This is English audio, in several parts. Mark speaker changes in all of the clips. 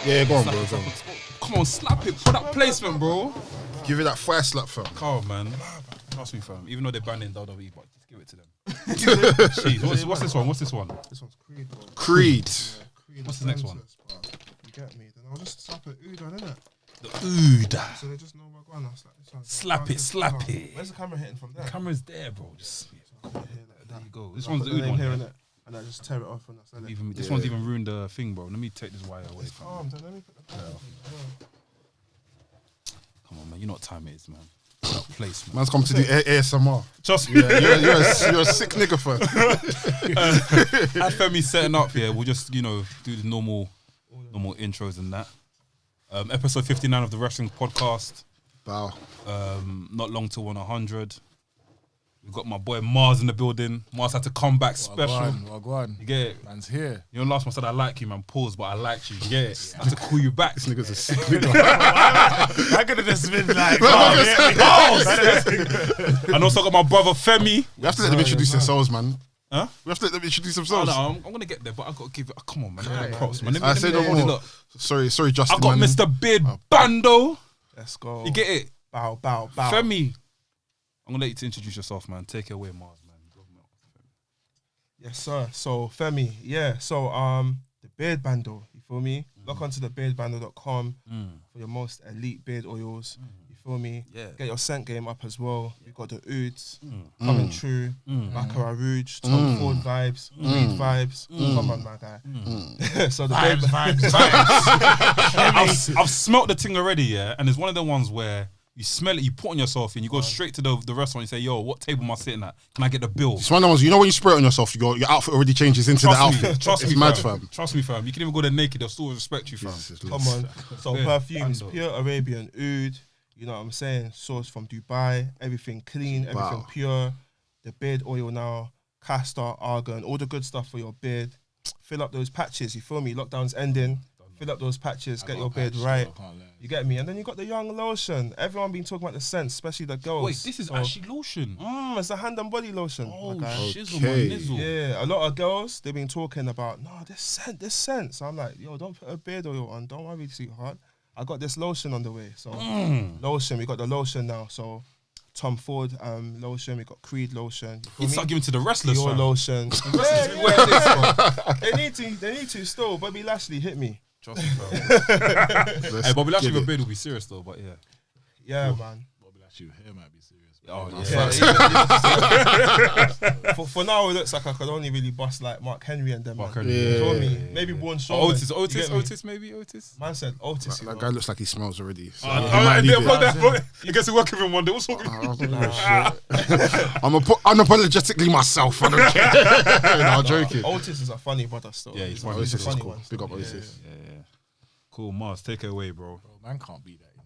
Speaker 1: Yeah, go on, bro. Go on.
Speaker 2: Come on, slap it. Product placement, bro.
Speaker 1: Give it that fire slap, fam.
Speaker 2: Come on, man. Trust me, fam. Even though they're banning WWE, but just give it to them. Jeez, what's this one? What's this one?
Speaker 3: This one's Creed, bro.
Speaker 1: Creed.
Speaker 3: Creed.
Speaker 2: What's the next one?
Speaker 3: You get me? Then I'll just slap it. Ood on, innit?
Speaker 2: The Ood.
Speaker 3: So they just know we're going. I'll slap this one.
Speaker 2: Slap it, slap it.
Speaker 3: Where's the camera hitting from there?
Speaker 2: The camera's there, bro. Just there you go. This
Speaker 3: I'll
Speaker 2: one's
Speaker 3: put
Speaker 2: the Ood one.
Speaker 3: here, innit? And I just tear it off and I sell it.
Speaker 2: This one's even ruined the thing, bro. Let me take this wire away.
Speaker 3: Calm down. Let me put the camera
Speaker 2: Come on, man. You know what time it is, man. Product placement.
Speaker 1: Man's come to do ASMR.
Speaker 2: Trust me.
Speaker 1: Yeah, you're a sick nigga, fam.
Speaker 2: As Femi's setting up here, we'll just, do the normal intros and that. Episode 59 of the Wrestling Podcast.
Speaker 1: Wow.
Speaker 2: Not long till 100. We've got my boy Mars in the building. Mars had to come back special.
Speaker 4: Wagwan.
Speaker 2: You get it?
Speaker 4: Man's here.
Speaker 2: You know, last one I said I like you, man. Pause, but I liked you. You get it? I had to call you back.
Speaker 1: This nigga's a sick nigga.
Speaker 4: I could have just been like,
Speaker 2: And also got my brother Femi.
Speaker 1: We have to let them introduce themselves, man.
Speaker 2: Huh?
Speaker 1: We have to let them introduce
Speaker 2: Oh,
Speaker 1: themselves.
Speaker 2: no, I'm going to get there, but I got to give it. Come on, man. Let me props, man.
Speaker 1: I say no more.
Speaker 2: Look.
Speaker 1: Sorry, Justin.
Speaker 2: I got
Speaker 1: man.
Speaker 2: Mr. Beard Bando.
Speaker 3: Let's go.
Speaker 2: You get it?
Speaker 3: Bow.
Speaker 2: Femi. I'm going to let you to introduce yourself, man. Take it away, Mars, man.
Speaker 3: Yes, sir. So, Femi, yeah. So, the Beard Bando, you feel me? Log on to the beardbando.com for your most elite beard oils. You feel me?
Speaker 2: Yeah.
Speaker 3: Get your scent game up as well. We've got the Ouds, Coming True, Baccarat Rouge, Tom Ford vibes, Reed vibes. Come on, my guy. So, the
Speaker 4: vibes.
Speaker 2: I've smelt the thing already, yeah? And it's one of the ones where you smell it, you put on yourself, and you go straight to the restaurant and say, yo, what table am I sitting at? Can I get the bill?
Speaker 1: It's one of the ones, when you spray it on yourself, your outfit already changes into the outfit.
Speaker 2: Trust
Speaker 1: it's
Speaker 2: me,
Speaker 1: mad,
Speaker 2: fam. Trust me, fam. You can even go there naked, they'll still respect you, fam.
Speaker 3: Come on. So,
Speaker 2: Yeah,
Speaker 3: perfumes,
Speaker 2: Bando.
Speaker 3: pure Arabian Oud. You know what I'm saying? Sourced from Dubai. Everything clean, everything pure. The beard oil now, castor, argan, all the good stuff for your beard. Fill up those patches, you feel me? Lockdown's ending. Fill up those patches, get your beard right. You get me? And then you got the young lotion. Everyone been talking about the scents, especially the girls.
Speaker 2: Wait, this is actually lotion.
Speaker 3: It's a hand and body lotion.
Speaker 2: Oh,
Speaker 3: my guy.
Speaker 2: shizzle, my nizzle.
Speaker 3: Yeah, a lot of girls, they've been talking about, this scent. So I'm like, yo, don't put a beard oil on. Don't worry, sweetheart. I got this lotion on the way. So lotion, we got the lotion now. So Tom Ford lotion, we got Creed lotion.
Speaker 2: You start giving to the wrestlers,
Speaker 3: Your
Speaker 2: fam.
Speaker 3: lotion. They need to still. Bobby Lashley, hit me.
Speaker 2: Trust me, fam. Hey, Bobby Lashley with a beard will be serious though, but yeah.
Speaker 3: Yeah, man.
Speaker 4: Bobby Lashley hair might be serious.
Speaker 2: Oh,
Speaker 3: For now, it looks like I could only really bust like Mark Henry and them.
Speaker 2: Mark
Speaker 3: man.
Speaker 2: Henry,
Speaker 3: You feel me? Maybe Braun Strowman.
Speaker 2: Otis,
Speaker 3: You get me?
Speaker 2: Otis.
Speaker 3: Man said Otis.
Speaker 1: That guy looks like he smells already. So
Speaker 2: I guess he working with him one day. What's wrong?
Speaker 1: I'm unapologetically myself. I don't care. No, I'm joking.
Speaker 3: Otis is a funny brother still.
Speaker 2: Yeah, he's funny.
Speaker 3: He's a
Speaker 1: Otis is
Speaker 3: funny
Speaker 1: cool.
Speaker 3: one.
Speaker 1: Big up Otis.
Speaker 2: Yeah. Cool, Mars, take it away, bro.
Speaker 4: Man can't beat that intro.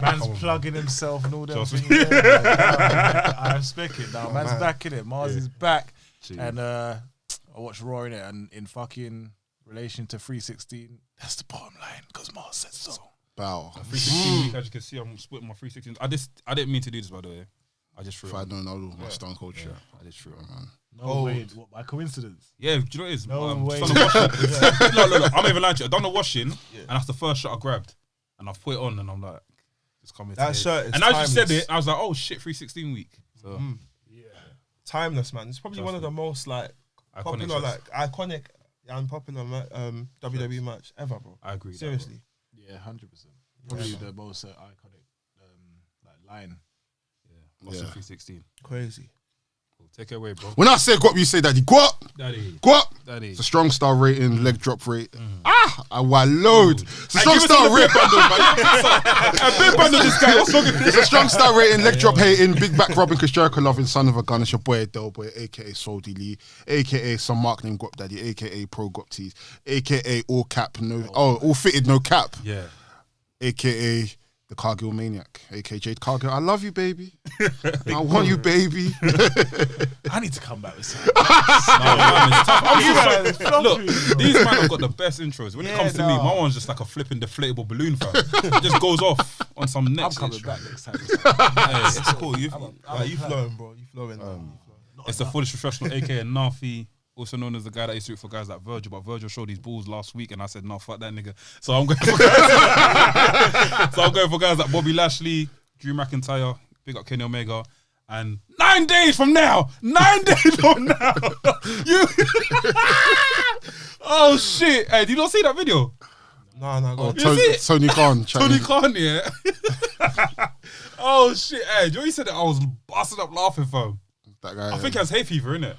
Speaker 4: Man's plugging himself and all that. I respect it now. Man's back in it. Mars is back.
Speaker 2: Jeez.
Speaker 4: And I watched Raw in it, and in fucking relation to 316, that's the bottom line, because Mars said so.
Speaker 1: Bow.
Speaker 2: 316 week, as you can see, I'm splitting my 316. I didn't mean to do this, by the way. I just threw
Speaker 1: If
Speaker 2: it.
Speaker 1: I don't know my Stone Cold shirt.
Speaker 2: I just threw it,
Speaker 1: man.
Speaker 4: No way. What, by coincidence?
Speaker 2: Yeah, do you know what it is?
Speaker 4: No way.
Speaker 2: Done the washing. Look, I'm not even lying to you. I done the washing, and that's the first shot I grabbed. And I've put it on, and I'm like, it's coming.
Speaker 3: That shirt is
Speaker 2: and as you said
Speaker 3: timeless.
Speaker 2: it, I was like, oh shit, 316 week. So
Speaker 3: Timeless, man. It's probably one of the most like popular, like iconic and popular WWE match ever, bro.
Speaker 2: I agree.
Speaker 3: Seriously.
Speaker 4: Yeah, 100%. Probably the most iconic like line.
Speaker 2: Yeah. 316.
Speaker 3: Crazy.
Speaker 2: Cool. Take it away, bro.
Speaker 1: When I say go up, you say daddy. Go up.
Speaker 2: Daddy.
Speaker 1: Go up.
Speaker 2: Daddy.
Speaker 1: It's a strong star rating, leg drop rate. I load. It's a strong
Speaker 2: Give it to
Speaker 1: star
Speaker 2: the
Speaker 1: rating.
Speaker 2: Big Bando, this guy. What's wrong with
Speaker 1: It's a strong star rating, leg drop hating, big back rubbing, Chris Jericho loving, son of a gun. It's your boy Delboy, aka Soldy Lee, aka some mark named Guap Daddy, aka Pro Guap Tees, aka all cap, all fitted, no cap,
Speaker 2: Yeah.
Speaker 1: aka the Cargill Maniac, aka Jade Cargill. I love you, baby. I want you, baby.
Speaker 4: I need to come back with something.
Speaker 2: Look, these man have got the best intros. When it comes to me, my one's just like a flipping deflatable balloon, fam. It just goes off on some next
Speaker 4: I'm coming
Speaker 2: intro.
Speaker 4: back next time.
Speaker 2: Hey,
Speaker 3: It's cool. You flowing, bro. You flowing.
Speaker 2: it's the Foolish Professional, aka Nafi. also known as the guy that used to do it for guys like Virgil, but Virgil showed his balls last week, and I said, no, fuck that nigga. So I'm going for guys. So I'm going for guys like Bobby Lashley, Drew McIntyre, big up Kenny Omega, and 9 days from now, 9 days from now, you. Oh shit! Hey, did you not see that video?
Speaker 3: No, go on.
Speaker 1: Tony Khan.
Speaker 2: Tony Khan, yeah. Oh shit! Hey, you said that I was busting up laughing, fam.
Speaker 1: That guy.
Speaker 2: I think he has hay fever, innit?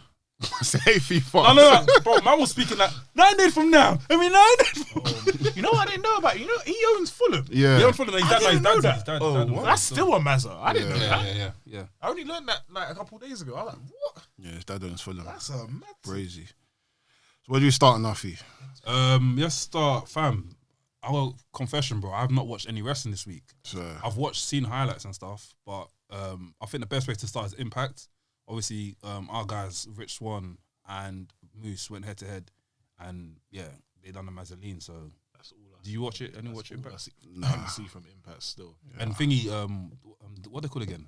Speaker 1: Hay fever.
Speaker 2: I know, bro. Man was speaking like 9 days from now. I mean 9 days.
Speaker 4: You know what I didn't know about? You know he owns Fulham.
Speaker 1: Yeah.
Speaker 2: He owns Fulham. His dad knows
Speaker 4: that.
Speaker 2: that.
Speaker 4: That's still a mazza. I didn't know that.
Speaker 2: Yeah.
Speaker 4: I only learned that like a couple of days ago. I was like, what?
Speaker 1: Yeah, his dad owns Fulham.
Speaker 4: That's a mad.
Speaker 1: Crazy. So where do you start, Nuffy?
Speaker 2: Let's start, fam. Our confession, bro. I have not watched any wrestling this week.
Speaker 1: So
Speaker 2: I've seen highlights and stuff, but I think the best way to start is Impact. Obviously, our guys, Rich Swann and Moose, went head to head, and yeah, they done the Mazzoline. So,
Speaker 4: That's all.
Speaker 2: do you watch it? Any watch Impact?
Speaker 4: I see from Impact still.
Speaker 2: And thingy, what they called again?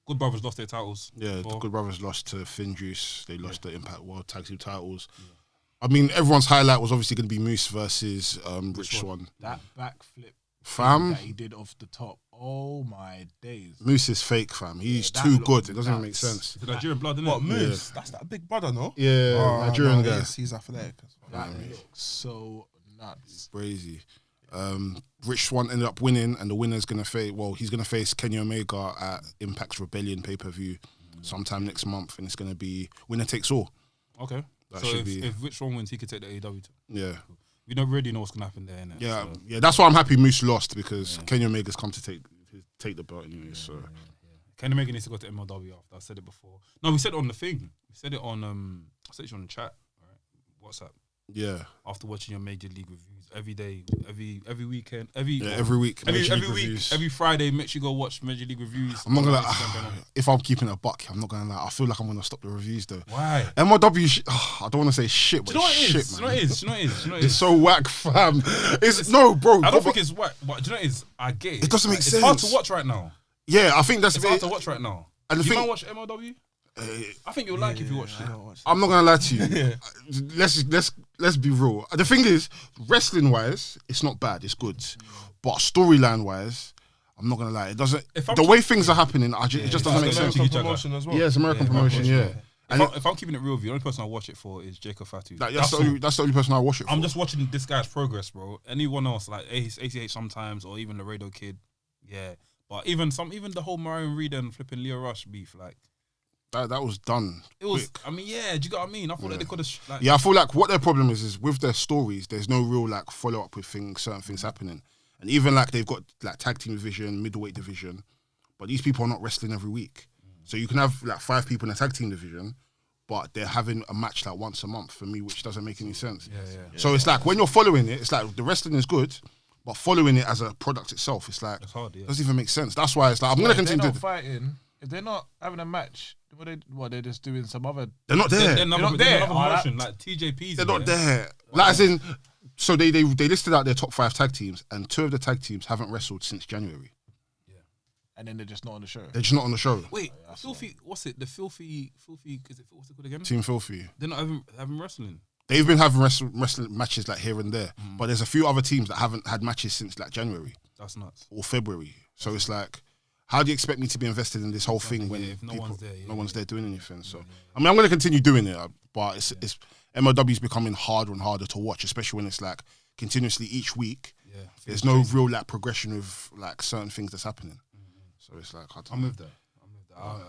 Speaker 2: Good Brothers lost their titles.
Speaker 1: yeah, the
Speaker 2: before.
Speaker 1: Good Brothers lost to Finn Juice. They lost the Impact World Tag Team titles. I mean, everyone's highlight was obviously going to be Moose versus Rich Swann.
Speaker 4: That backflip
Speaker 1: Fam,
Speaker 4: that he did off the top. Oh my days.
Speaker 1: Moose is fake, fam. He's
Speaker 4: that
Speaker 1: too
Speaker 4: looked
Speaker 1: good. It doesn't even make
Speaker 4: nuts.
Speaker 1: sense.
Speaker 2: The Nigerian blood, innit?
Speaker 3: What, Moose? That's that big brother, no?
Speaker 1: Yeah, Nigerian
Speaker 3: no,
Speaker 1: guy.
Speaker 3: He's athletic.
Speaker 4: That looks so nuts.
Speaker 1: Crazy. Rich Swann ended up winning, and the winner's gonna face. Well, he's gonna face Kenny Omega at Impact's Rebellion pay-per-view sometime next month, and it's gonna be winner takes all.
Speaker 2: Okay.
Speaker 1: That
Speaker 2: So
Speaker 1: should be.
Speaker 2: if Rich Swann wins, he could take the AEW.
Speaker 1: Yeah,
Speaker 2: We don't really know what's gonna happen there, innit?
Speaker 1: yeah,
Speaker 2: So,
Speaker 1: yeah. That's why I'm happy Moose lost, because Kenny Omega's come to take the belt anyway. So
Speaker 2: Kenny Omega needs to go to MLW after. I said it before. No, we said it on the thing. We said it on I said it on the chat. All right. WhatsApp.
Speaker 1: yeah,
Speaker 2: After watching your Major League reviews every day, every weekend, every
Speaker 1: week, Major League
Speaker 2: week,
Speaker 1: reviews.
Speaker 2: every Friday, make sure you go watch Major League reviews.
Speaker 1: I'm not gonna lie. If I'm keeping a buck, I'm not gonna lie. I feel like I'm gonna stop the reviews though.
Speaker 2: Why?
Speaker 1: MLW, I don't want to say shit, but
Speaker 2: Do you know what it
Speaker 1: shit,
Speaker 2: is? Do you know what it is? Do you know what it is? Do you know what it
Speaker 1: It's
Speaker 2: is?
Speaker 1: so whack, fam. It's no, bro.
Speaker 2: I don't think it's whack, but do you know what it is? I get it.
Speaker 1: It doesn't make
Speaker 2: It's hard
Speaker 1: sense.
Speaker 2: to watch right now.
Speaker 1: Yeah, I think that's
Speaker 2: It's hard to watch right now.
Speaker 1: And the
Speaker 2: You
Speaker 1: thing-
Speaker 2: might watch MLW? I think you'll like if you watch it.
Speaker 1: I'm not gonna lie to you. Let's be real. The thing is, wrestling wise, it's not bad. It's good, but storyline wise, I'm not gonna lie. It doesn't.
Speaker 2: If I'm
Speaker 1: The way things are happening, it just doesn't make
Speaker 2: It's
Speaker 1: sense.
Speaker 2: American
Speaker 3: American promotion as well.
Speaker 1: Yeah, it's American promotion. Yeah, and
Speaker 2: If I'm keeping it real with you, the only person I watch it for is Jacob Fatu.
Speaker 1: that's the only person I watch it for.
Speaker 2: I'm just watching this guy's progress, bro. Anyone else, like ACH sometimes, or even the Radio Kid, yeah. But even the whole Marion Reed and flipping Leo Rush beef, like
Speaker 1: that was done.
Speaker 2: it was.
Speaker 1: quick.
Speaker 2: I mean, yeah. Do you get what I mean? I thought that they could have. Like,
Speaker 1: Yeah, I feel like what their problem is with their stories, there's no real like follow up with certain things happening. And even like they've got like tag team division, middleweight division, but these people are not wrestling every week. So you can have like 5 people in a tag team division, but they're having a match like once a month for me, which doesn't make any sense.
Speaker 2: Yeah.
Speaker 1: So it's like when you're following it, it's like the wrestling is good, but following it as a product itself, it's like
Speaker 2: It's hard, yeah.
Speaker 1: doesn't even make sense. That's why it's like I'm gonna
Speaker 4: If they're
Speaker 1: continue.
Speaker 4: not fighting, if they're not having a match, they're just doing some other.
Speaker 1: They're not there.
Speaker 2: They're
Speaker 4: not
Speaker 2: another
Speaker 4: there.
Speaker 2: promotion, like TJP's.
Speaker 1: They're not there. Like as in, so they listed out their top 5 tag teams, and 2 of the tag teams haven't wrestled since January.
Speaker 4: And then they're just not on the show.
Speaker 1: They're just not on the show.
Speaker 2: Wait, Filthy. What's it? The Filthy. Is it? What's it called again?
Speaker 1: Team Filthy.
Speaker 2: They're not having wrestling.
Speaker 1: They've been having wrestling matches like here and there, but there's a few other teams that haven't had matches since like January
Speaker 2: That's nuts.
Speaker 1: or February. So it's like, how do you expect me to be invested in this whole thing when
Speaker 2: if no one's there, yeah,
Speaker 1: no one's there doing anything? So I mean, I'm going to continue doing it, but it's MLW is becoming harder and harder to watch, especially when it's like continuously each week.
Speaker 2: Yeah.
Speaker 1: There's no real like progression of like certain things that's happening. So it's like
Speaker 2: I'm with that.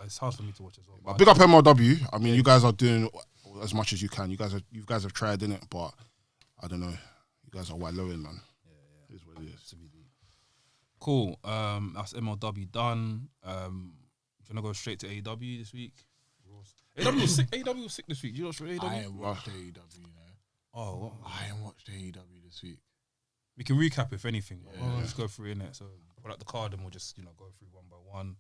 Speaker 2: It's hard for me to watch as well. But
Speaker 1: big up MLW. I mean, you guys are doing as much as you can. You guys have tried in it, but I don't know. You guys are white lowing, man. Yeah. It is what it is.
Speaker 2: Cool. That's MLW done. Gonna go straight to AEW this week. AEW was sick. AEW was sick this week. You watch AEW?
Speaker 4: I ain't watched AEW, you know.
Speaker 2: Oh, what?
Speaker 4: I ain't watched AEW this week.
Speaker 2: We can recap if anything. We'll just go through in it. So pull out the card and we'll just go through one by one.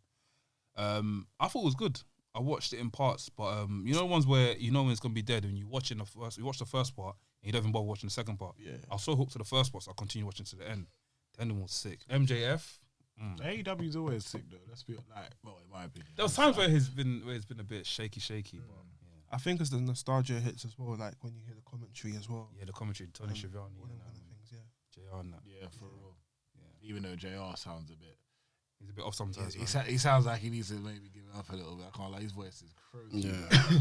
Speaker 2: I thought it was good. I watched it in parts, but you know ones where you know when it's gonna be dead when you watch the first part and you don't even bother watching the second part.
Speaker 3: Yeah.
Speaker 2: I was so hooked to the first part, so I continue watching to the end. The ending was sick. MJF.
Speaker 4: AEW's always sick though. Let's be like, well, in my opinion.
Speaker 2: There was times where it's been a bit shaky, but
Speaker 3: I think it's the nostalgia hits as well, like when you hear the commentary as well.
Speaker 2: Yeah, the commentary, Tony Schiavone
Speaker 3: All them
Speaker 2: and
Speaker 3: kind of things, yeah.
Speaker 2: JR and that.
Speaker 4: Yeah, for real. Yeah. Even though JR sounds a bit.
Speaker 2: He's a bit off sometimes.
Speaker 4: He sounds like he needs to maybe give it up a little bit. I can't lie, his voice is crazy.
Speaker 1: Yeah.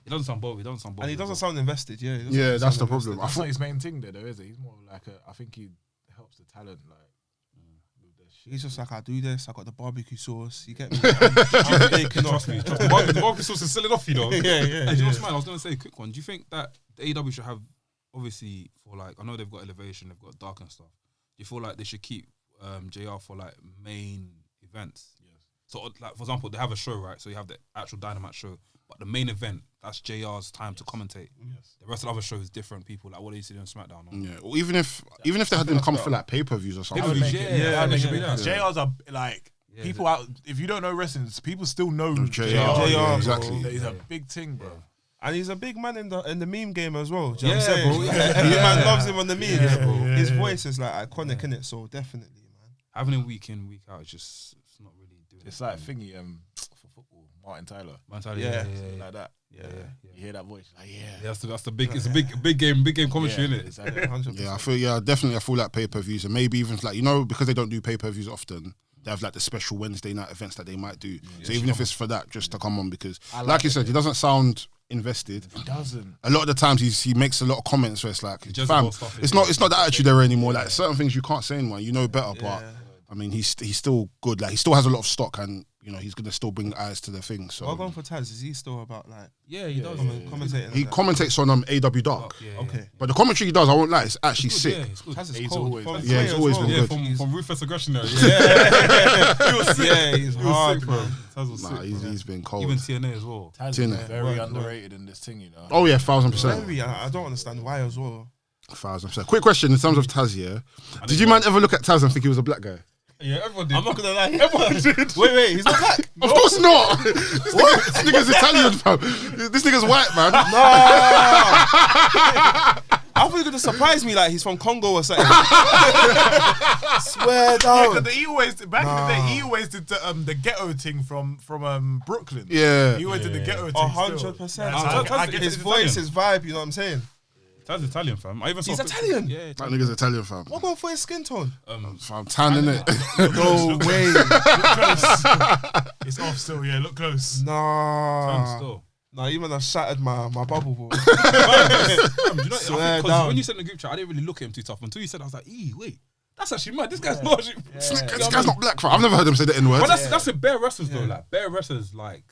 Speaker 2: He doesn't sound bold.
Speaker 3: And he doesn't sound invested, yeah.
Speaker 1: Yeah, that's the problem.
Speaker 4: That's not his main thing though, is it? He's more like I think he helps the talent, like. With their shit.
Speaker 3: He's just like, I do this, I got the barbecue sauce, you get me?
Speaker 2: Trust me. The barbecue sauce is selling off, you know.
Speaker 3: Yeah.
Speaker 2: Hey, do you know what's mad? I was going to say a quick one. Do you think that the AEW should have, obviously, for like, I know they've got Elevation, they've got Dark and stuff. Do you feel like they should keep JR for like main events?
Speaker 4: Yes.
Speaker 2: So, like, for example, they have a show, right? So you have the actual Dynamite show, but the main event, that's JR's time to commentate.
Speaker 4: Yes.
Speaker 2: The rest of the other shows, different people, like what they used to do on SmackDown. Or
Speaker 1: Yeah, or even if they had them come for like pay-per-views or something.
Speaker 2: Pay-per-views,
Speaker 4: They
Speaker 2: yeah,
Speaker 4: should be
Speaker 2: yeah.
Speaker 4: JR's are like
Speaker 2: Yeah,
Speaker 4: people out. If you don't know wrestling, people still know JR.
Speaker 1: Yeah, exactly.
Speaker 4: He's a big thing, bro.
Speaker 3: And he's a big man in the meme game as well. Do you know
Speaker 2: Yeah,
Speaker 3: what I'm saying?
Speaker 2: bro, yeah.
Speaker 3: Every man loves him on the memes.
Speaker 4: Yeah, bro.
Speaker 3: His voice is like iconic, innit? So definitely, man.
Speaker 2: Having him week in, week out, it's not really doing
Speaker 4: It's
Speaker 2: it.
Speaker 4: like thingy for football, Martin Tyler,
Speaker 2: Mentality,
Speaker 3: Yeah.
Speaker 4: like that.
Speaker 2: yeah.
Speaker 4: You hear that voice, like
Speaker 2: That's the big. It's a big game commentary, innit?
Speaker 4: Exactly.
Speaker 3: 100%.
Speaker 1: Yeah, I feel like pay-per-views, and maybe even like, because they don't do pay-per-views often, they have like the special Wednesday night events that they might do. So even if it's for that, just to come on, because like you said, he doesn't sound invested.
Speaker 4: He doesn't.
Speaker 1: A lot of the times he makes a lot of comments where it's like,
Speaker 2: just
Speaker 1: fam,
Speaker 2: about stuff,
Speaker 1: it's not the attitude there anymore. Like certain things you can't say anymore. You know better, but I mean he's still good. Like he still has a lot of stock, and he's gonna still bring eyes to the thing. So
Speaker 3: Well gone for Taz. Is he still about like
Speaker 2: Yeah, he does.
Speaker 3: commentating?
Speaker 1: he
Speaker 3: and that?
Speaker 1: commentates on AW Dark.
Speaker 2: Yeah,
Speaker 3: Okay.
Speaker 1: But the commentary he does, I won't lie, it's actually
Speaker 2: Good,
Speaker 1: sick.
Speaker 2: yeah, it's good.
Speaker 3: Taz is
Speaker 4: He's
Speaker 3: cold.
Speaker 4: always-
Speaker 3: From
Speaker 4: yeah,
Speaker 1: he's
Speaker 3: Taz as
Speaker 1: always
Speaker 3: well.
Speaker 1: been
Speaker 2: Yeah,
Speaker 1: good.
Speaker 2: from Ruthless Aggression there.
Speaker 3: Yeah, he's hard,
Speaker 2: bro.
Speaker 3: man.
Speaker 2: Taz was
Speaker 1: Nah,
Speaker 2: sick.
Speaker 1: he's been cold.
Speaker 2: Even TNA as well.
Speaker 4: Taz
Speaker 1: Tin
Speaker 4: is
Speaker 1: it.
Speaker 4: very
Speaker 3: Yeah.
Speaker 4: underrated in this thing,
Speaker 1: Oh yeah, 1000%.
Speaker 3: Very, I don't understand why as well.
Speaker 1: 1000%. Quick question in terms of Taz, yeah. Did you man ever look at Taz and think he was a black guy?
Speaker 2: Yeah, everyone did.
Speaker 3: I'm not gonna lie.
Speaker 2: Everyone did.
Speaker 3: Wait, he's not black.
Speaker 1: Of course not. This nigga's Italian, fam. This nigga's white, man.
Speaker 3: No. I thought you were gonna surprise me like he's from Congo or something. Swear down.
Speaker 4: Because he always back in the day, he always did the ghetto thing from Brooklyn.
Speaker 1: Yeah.
Speaker 4: He always did the ghetto thing.
Speaker 3: 100%.
Speaker 2: It's
Speaker 3: His voice, his vibe, you know what I'm saying?
Speaker 2: Taz Italian, fam. I even saw
Speaker 3: He's
Speaker 2: a picture-
Speaker 3: Italian?
Speaker 2: Yeah,
Speaker 1: That nigga's Italian, fam.
Speaker 3: What going for his skin tone?
Speaker 1: Fam, tan, innit?
Speaker 3: No way.
Speaker 4: It's off still, yeah. Look close.
Speaker 3: Nah.
Speaker 2: still.
Speaker 3: Nah, even I shattered my bubble ball.
Speaker 2: Fam, do you know,
Speaker 3: Swear
Speaker 2: because
Speaker 3: down.
Speaker 2: when you sent the group chat, I didn't really look at him too tough until you said, I was like, wait, that's actually mad. This guy's not actually.
Speaker 1: This guy's not black, fam. I've never heard him say the N-word.
Speaker 2: But that's in bare wrestlers though. Like bare wrestlers, like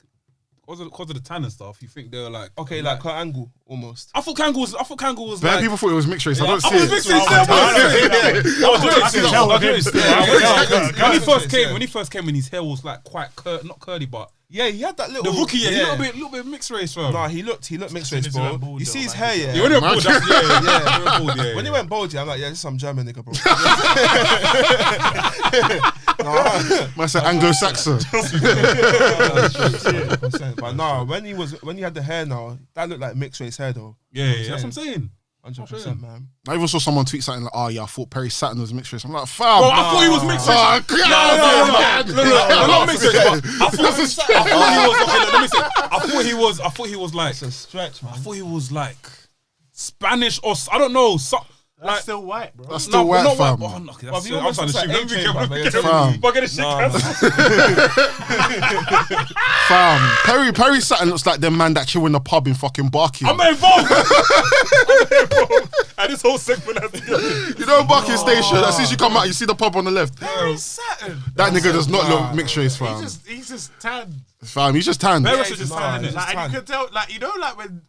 Speaker 2: because of the tan and stuff. You think they were like
Speaker 3: Okay, like her angle, almost.
Speaker 2: I thought Kangol was
Speaker 1: Bare
Speaker 2: like.
Speaker 1: people thought it was mixed race. I don't see
Speaker 2: I was
Speaker 1: it.
Speaker 2: mixed race. When he first came, when his hair was like quite not curly, but
Speaker 3: Yeah, he had that little.
Speaker 2: the rookie, yeah, a little bit mixed race, fam.
Speaker 3: Nah, he looked mixed race,
Speaker 4: As soon as he
Speaker 3: bro.
Speaker 4: went bald,
Speaker 3: You
Speaker 4: though,
Speaker 3: see his
Speaker 4: man.
Speaker 3: hair, yeah.
Speaker 2: Yeah, when he went bald, that's- yeah.
Speaker 3: When he went bald, yeah, I'm like, yeah, this is some German nigga, bro.
Speaker 1: Man said Anglo-Saxon.
Speaker 3: 100%. But nah, when he had the hair now, that looked like mixed race hair though.
Speaker 2: Yeah, that's what I'm saying.
Speaker 3: 100%, man.
Speaker 1: I even saw someone tweet something like, "Oh yeah, I thought Perry Saturn was mixed race." I'm like, fam.
Speaker 2: Bro, I thought he was mixed race.
Speaker 1: No,
Speaker 2: Not mixed race, but I thought he was like,
Speaker 3: It's a stretch, man.
Speaker 2: I thought he was like Spanish or I don't know.
Speaker 4: That's
Speaker 2: Like,
Speaker 4: still white, bro.
Speaker 1: That's still white,
Speaker 2: not
Speaker 1: fam.
Speaker 2: Oh, no, okay,
Speaker 3: But
Speaker 2: that's
Speaker 3: you
Speaker 2: I'm
Speaker 3: almost
Speaker 2: trying to
Speaker 3: look like
Speaker 2: shoot.
Speaker 3: A-Train, man, but you're
Speaker 1: Fam.
Speaker 2: But get a shit.
Speaker 1: Fam, Perry Saturn looks like the man that chill in the pub in fucking Barking.
Speaker 2: I'm not involved. And this whole segment has to
Speaker 1: You know Barking Station. As soon as you come out, you see the pub on the left.
Speaker 4: Perry Saturn.
Speaker 1: That nigga does not look mixed race, fam.
Speaker 4: He's just tan.
Speaker 1: Fam, he's just tan.
Speaker 2: Perry
Speaker 3: Yeah,
Speaker 2: just
Speaker 3: he's
Speaker 2: tan,
Speaker 3: just
Speaker 2: innit?
Speaker 4: Like,
Speaker 3: tan.
Speaker 4: and you could tell, like, you know, like when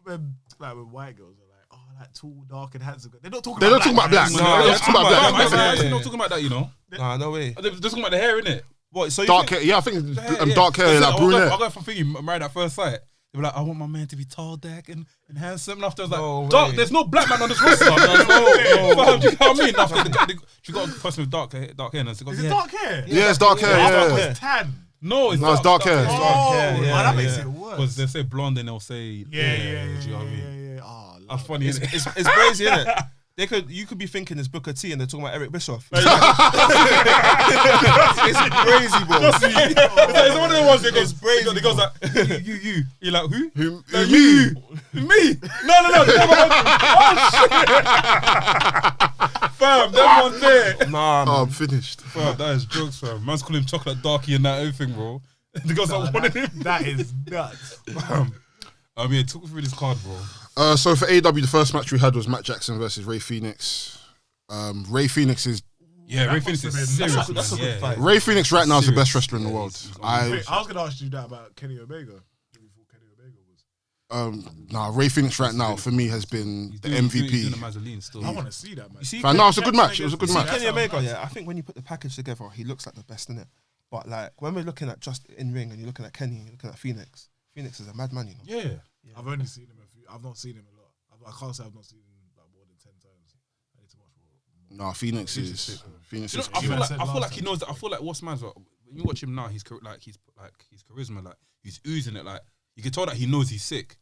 Speaker 4: white girls are like, oh, like tall, dark, and handsome. They're not talking
Speaker 1: They don't talk about black.
Speaker 3: No,
Speaker 1: They're not
Speaker 3: that's
Speaker 1: talking about
Speaker 3: about
Speaker 1: black.
Speaker 3: black.
Speaker 2: I'm
Speaker 3: Yeah.
Speaker 2: actually not talking about that, you know.
Speaker 3: Nah, no way.
Speaker 2: They're talking about the hair, innit?
Speaker 3: What? So you
Speaker 1: Dark
Speaker 3: think-
Speaker 1: hair. Yeah, I think
Speaker 2: Yeah.
Speaker 1: dark hair, like
Speaker 2: I'll
Speaker 1: brunette.
Speaker 2: go from thinking Married at First Sight. They were like, I want my man to be tall, dark, and handsome. And after I was like,
Speaker 3: No
Speaker 2: dark,
Speaker 3: way.
Speaker 2: there's no black man on this roster. No. Do you know what I mean? After she got a person with dark hair, and she goes,
Speaker 4: Is it dark hair?
Speaker 1: Yeah, it's dark hair.
Speaker 4: I thought it
Speaker 1: Yeah.
Speaker 4: was tan.
Speaker 2: No, it's
Speaker 1: It's dark hair.
Speaker 3: dark hair,
Speaker 4: Oh,
Speaker 3: yeah,
Speaker 4: that makes
Speaker 3: yeah.
Speaker 4: it worse.
Speaker 2: Because they say blonde and they'll say
Speaker 4: Yeah.
Speaker 2: Do you know what I mean?
Speaker 4: Oh,
Speaker 2: That's funny, isn't it?
Speaker 3: It's crazy, isn't it? You could be thinking it's Booker T and they're talking about Eric Bischoff. It's crazy, bro.
Speaker 2: It's one of the ones that goes,
Speaker 3: crazy,
Speaker 2: it goes like, you. You're like, who?
Speaker 1: Me.
Speaker 2: Me? No. Fam, that one's there.
Speaker 3: Nah, man.
Speaker 1: I'm finished.
Speaker 2: Fam, that is jokes, fam. Man's calling him chocolate darky and that everything, bro. The guy's like, one of him.
Speaker 4: That is nuts.
Speaker 2: I mean, talk me through this card, bro.
Speaker 1: So for AEW, the first match we had was Matt Jackson versus Ray Phoenix. Ray Phoenix is
Speaker 2: Ray Phoenix is serious.
Speaker 3: That's a good fight.
Speaker 1: Ray Phoenix right now is the best wrestler in the world.
Speaker 4: I was going to ask you that about Kenny Omega. Who you thought Kenny Omega was?
Speaker 1: Ray Phoenix right now for me has been the MVP.
Speaker 2: He's doing the Mazzoline still.
Speaker 4: I want to see that, man.
Speaker 1: No, it was a good match. It was a good match.
Speaker 3: Kenny Omega, yeah. I think when you put the package together, he looks like the best in it. But like when we're looking at just in ring and you're looking at Kenny, you're looking at Phoenix. Phoenix is a madman, you know.
Speaker 2: Yeah.
Speaker 4: I've only seen him a few. I've not seen him a lot. I can't say I've not seen him like more than 10 times. I need to watch more.
Speaker 1: No, Phoenix is.
Speaker 2: I feel like he knows that. I feel like what's man's when you watch him now, he's charisma, like he's oozing it. Like you can tell that he knows he's sick.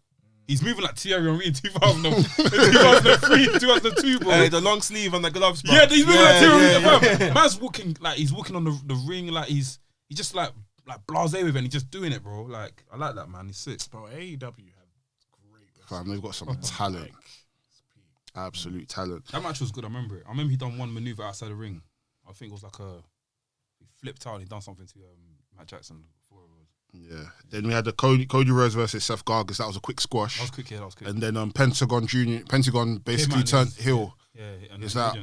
Speaker 2: He's moving like Thierry Henry in 2003, 2002, bro.
Speaker 3: Hey, the long sleeve and the gloves, bro.
Speaker 2: Yeah, he's moving like Thierry Henry. Man's walking like he's walking on the ring, like he's just like blasé with it, and he's just doing it, bro. Like I like that, man. He's sick,
Speaker 4: bro. AEW have great.
Speaker 1: Fam, they've got some talent. Absolute talent.
Speaker 2: That match was good. I remember it. I remember he done one maneuver outside the ring. I think it was like he flipped out and he done something to Matt Jackson before it was.
Speaker 1: Yeah. Then we had the Cody Rhodes versus Seth Gargis. That was a quick squash.
Speaker 2: That was quick.
Speaker 1: And then Pentagon basically turned heel.
Speaker 2: Yeah, and
Speaker 1: He's like,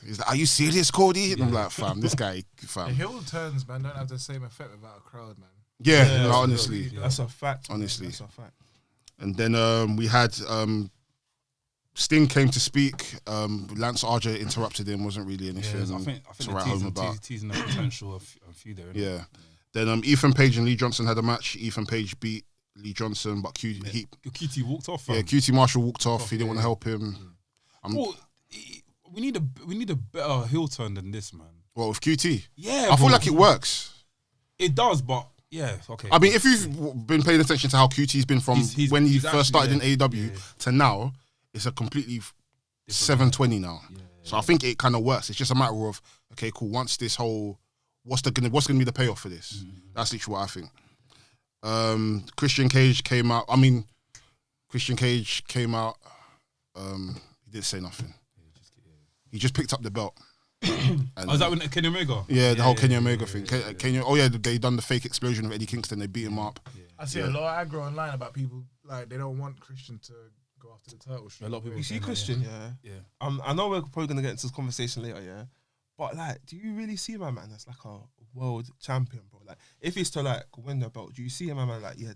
Speaker 1: He's like, are you serious, Cody? And I'm like, fam, this guy, fam.
Speaker 4: The heel turns, man, don't have the same effect without a crowd, man.
Speaker 1: Yeah, no, honestly.
Speaker 3: That's a fact.
Speaker 1: Honestly.
Speaker 3: That's a fact.
Speaker 1: And then we had Sting came to speak. Lance RJ interrupted him. Wasn't really anything.
Speaker 2: I think
Speaker 1: to write home about.
Speaker 2: Teasing the potential of a few there.
Speaker 1: Yeah. Then Ethan Page and Lee Johnson had a match. Ethan Page beat Lee Johnson, but
Speaker 2: QT walked off. Fam.
Speaker 1: Yeah, QT Marshall walked off. He didn't want to help him.
Speaker 2: Well, we need a better heel turn than this, man.
Speaker 1: Well, with QT,
Speaker 2: yeah,
Speaker 1: I feel like it works.
Speaker 2: It does, but yeah, okay.
Speaker 1: I mean, if you've been paying attention to how QT's been from when he first started in AEW to now, it's a completely 720 now. So I think it kind of works. It's just a matter of okay, cool. Once this whole what's gonna be the payoff for this? That's literally what I think. Christian Cage came out. He didn't say nothing. He just picked up the belt.
Speaker 2: Is that when Kenny Omega?
Speaker 1: Yeah, the whole Kenny Omega thing. They done the fake explosion of Eddie Kingston. They beat him up.
Speaker 4: I see a lot of aggro online about people like they don't want Christian to go after the title.
Speaker 2: A lot of people.
Speaker 3: You see Christian, yeah. I know we're probably gonna get into this conversation later, yeah. But like, do you really see my man as like a world champion, bro? Like, if he's to like win the belt, do you see my man like, yeah,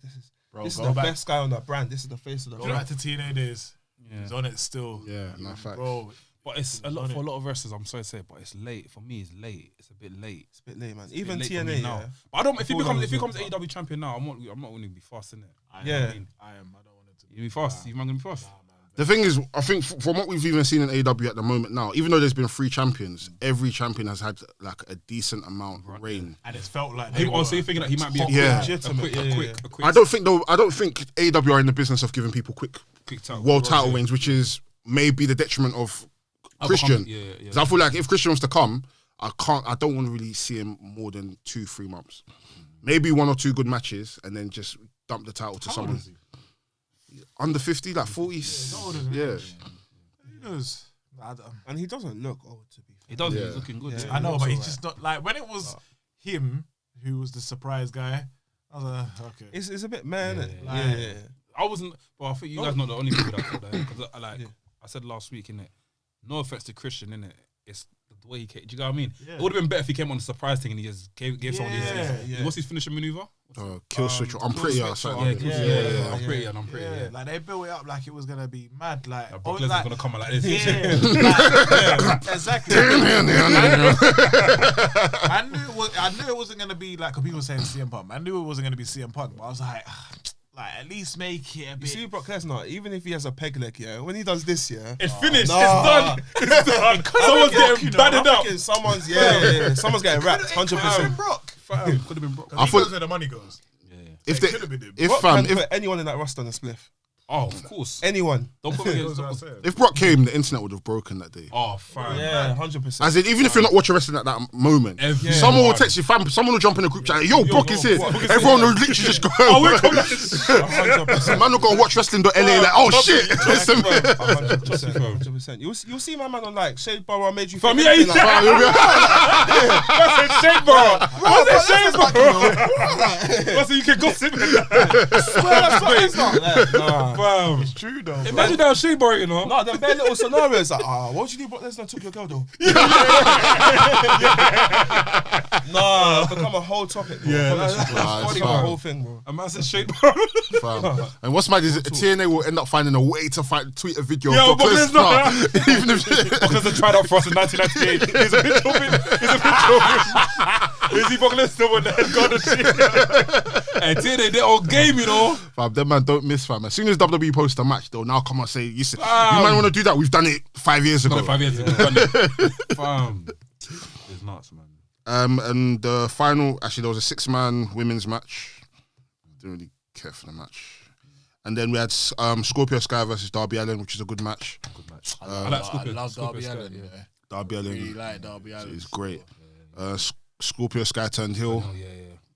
Speaker 3: this is the best guy on the brand. This is the face of the brand.
Speaker 4: Go back to TNA days. Yeah. He's on it still.
Speaker 1: Yeah, no fact.
Speaker 4: Bro,
Speaker 2: but it's a lot for a lot of wrestlers. I'm sorry to say, but it's late for me. It's late. It's a bit late.
Speaker 3: It's a bit late, man. Even TNA now.
Speaker 2: But I don't. If he becomes AEW champion now, I'm not going to be fast in it.
Speaker 4: I am. I don't want it to
Speaker 2: be fast. You're not going to be fast.
Speaker 1: The thing is, I think from what we've even seen in AEW at the moment now, even though there's been 3 champions, every champion has had like a decent amount of reign.
Speaker 4: And it's felt like
Speaker 2: so you're thinking that he might be a quick.
Speaker 1: I don't think AEW are in the business of giving people quick world title reigns, which is maybe the detriment of Christian. I feel like if Christian was to come, I don't want to really see him more than 2-3 months. Maybe 1 or 2 good matches and then just dump the title to someone. Under 50, like 40. Yeah.
Speaker 4: He knows.
Speaker 3: And he doesn't look old, to be fair.
Speaker 2: He does. He's looking good.
Speaker 4: I know, but he's just not like when it was him who was the surprise guy. I was like, okay.
Speaker 3: It's a bit man.
Speaker 2: Yeah. I wasn't. Well, I think you guys not the only people that thought that. Because I said last week, innit? No offense to Christian, innit? It's the way he came. Do you know what I mean? Yeah. It would have been better if he came on the surprise thing and he just gave someone his. What's his finishing maneuver?
Speaker 1: Kill switch. I'm pretty.
Speaker 2: I'm pretty. Yeah.
Speaker 4: Like they built it up like it was gonna be mad. Like
Speaker 2: Brock Lesnar's gonna come out like this.
Speaker 4: Exactly. I knew it wasn't gonna be like people saying CM Punk. I knew it wasn't gonna be CM Punk, but I was like at least make it a bit.
Speaker 3: You see Brock Lesnar, even if he has a peg leg, when he does this,
Speaker 2: it's finished. It's done. Someone's getting battered up.
Speaker 3: Someone's getting wrapped. 100%.
Speaker 4: Brock.
Speaker 2: Could have been Brock.
Speaker 4: I thought where the money goes.
Speaker 3: If anyone in that roster on a spliff.
Speaker 2: Oh, of course.
Speaker 3: Anyone.
Speaker 2: Don't put me against.
Speaker 1: If Brock came, the internet would have broken that day.
Speaker 2: Oh, fam.
Speaker 3: Yeah, 100%.
Speaker 1: As in, even if you're not watching wrestling at that moment, someone will text you, fam. Someone will jump in the group chat. Yo, Brock is here. Everyone will literally just go.
Speaker 2: Oh, we're coming. 100%.
Speaker 1: Man will go and watch wrestling.la like, oh shit.
Speaker 3: 100%. You'll see my man on like Shade Bar made you.
Speaker 2: Fam, yeah, he's
Speaker 1: Like,
Speaker 2: That's a shame, bro. What's a shame, bro? What's you can gossip? Fam.
Speaker 4: It's true though.
Speaker 2: Imagine that shame, bro. You know.
Speaker 3: No, the bare little scenarios like, what would you do? Brock Lesnar took your girl though. Nah, it's become a whole topic. Bro.
Speaker 1: Yeah,
Speaker 3: It's
Speaker 1: that's
Speaker 3: funny, the
Speaker 1: fine.
Speaker 3: whole thing, bro.
Speaker 2: A massive shame, bro.
Speaker 1: Fam. And what's mad is TNA will end up finding a way to tweet a video
Speaker 2: Yo,
Speaker 1: of Brock
Speaker 2: Brock
Speaker 1: Lesnar.
Speaker 2: Lesnar.
Speaker 1: Even if
Speaker 2: Because they tried out for us in 1998. He's a picture of him. Is he Brock Lesnar with the head guard and shit? And TNA, they're all game, you know.
Speaker 1: fam, them man don't miss, fam. As soon as WWE post a match, they'll now come and say, you might want to do that. We've done it 5 years ago.
Speaker 2: No, 5 years ago. Done it. Fam. It's nuts, man.
Speaker 1: And the final, actually, there was a 6-man women's match. Didn't really care for the match. And then we had Scorpio Sky versus Darby Allin, which is a good match.
Speaker 2: Good match.
Speaker 4: I
Speaker 2: like Scorpio.
Speaker 4: love
Speaker 2: Scorpio
Speaker 4: Darby
Speaker 2: Sky,
Speaker 4: Allin.
Speaker 2: yeah.
Speaker 4: Yeah.
Speaker 1: Darby Allin
Speaker 4: Really like Darby Allin.
Speaker 1: is great. Scorpio Sky turned heel,
Speaker 2: Oh, yeah.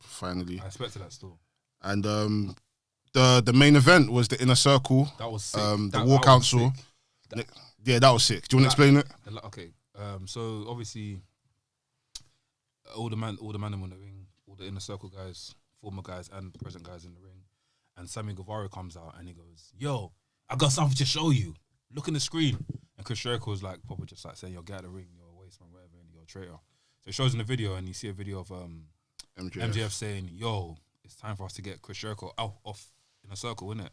Speaker 1: finally.
Speaker 2: I expected that still.
Speaker 1: And the main event was the Inner Circle.
Speaker 2: That was sick.
Speaker 1: The War Council. Yeah, that was sick. Do you want to explain it?
Speaker 2: Okay. So obviously, all the man in the ring, all the Inner Circle guys, former guys and present guys in the ring, and Sammy Guevara comes out and he goes, "Yo, I got something to show you. Look in the screen." And Chris Jericho's like, probably just like saying, "Yo, get out of the ring. You're a waste man, whatever, and you're a traitor." So it shows in the video, and you see a video of MJF saying, "Yo, it's time for us to get Chris Jericho off Inner Circle, innit?"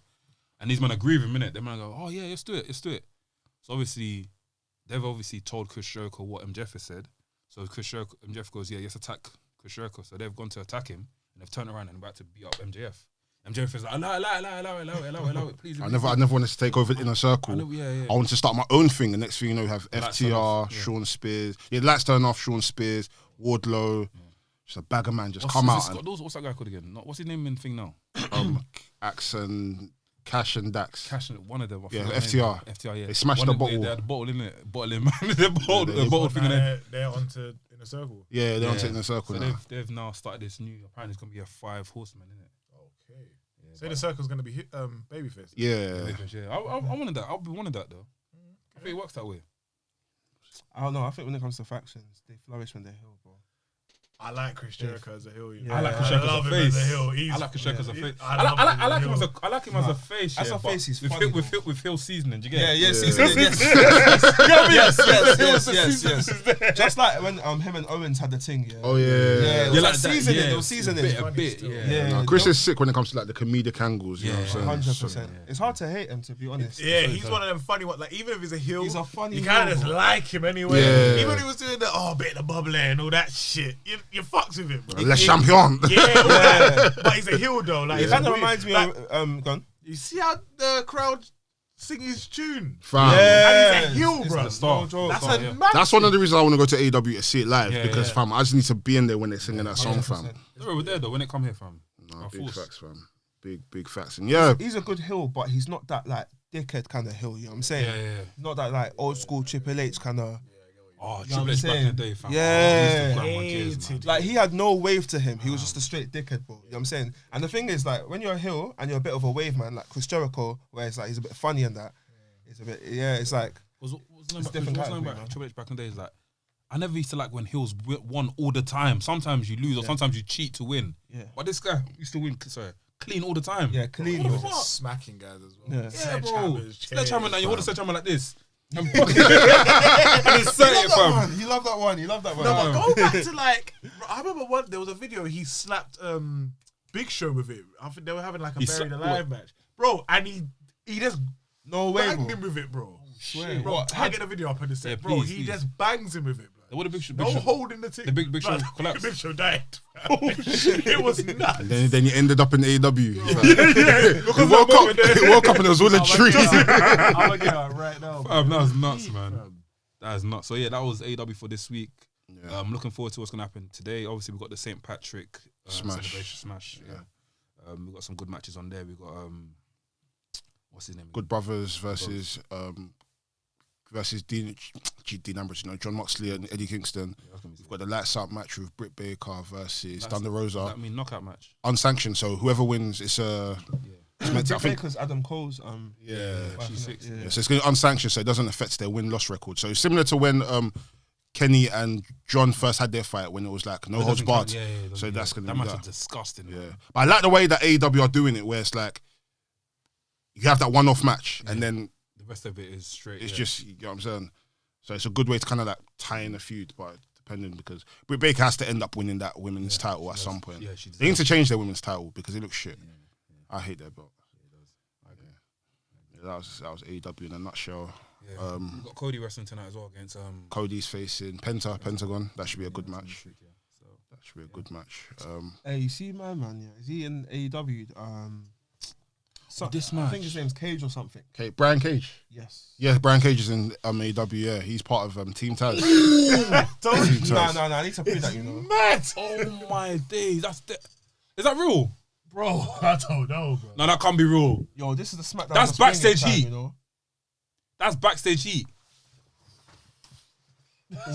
Speaker 2: And these men agree with him, innit? They man go, "Oh yeah, let's do it. So obviously, they've obviously told Chris Jericho what MJF has said. So MJF goes, "Yeah, let's attack Chris Jericho." So they've gone to attack him, and they've turned around and about to beat up MJF. MJF is like, allow it, please.
Speaker 1: I never wanted to take over the Inner Circle. I wanted to start my own thing. The next thing you know, you have FTR, Shawn Spears. Yeah, lights turn off, Shawn Spears, Wardlow. Just a bag of man just come out.
Speaker 2: What's that guy called again? What's his name in thing now?
Speaker 1: Axe and Cash and Dax.
Speaker 2: Cash, one of them.
Speaker 1: Yeah, FTR.
Speaker 2: FTR, yeah.
Speaker 1: They smashed the bottle.
Speaker 2: They had the bottle in it. Bottling, man. The bottle thing in there.
Speaker 4: They're onto Inner Circle.
Speaker 1: Yeah, they're on Inner Circle
Speaker 2: so
Speaker 1: now.
Speaker 2: they've now started this new, apparently it's going to be a 5 horsemen, isn't it?
Speaker 4: Okay. So Inner Circle's going to be babyface.
Speaker 1: Yeah.
Speaker 2: I wanted that. I'll be wanted that though. I think it works that way.
Speaker 3: I don't know. I think when it comes to factions, they flourish when they're heel, bro.
Speaker 4: I like Chris Jericho as a heel.
Speaker 3: Yeah.
Speaker 2: I like Chris Jericho as a face.
Speaker 4: I
Speaker 2: like Chris Jericho as a face.
Speaker 4: I
Speaker 2: like him as a face.
Speaker 3: As a face, he's funny.
Speaker 2: With heel seasoning. Do you get it?
Speaker 3: Yeah, seasoning. Yes. Just like when him and Owens had the thing. Yeah.
Speaker 1: Oh yeah.
Speaker 3: It was like seasoning. It was seasoning.
Speaker 2: A bit.
Speaker 3: Yeah.
Speaker 1: Chris is sick when it comes to like the comedic angles. You know what I'm saying?
Speaker 3: 100%. It's hard to hate him, to be honest.
Speaker 4: Yeah, he's one of them funny ones. Like even if he's a heel,
Speaker 3: he's a funny.
Speaker 4: you kind of just like him anyway.
Speaker 1: Yeah.
Speaker 4: Even when he was doing the bit of the bubbly and all that shit, you fucks with him.
Speaker 1: Le Champion.
Speaker 4: Yeah, but he's a heel though. Like
Speaker 3: It kind of reminds me of gone.
Speaker 4: You see how the crowd sing his tune?
Speaker 1: Fam.
Speaker 4: And he's a heel, bro.
Speaker 2: the star.
Speaker 1: That's one of the reasons I want to go to AEW to see it live because fam, I just need to be in there when they're singing that song, fam.
Speaker 2: They're over there though when they come here, fam.
Speaker 1: No, big facts, fam. Big facts. And yeah,
Speaker 3: He's a good heel, but he's not that like dickhead kind of heel. You know what I'm saying?
Speaker 2: Yeah.
Speaker 3: Not that like old school Triple H kind of.
Speaker 2: Oh,
Speaker 3: You know
Speaker 2: Triple
Speaker 3: what
Speaker 2: H
Speaker 3: I'm
Speaker 2: back in the
Speaker 3: saying?
Speaker 2: day, fam.
Speaker 3: Yeah.
Speaker 2: Oh, he used to grind my gears, man.
Speaker 3: Like he had no wave to him. He was just a straight dickhead, bro. You know what I'm saying? And the thing is, like, when you're a heel and you're a bit of a wave man, like Chris Jericho, where it's like he's a bit funny and that, it's a bit, it's like.
Speaker 2: What's
Speaker 3: different
Speaker 2: different
Speaker 3: category,
Speaker 2: about
Speaker 3: man.
Speaker 2: Triple H back in the day is like, I never used to like when heels won all the time. Sometimes you lose or sometimes you cheat to win.
Speaker 3: Yeah.
Speaker 2: But this guy used to win, clean all the time.
Speaker 3: Yeah, clean.
Speaker 4: He
Speaker 3: bro.
Speaker 4: was smacking guys as well.
Speaker 3: Yeah.
Speaker 2: Yeah, bro. Sledgehammer now, you hold a sledgehammer like this. And
Speaker 3: You
Speaker 2: insert it, fam.
Speaker 3: You love that one.
Speaker 4: No, but go back to like, I remember there was a video he slapped Big Show with it. I think they were having like a Buried Alive match, bro, and he just
Speaker 3: No way,
Speaker 4: banged
Speaker 3: bro.
Speaker 4: him with it, bro.
Speaker 3: Swear.
Speaker 4: Bro, I get a video up in the set,
Speaker 2: Yeah,
Speaker 4: bro.
Speaker 2: please,
Speaker 4: He
Speaker 2: please.
Speaker 4: just bangs him with it, bro.
Speaker 2: What a Big Show.
Speaker 4: No holding the thing.
Speaker 2: The Big Show
Speaker 4: Like,
Speaker 2: collapsed.
Speaker 4: Big Show died. It was nuts.
Speaker 1: then you ended up in AEW.
Speaker 4: Because
Speaker 1: He woke up and it was all the trees.
Speaker 4: I'm gonna get out right now.
Speaker 2: That was nuts, man. That is nuts. So yeah, that was AEW for this week.
Speaker 1: Yeah.
Speaker 2: I'm looking forward to what's gonna happen today. Obviously, we got the St. Patrick
Speaker 1: Smash.
Speaker 2: celebration smash. Yeah. We got some good matches on there. We got What's his name?
Speaker 1: Good Brothers versus Dean Ambrose, John Moxley and Eddie Kingston. We've got the lights out match with Britt Baker versus Thunder Rosa.
Speaker 2: Does that mean knockout match?
Speaker 1: Unsanctioned, so whoever wins, it's a. It's meant to,
Speaker 3: Britt Baker's Adam Cole's.
Speaker 2: She's 6.
Speaker 1: Yeah, so it's going to be unsanctioned, so it doesn't affect their win-loss record. So it's similar to when Kenny and John first had their fight, when it was like no holds barred. So that's going to be
Speaker 2: that match is disgusting.
Speaker 1: Yeah, but I like the way that AEW are doing it, where it's like you have that one-off match, and then
Speaker 2: the rest of it is straight.
Speaker 1: It's just, you know what I'm saying. So it's a good way to kind of like tie in a feud, but depending, because Britt Baker has to end up winning that women's title at some point.
Speaker 2: Yeah,
Speaker 1: they need to change their women's title because it looks shit. I hate that belt. That was AEW in a nutshell.
Speaker 2: Yeah. We've got Cody wrestling tonight as well against
Speaker 1: Cody's facing Pentagon. That should be a good match. That should be a good match.
Speaker 3: Hey, you see my man? Yeah, is he in AEW?
Speaker 2: This
Speaker 3: I
Speaker 2: match.
Speaker 3: think his name's Cage or something.
Speaker 1: Okay, Brian Cage.
Speaker 3: Yes.
Speaker 1: Yeah, Brian Cage is in AEW. Yeah, he's part of Team Taz.
Speaker 3: No, I need to prove that,
Speaker 4: Mad.
Speaker 2: Oh my days, is that real?
Speaker 4: Bro, I don't know, bro.
Speaker 2: No, that can't be real.
Speaker 3: Yo, this is the SmackDown.
Speaker 2: That's
Speaker 3: for Spring
Speaker 2: backstage
Speaker 3: time,
Speaker 2: heat. That's backstage heat.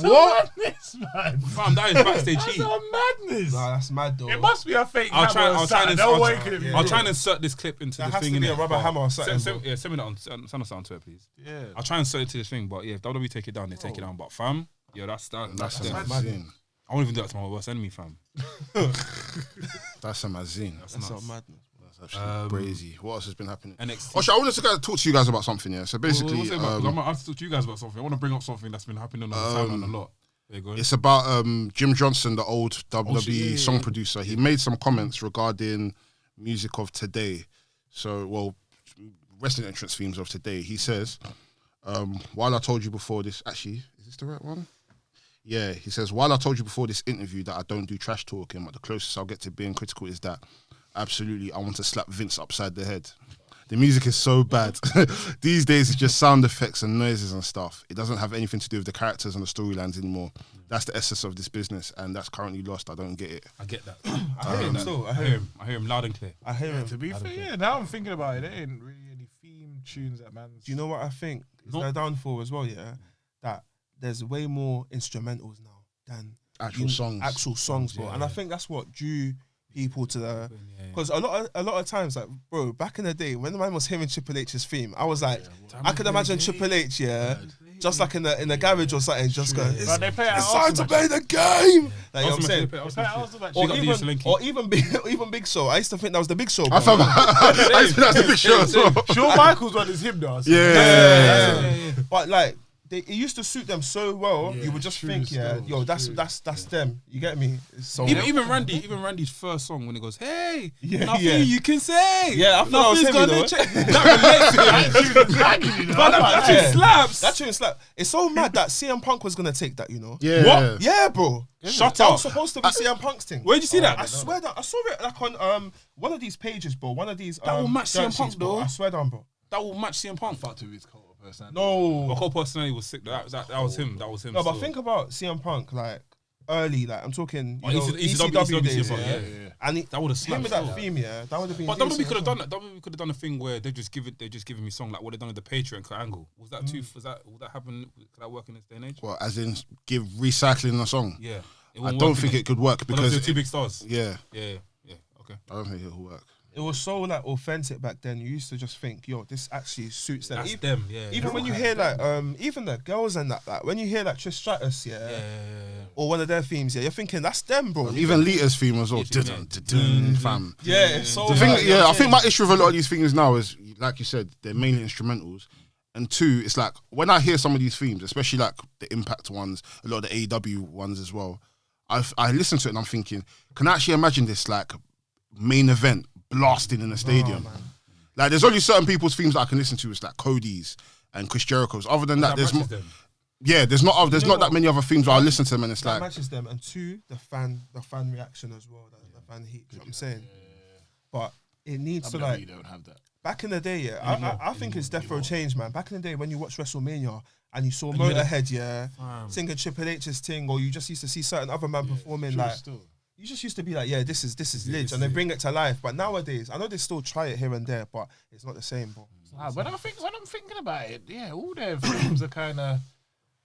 Speaker 4: What? Madness, man.
Speaker 2: Fam, that is backstage
Speaker 4: That's
Speaker 2: heat.
Speaker 4: a madness.
Speaker 3: Nah, that's mad though.
Speaker 4: It must be a fake
Speaker 2: I'll
Speaker 4: hammer
Speaker 2: try
Speaker 4: or something. No way could it be
Speaker 2: I'll
Speaker 4: real.
Speaker 2: try and insert this clip into
Speaker 3: That
Speaker 2: the
Speaker 3: has
Speaker 2: thing.
Speaker 3: to be
Speaker 2: innit?
Speaker 3: a rubber hammer or something.
Speaker 2: Send me that on. Send us on Twitter, please.
Speaker 4: Yeah.
Speaker 2: I'll try and insert it to this thing, but yeah, if WWE take it down, they take it down. But fam, yeah, that's
Speaker 1: That's a
Speaker 2: them.
Speaker 1: mazine.
Speaker 2: I won't even do that to my worst enemy, fam.
Speaker 1: That's a mazine.
Speaker 3: That's not madness.
Speaker 1: That's actually crazy. What else has been happening?
Speaker 2: NXT.
Speaker 1: Actually, I wanted to talk to you guys about something. Yeah. So basically,
Speaker 2: I'm going to talk to you guys about something. I want to bring up something that's been happening on the timeline a lot. There you go.
Speaker 1: it's about Jim Johnston, the old WWE song producer. He made some comments regarding music of today. So, well, wrestling entrance themes of today. He says, while I told you before this, actually, is this the right one? Yeah, he says, while I told you before this interview that I don't do trash talking, but the closest I'll get to being critical is that absolutely I want to slap Vince upside the head. The music is so bad. These days it's just sound effects and noises and stuff. It doesn't have anything to do with the characters and the storylines anymore. That's the essence of this business, and that's currently lost. I don't get it.
Speaker 2: I get that.
Speaker 3: I hear him still.
Speaker 2: I hear him loud and clear.
Speaker 3: I hear him.
Speaker 4: To be fair, yeah, now I'm thinking about it, there ain't really any theme tunes that man.
Speaker 3: Do you know what I think? It's their downfall as well, yeah? That there's way more instrumentals now than
Speaker 1: Actual songs,
Speaker 3: bro. And I think that's what drew people to the, because a lot of times, like, bro, back in the day when the man was hearing Triple H's theme, I was like, I could imagine Triple H, just like in the garage or something, just going, it's time to play the game. Like, you know what I'm saying? Or even Big Show. I used to think that was the Big Show.
Speaker 1: I thought that's the Big Show as well.
Speaker 4: Shawn Michaels one is him though.
Speaker 1: Yeah.
Speaker 3: But like, it used to suit them so well. You would just think, yo, that's them. You get me? It's so
Speaker 2: Even Randy's first song when it goes, hey,
Speaker 3: Yeah,
Speaker 2: nothing
Speaker 3: yeah.
Speaker 2: you can say.
Speaker 3: Yeah, I thought that was
Speaker 2: Nothing's
Speaker 3: him,
Speaker 2: gonna
Speaker 3: you know.
Speaker 2: change. That relates to it. But that tune slaps.
Speaker 3: That tune slap. It's so mad that CM Punk was gonna take that, you know?
Speaker 1: Yeah.
Speaker 2: What?
Speaker 3: Yeah, bro.
Speaker 2: Shut
Speaker 3: That
Speaker 2: up.
Speaker 3: was supposed to be CM Punk's thing.
Speaker 2: Where'd you see that?
Speaker 3: I swear that I saw it like on one of these pages, bro. One of these.
Speaker 2: That will match CM
Speaker 3: dirt
Speaker 2: Punk,
Speaker 3: sheets, bro.
Speaker 2: though.
Speaker 3: I swear down, bro.
Speaker 2: That will match CM Punk.
Speaker 4: Fucked with his cult person.
Speaker 3: No.
Speaker 2: The whole personality was sick. That was him. That was him.
Speaker 3: No, but
Speaker 2: still.
Speaker 3: think about CM Punk, like early, like I'm talking
Speaker 2: ECW
Speaker 3: days,
Speaker 2: song,
Speaker 3: yeah. And
Speaker 2: that would have
Speaker 3: him
Speaker 2: slapped.
Speaker 3: with that theme, yeah, that would have been.
Speaker 2: But WWE could have done that. WWE could have done a thing where they're just giving me song like what they done with the Patreon angle. Was that too? Would that happen? Could that work in this day and age?
Speaker 1: Well, as in give recycling a song.
Speaker 2: Yeah.
Speaker 1: I don't think it could work because
Speaker 2: they're two big stars.
Speaker 1: Yeah.
Speaker 2: Yeah. Okay.
Speaker 1: I don't think it will work.
Speaker 3: It was so like authentic back then. You used to just think, yo, this actually suits them.
Speaker 2: That's them. Yeah.
Speaker 3: Even when you hear like even the girls and that, like when you hear like Trish Stratus, or one of their themes, you're thinking that's them, bro.
Speaker 1: Even Lita's theme as well. Fam.
Speaker 3: Yeah, it's so.
Speaker 1: The thing,
Speaker 3: like,
Speaker 1: I think my issue with a lot of these things now is, like you said, they're mainly instrumentals. And two, it's like when I hear some of these themes, especially like the Impact ones, a lot of the AEW ones as well, I listen to it and I'm thinking, can I actually imagine this like main event blasting in a stadium? Like there's only certain people's themes that I can listen to. It's like Cody's and Chris Jericho's. Other than that, there's not that many other themes where I listen to them and it's
Speaker 3: that
Speaker 1: like
Speaker 3: matches them. And two, the fan reaction as well, the fan heat. You know what I'm saying? But it needs to like.
Speaker 4: You don't have that.
Speaker 3: Back in the day, I think it's definitely changed, man. Back in the day when you watched WrestleMania and you saw Motorhead, singing Triple H's thing, or you just used to see certain other man performing, like you just used to be like, yeah, this is lit, and they bring it to life. But nowadays, I know they still try it here and there, but it's not the same, bro.
Speaker 4: When I'm thinking about it, yeah, all their films are kind of.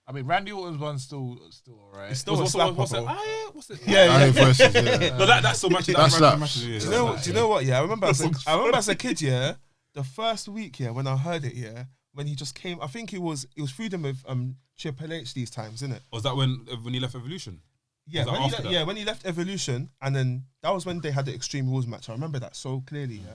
Speaker 4: I mean, Randy Orton's one's still alright.
Speaker 3: It's still
Speaker 2: What's
Speaker 3: a slapper,
Speaker 2: what's
Speaker 3: bro.
Speaker 2: it? What's it?
Speaker 1: I hate versus, yeah.
Speaker 2: No, that still matches.
Speaker 1: That slaps.
Speaker 2: matches, yeah.
Speaker 3: Do you know what? Yeah, I remember as a kid. Yeah, the first week. Yeah, when I heard it. Yeah, when he just came. I think it was through them with Triple H these times, isn't it?
Speaker 2: Was that when he left Evolution?
Speaker 3: Yeah,
Speaker 2: Was that after that?
Speaker 3: when he left Evolution, and then that was when they had the Extreme Rules match. I remember that so clearly. Yeah,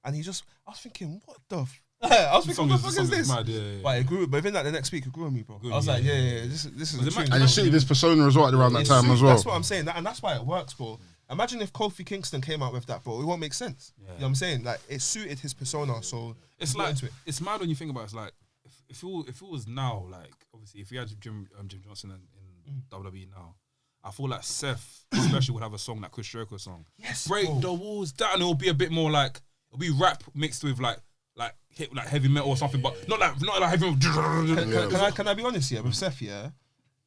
Speaker 3: and I was thinking, what the. I was thinking, what the fuck is this?
Speaker 2: Mad, yeah.
Speaker 3: But it grew. But within that, the next week, it grew on me, bro. I was like, yeah, this is.
Speaker 2: Was it
Speaker 3: a tune.
Speaker 2: match?
Speaker 1: And it suited this persona as well around that time as well.
Speaker 3: That's what I'm saying, and that's why it works, bro. Imagine if Kofi Kingston came out with that, bro. It won't make sense. You know what I'm saying? Like, it suited his persona, so
Speaker 2: It's
Speaker 3: got
Speaker 2: like
Speaker 3: into it.
Speaker 2: it's mad when you think about it. It's like if it was now, like obviously if we had Jim Johnston in WWE now, I feel like Seth especially would have a song like Chris Jericho's song.
Speaker 3: Yes,
Speaker 2: Break
Speaker 3: bro.
Speaker 2: the walls down. And it'll be a bit more like it'll be rap mixed with like heavy metal or something, but not like heavy metal.
Speaker 3: Can I be honest here with Seth? Yeah,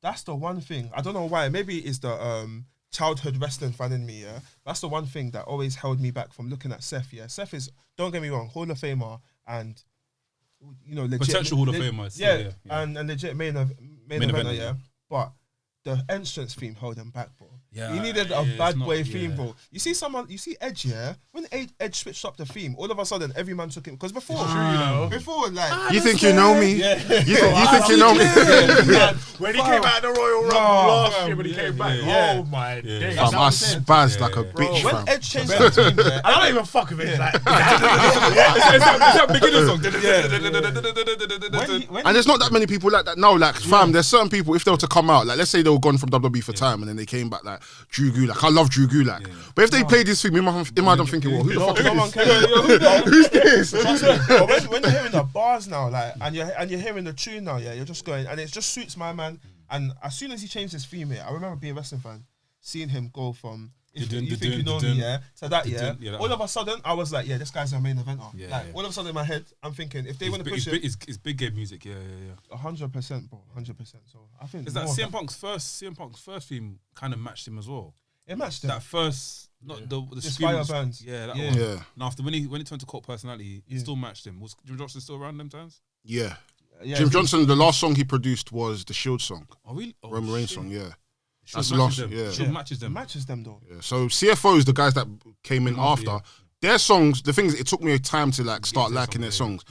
Speaker 3: that's the one thing. I don't know why. Maybe it's the childhood wrestling fan in me. Yeah, that's the one thing that always held me back from looking at Seth. Yeah, Seth is, don't get me wrong, Hall of Famer and legit
Speaker 2: Potential Hall of Famer.
Speaker 3: Yeah, and legit main eventer. Yeah, but the entrance theme held him back, bro.
Speaker 2: Yeah,
Speaker 3: he needed
Speaker 2: yeah,
Speaker 3: a bad
Speaker 2: it's
Speaker 3: boy
Speaker 2: not-
Speaker 3: theme,
Speaker 2: yeah.
Speaker 3: bro. You see Edge, yeah? When Edge switched up the theme, all of a sudden every man took it. Because before, like,
Speaker 1: You think you know me?
Speaker 3: yeah.
Speaker 1: You think you know me?
Speaker 4: When he came out of the Royal Rumble last year, when he came back,
Speaker 3: yeah.
Speaker 4: oh my days.
Speaker 1: Fam, I spazzed like a
Speaker 3: Bro,
Speaker 1: bitch,
Speaker 3: when
Speaker 1: fam.
Speaker 3: Edge changed the team, yeah,
Speaker 4: I don't even fuck with it. It's like,
Speaker 2: It's that beginning song.
Speaker 1: And there's not that many people like that now. Like, fam, there's certain people, if they were to come out, like, let's say they were gone from WWE for time and then they came back, like, Drew Gulak. I love Drew Gulak. But if they played this thing, in my mind, I'm thinking, well, who the fuck
Speaker 3: no one
Speaker 1: is
Speaker 3: cares.
Speaker 1: Who's this?
Speaker 3: But when you're hearing the bars now, like, and you're hearing the tune now, yeah, you're just going, and it just suits my man. And as soon as he changed his theme, I remember being a wrestling fan, seeing him go from if you think you know me, yeah, to that, yeah. All of a sudden, I was like, yeah, this guy's a main eventer. Like, all of a sudden in my head, I'm thinking, if they want to push it,
Speaker 2: It's big game music, yeah.
Speaker 3: 100%, bro, 100%. So I think
Speaker 2: Is that CM Punk's first theme kind of matched him as well?
Speaker 3: it matched him.
Speaker 2: That first, not the
Speaker 3: Just
Speaker 2: screaming-
Speaker 3: fire burns.
Speaker 2: Yeah, that
Speaker 3: Yeah.
Speaker 2: one.
Speaker 1: Yeah.
Speaker 2: And after when it turned to cult personality, it still matched him. Was Jim Johnston still around them times?
Speaker 1: Yeah.
Speaker 3: Yeah,
Speaker 1: Jim Johnston, the last song he produced was the Shield song.
Speaker 2: Oh really? Oh,
Speaker 1: Roman Reigns
Speaker 2: shit.
Speaker 1: song, yeah.
Speaker 2: Shield
Speaker 1: That's the
Speaker 2: matches
Speaker 1: last,
Speaker 2: them.
Speaker 1: yeah.
Speaker 2: Shield matches them.
Speaker 3: matches them though.
Speaker 1: Yeah. So CFOs, the guys that came in after,
Speaker 2: yeah.
Speaker 1: their songs, the thing is, it took me time to like start liking their songs.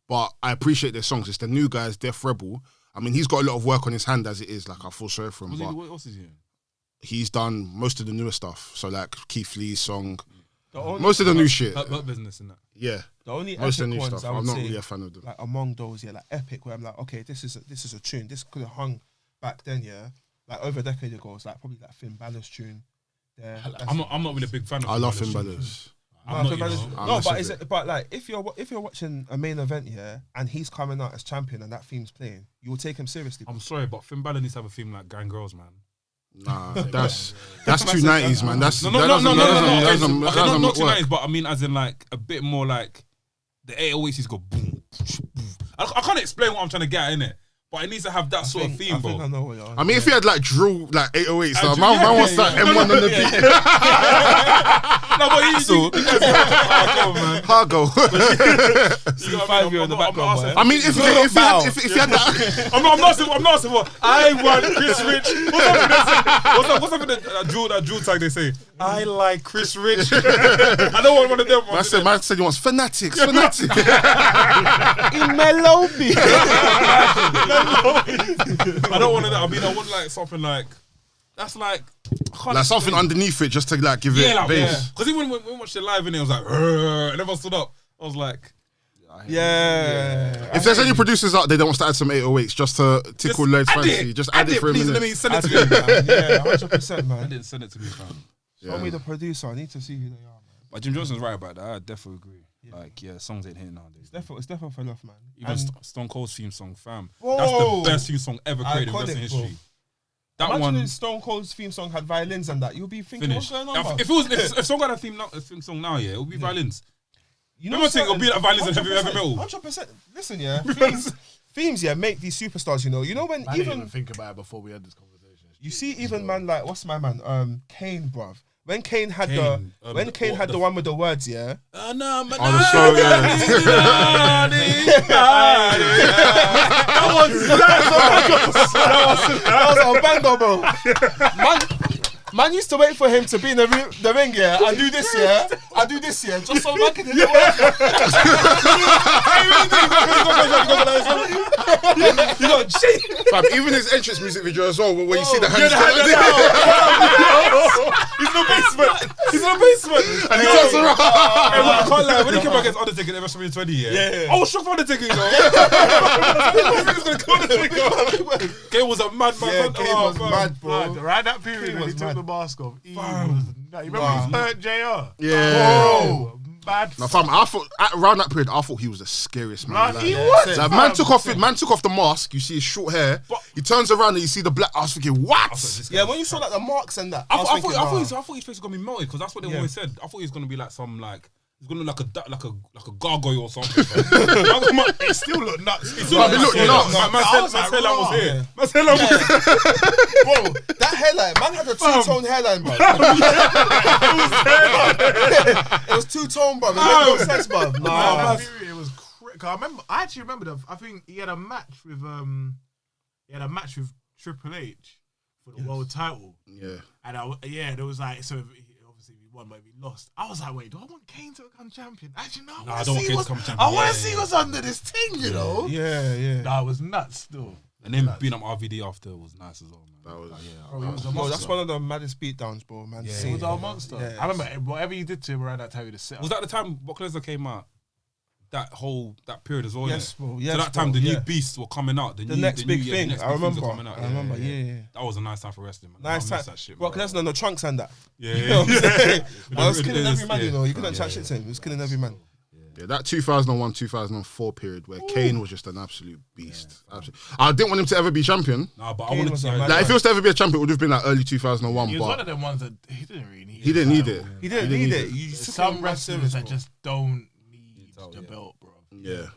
Speaker 1: But I appreciate their songs. It's the new guys, Def Rebel. I mean, he's got a lot of work on his hand as it is. Like, I feel sorry for him. But
Speaker 2: What else is he in?
Speaker 1: he's done most of the newer stuff. So, like, Keith Lee's song,
Speaker 3: The only,
Speaker 1: most of the new shit.
Speaker 2: Hurt Business and that.
Speaker 1: Yeah.
Speaker 3: the only
Speaker 1: Most of the
Speaker 3: epic
Speaker 1: new
Speaker 3: ones
Speaker 1: stuff.
Speaker 3: I would
Speaker 1: I'm not
Speaker 3: say,
Speaker 1: really a fan of them.
Speaker 3: like among those, yeah, like epic, where I'm like, okay, this is a tune. This could have hung back then, yeah, like over a decade ago. It's like probably that Finn Balor's tune. There,
Speaker 2: I'm not really a big fan of
Speaker 1: I love Finn
Speaker 2: Balor's.
Speaker 1: Balor's.
Speaker 2: I'm not,
Speaker 3: Finn
Speaker 2: you
Speaker 3: Balor's-
Speaker 2: know.
Speaker 1: I
Speaker 3: no,
Speaker 1: listen
Speaker 3: but
Speaker 1: to
Speaker 3: is it? But like, if you're watching a main event, yeah, and he's coming out as champion and that theme's playing, you will take him seriously.
Speaker 2: I'm sorry, but Finn Balor needs to have a theme like Gang Girls, man.
Speaker 1: Nah, that's 290s, man. That's
Speaker 2: No.
Speaker 1: that doesn't
Speaker 2: Not
Speaker 1: work.
Speaker 2: 290s, but I mean, as in like a bit more like the 808s. He's got boom, boom. I can't explain what I'm trying to get in it, but it needs to have that sort of theme,
Speaker 3: I think
Speaker 2: bro.
Speaker 3: I know what you're on.
Speaker 1: I mean, if he had like drill, like 808, so
Speaker 2: Drew,
Speaker 1: man
Speaker 2: yeah,
Speaker 1: wants that M1 on the beat.
Speaker 2: No, but you come on, man.
Speaker 1: Cargo.
Speaker 2: You know what I mean?
Speaker 3: C5 in the background, boy.
Speaker 1: I mean, if he had that,
Speaker 2: I'm not asking what I want Chris Rich. What's up with that Jewel tag they say? I like Chris Rich. I don't want one of them.
Speaker 1: man said he wants fanatics.
Speaker 3: In Melody.
Speaker 2: I don't want that. I mean, I want like something like that's like
Speaker 1: Like something underneath it just to like give it bass.
Speaker 2: Because even when we watched it live in it was like, and everyone stood up. I was like,
Speaker 3: Yeah.
Speaker 1: If there's any producers out there that wants to add some 808s just to tickle Lloyd's fancy, just add it for a
Speaker 2: please. Let
Speaker 1: minute.
Speaker 2: me send it
Speaker 3: Add
Speaker 2: to
Speaker 3: it,
Speaker 2: me.
Speaker 3: man. Yeah, 100%,
Speaker 2: I
Speaker 3: man.
Speaker 2: didn't send it to me, fam.
Speaker 3: Show me the producer. I need to see who they are, man.
Speaker 2: But Jim Johnston's right about that. I definitely agree. Like, yeah, songs ain't here nowadays.
Speaker 3: It's definitely fell off, man.
Speaker 2: Even
Speaker 3: And
Speaker 2: Stone Cold's theme song, fam.
Speaker 3: Whoa.
Speaker 2: That's the best theme song ever created in
Speaker 3: Iconic,
Speaker 2: wrestling
Speaker 3: bro.
Speaker 2: history. That
Speaker 3: imagine
Speaker 2: one.
Speaker 3: if Stone Cold's theme song had violins and that, you'll be thinking,
Speaker 2: Finished.
Speaker 3: what's going on, bruv?
Speaker 2: If someone had a theme song now, yeah, it would be violins.
Speaker 3: You
Speaker 2: Remember saying it'll be like violins and heavy
Speaker 3: 100%,
Speaker 2: metal?
Speaker 3: 100%. Listen, yeah. Themes, yeah, make these superstars, you know. You know when
Speaker 4: I didn't
Speaker 3: even
Speaker 4: even think about it before we had this conversation.
Speaker 3: you see even man like what's my man Kane, bruv. when Kane had
Speaker 2: Kane,
Speaker 3: Kane had the one with the words, yeah.
Speaker 1: On the show, yeah.
Speaker 3: That was on Bando, bro. Man used to wait for him to be in the ring, yeah. I do this, yeah. Just so man can hear the words. You got shit.
Speaker 1: Fam, even his entrance music video as well, where you see the hands.
Speaker 2: He's in the basement.
Speaker 1: And he turns around.
Speaker 2: I can't lie. When he came back against Undertaker at WrestleMania 20, yeah. I was shocked for Undertaker, you know. Kane was a mad man.
Speaker 3: Yeah, Kane was mad, bro.
Speaker 4: Right that period when he took the mask off. You remember he hurt JR?
Speaker 1: Yeah.
Speaker 4: Bro, bad.
Speaker 1: Now, fam, I thought around that period, I thought he was the scariest man.
Speaker 4: He was.
Speaker 1: Like, man took off the mask. You see his short hair. He turns around and you see the black. I was thinking, what?
Speaker 3: Yeah, when you saw like the marks and that,
Speaker 2: I thought his face was gonna be melted because that's what they always said. I thought he was gonna be like some like. He's gonna look like a gargoyle or something.
Speaker 4: It still looked nuts.
Speaker 1: It looked nuts.
Speaker 2: Man said that was here.
Speaker 3: Bro, that hairline, man had a two-tone hairline, bro. It was two-tone, bro. It made no sense, bro.
Speaker 4: It was crazy. I actually remember I think he had a match with Triple H for the world title.
Speaker 1: Yeah.
Speaker 4: And there was like obviously we won, but we lost. I was like, wait, do I want Kane to become champion? Actually, no.
Speaker 2: I don't want Kane to become champion.
Speaker 4: I want to see what's under this thing, you know.
Speaker 3: Yeah.
Speaker 4: That was nuts, still.
Speaker 2: And then beating up RVD after was nice as well, man.
Speaker 1: That was,
Speaker 3: Bro, that's one of the maddest beatdowns, bro, man.
Speaker 4: Yeah, he was our monster. Yeah. I remember whatever you did to him around that time, the set.
Speaker 2: Was that the time Brock Lesnar came out? That period as well.
Speaker 3: Yes, bro.
Speaker 2: So that time the new beasts were coming out. The
Speaker 3: next big thing.
Speaker 2: I
Speaker 3: remember.
Speaker 2: Yeah. That was a nice time for wrestling, man.
Speaker 3: Nice time.
Speaker 2: That shit,
Speaker 3: Brock Lesnar, no trunks and that.
Speaker 2: Yeah.
Speaker 3: You know what I'm saying? I was killing every man, you know. You couldn't chat shit to him. He was killing every man.
Speaker 1: Yeah, that 2001-2004 period where Kane was just an absolute beast. I didn't want him to ever be champion.
Speaker 2: Nah, but
Speaker 3: Kane was a mad
Speaker 1: Like, if he was to ever be a champion, it would have been like early 2001.
Speaker 4: He was
Speaker 1: but
Speaker 4: one of them ones that he didn't really need.
Speaker 1: he didn't need it.
Speaker 3: He didn't need it.
Speaker 4: Some wrestlers that just don't need the belt, bro.
Speaker 1: Yeah.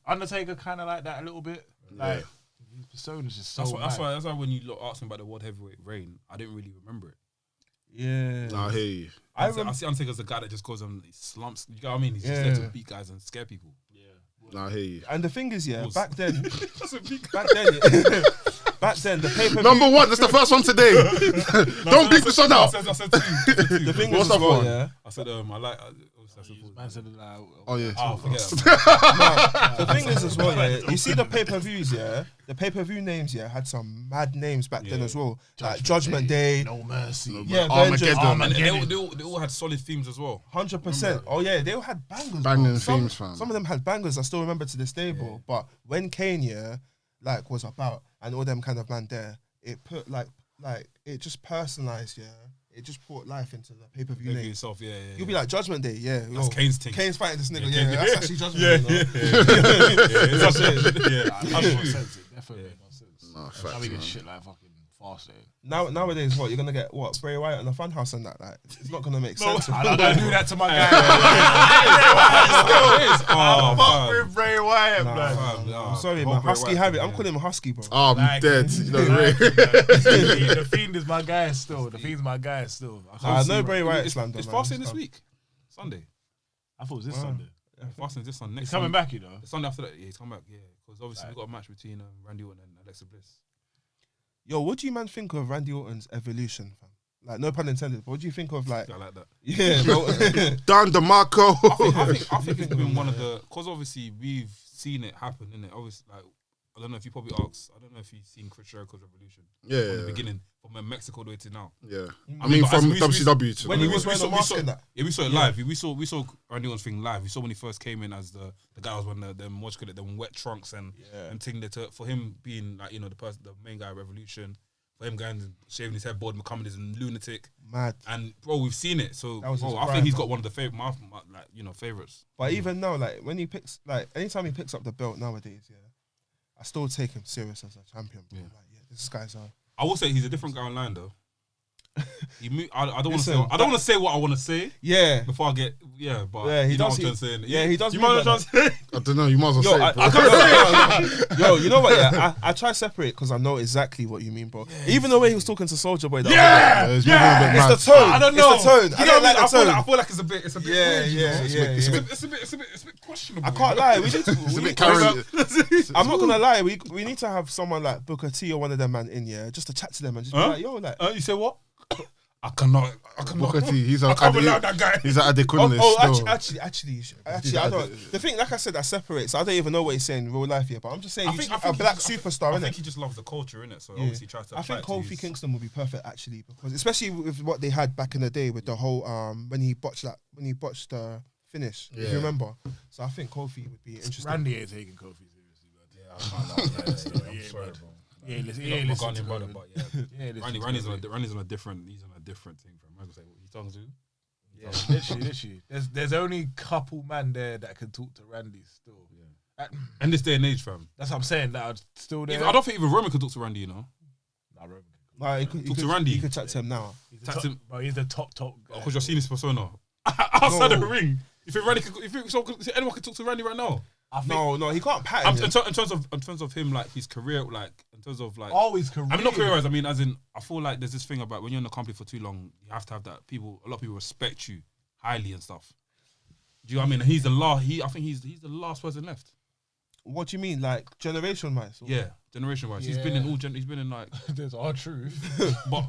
Speaker 4: Undertaker kind of like that a little bit. Like his persona's just so.
Speaker 2: That's why when you asked me about the world heavyweight reign, I didn't really remember it.
Speaker 3: Yeah.
Speaker 1: Nah, I hear you.
Speaker 2: I see Undertaker as the guy that just goes on slumps. You know what I mean? He's just there to beat guys and scare people.
Speaker 4: Yeah.
Speaker 1: Nah, I hear you.
Speaker 3: And the thing is, back then, the paper.
Speaker 1: Number one, that's the first one today. Don't beat the sun out.
Speaker 2: I said two.
Speaker 3: The thing is,
Speaker 1: What's that one?
Speaker 3: yeah.
Speaker 2: I said I like.
Speaker 1: Oh yeah.
Speaker 2: Oh, forget it.
Speaker 3: The thing is as well, yeah. You see the pay-per-views, yeah. The pay-per-view names, yeah, had some mad names back then as well, like Judgment Day,
Speaker 4: No Mercy,
Speaker 1: Armageddon.
Speaker 2: And they all had solid themes as well.
Speaker 3: 100%. Oh yeah, they all had bangers.
Speaker 1: Banging
Speaker 3: bro.
Speaker 1: themes, fam.
Speaker 3: Some of them had bangers. I still remember to this day, bro. But when Kane, was about, and all them kind of man there, it put like it just personalized, It just brought life into the pay-per-view name.
Speaker 2: Yourself,
Speaker 3: You'll be like Judgment Day,
Speaker 2: That's Kane's thing.
Speaker 3: Kane's fighting this nigga, that's actually Judgment Day.
Speaker 2: That's it.
Speaker 4: Definitely made no sense.
Speaker 1: Nah, facts,
Speaker 4: Now we get
Speaker 1: man.
Speaker 4: shit like fucking fast.
Speaker 3: Nowadays, what you're gonna get? What Bray Wyatt in the Funhouse and that? Like, it's not gonna make sense.
Speaker 4: I don't do that to my guy. Fuck with Bray Wyatt, man.
Speaker 3: I'm sorry, man. Husky Harry. I'm calling him Husky, bro.
Speaker 1: Oh, I'm dead. You know,
Speaker 4: The Fiend is my guy still. The Fiend's my guy still.
Speaker 3: I know Bray Wyatt slammed him.
Speaker 2: It's fasting this week, Sunday.
Speaker 4: I thought it was this Sunday.
Speaker 2: Fasting this Sunday.
Speaker 4: He's coming back, you know.
Speaker 2: The Sunday after that, he's coming back. Yeah, because obviously we've got a match between Randy Orton and Alexa Bliss.
Speaker 3: Yo, what do you man think of Randy Orton's evolution, fam? Like, no pun intended. But what do you think of like?
Speaker 2: I like that.
Speaker 3: Yeah, bro.
Speaker 1: Don DeMarco.
Speaker 2: I think it's been one of the, because obviously we've seen it happen, innit? Obviously, like, I don't know if you probably asked, I don't know if you've seen Chris Jericho's revolution. From the beginning, from Mexico the way to now.
Speaker 1: Yeah. I mean, from WCW to
Speaker 3: when he was wearing the mask and that.
Speaker 2: Yeah, we saw it live. We saw Randy Orton's thing live. We saw when he first came in as the guy was wearing them wet trunks and thing that for him being like, you know, the main guy of Revolution, for him going and shaving his head bald, becoming this lunatic.
Speaker 3: Mad.
Speaker 2: And bro, we've seen it. So
Speaker 3: bro,
Speaker 2: I think he's got one of the favorites.
Speaker 3: But even now, like when he picks, like anytime he picks up the belt nowadays, I still take him serious as a champion, bro. Like, this guy's
Speaker 2: I will say he's a different guy online though. I don't want to say. I don't want to say what I want to say.
Speaker 3: Yeah.
Speaker 2: Before I get but
Speaker 3: Yeah, he
Speaker 2: you know
Speaker 3: does.
Speaker 2: what I'm saying.
Speaker 3: Yeah, he does.
Speaker 2: You know what I'm saying?
Speaker 1: I don't know. You might as well say it, bro.
Speaker 3: I can't say it. Yo, you know what? Yeah, I try to separate because I know exactly what you mean, bro. Even the way he was talking to Soulja Boy.
Speaker 1: It's the
Speaker 3: tone.
Speaker 4: I don't know.
Speaker 3: It's the tone. I don't like the tone.
Speaker 2: I feel like it's a bit.
Speaker 3: Yeah.
Speaker 2: It's a bit questionable.
Speaker 3: I can't lie.
Speaker 1: It's a bit carrying.
Speaker 3: I'm not gonna lie. We need to have someone like Booker T or one of them man in here just to chat to them and just be like, yo, like.
Speaker 2: You say what? I cannot.
Speaker 1: Booker T, he's a
Speaker 2: that guy.
Speaker 1: He's an Adekunle.
Speaker 3: Actually, I don't. The thing, like I said, that separates. I don't even know what he's saying in real life here, but I'm just saying, he's a black superstar,
Speaker 2: I
Speaker 3: innit?
Speaker 2: think he just loves the culture, innit? So obviously, he tries to.
Speaker 3: I think Kofi Kingston would be perfect, actually, because especially with what they had back in the day with the whole when he botched the finish, if you remember. So I think Kofi would be interesting.
Speaker 4: Randy ain't taking Kofi seriously, but
Speaker 2: Yeah, I can't lie. I'm sorry, bro. Randy's on a different. He's on a different thing from. I'm gonna say what he's talking to.
Speaker 4: Yeah, literally. There's only a couple man there that can talk to Randy still.
Speaker 2: Yeah. And this day and age, fam.
Speaker 4: That's what I'm saying. That are still there.
Speaker 2: I don't think even Roman could talk to Randy. You know.
Speaker 4: Nah, Roman.
Speaker 3: Nah, he could
Speaker 2: Talk to Randy.
Speaker 3: He could chat to him now.
Speaker 4: He's the top guy.
Speaker 2: Because you're seeing his persona outside of the ring. If anyone could talk to Randy right now.
Speaker 3: No, he can't pat him.
Speaker 2: In terms of him, like his career, like in terms of like
Speaker 4: his career.
Speaker 2: I mean, not career-wise. I mean, as in, I feel like there's this thing about when you're in the company for too long, you have to have that a lot of people respect you highly and stuff. Do you know what I mean? He's the last. I think he's the last person left.
Speaker 3: What do you mean, like generation-wise?
Speaker 2: Yeah, generation-wise. He's been in all. He's been in like.
Speaker 4: There's R-Truth.
Speaker 2: But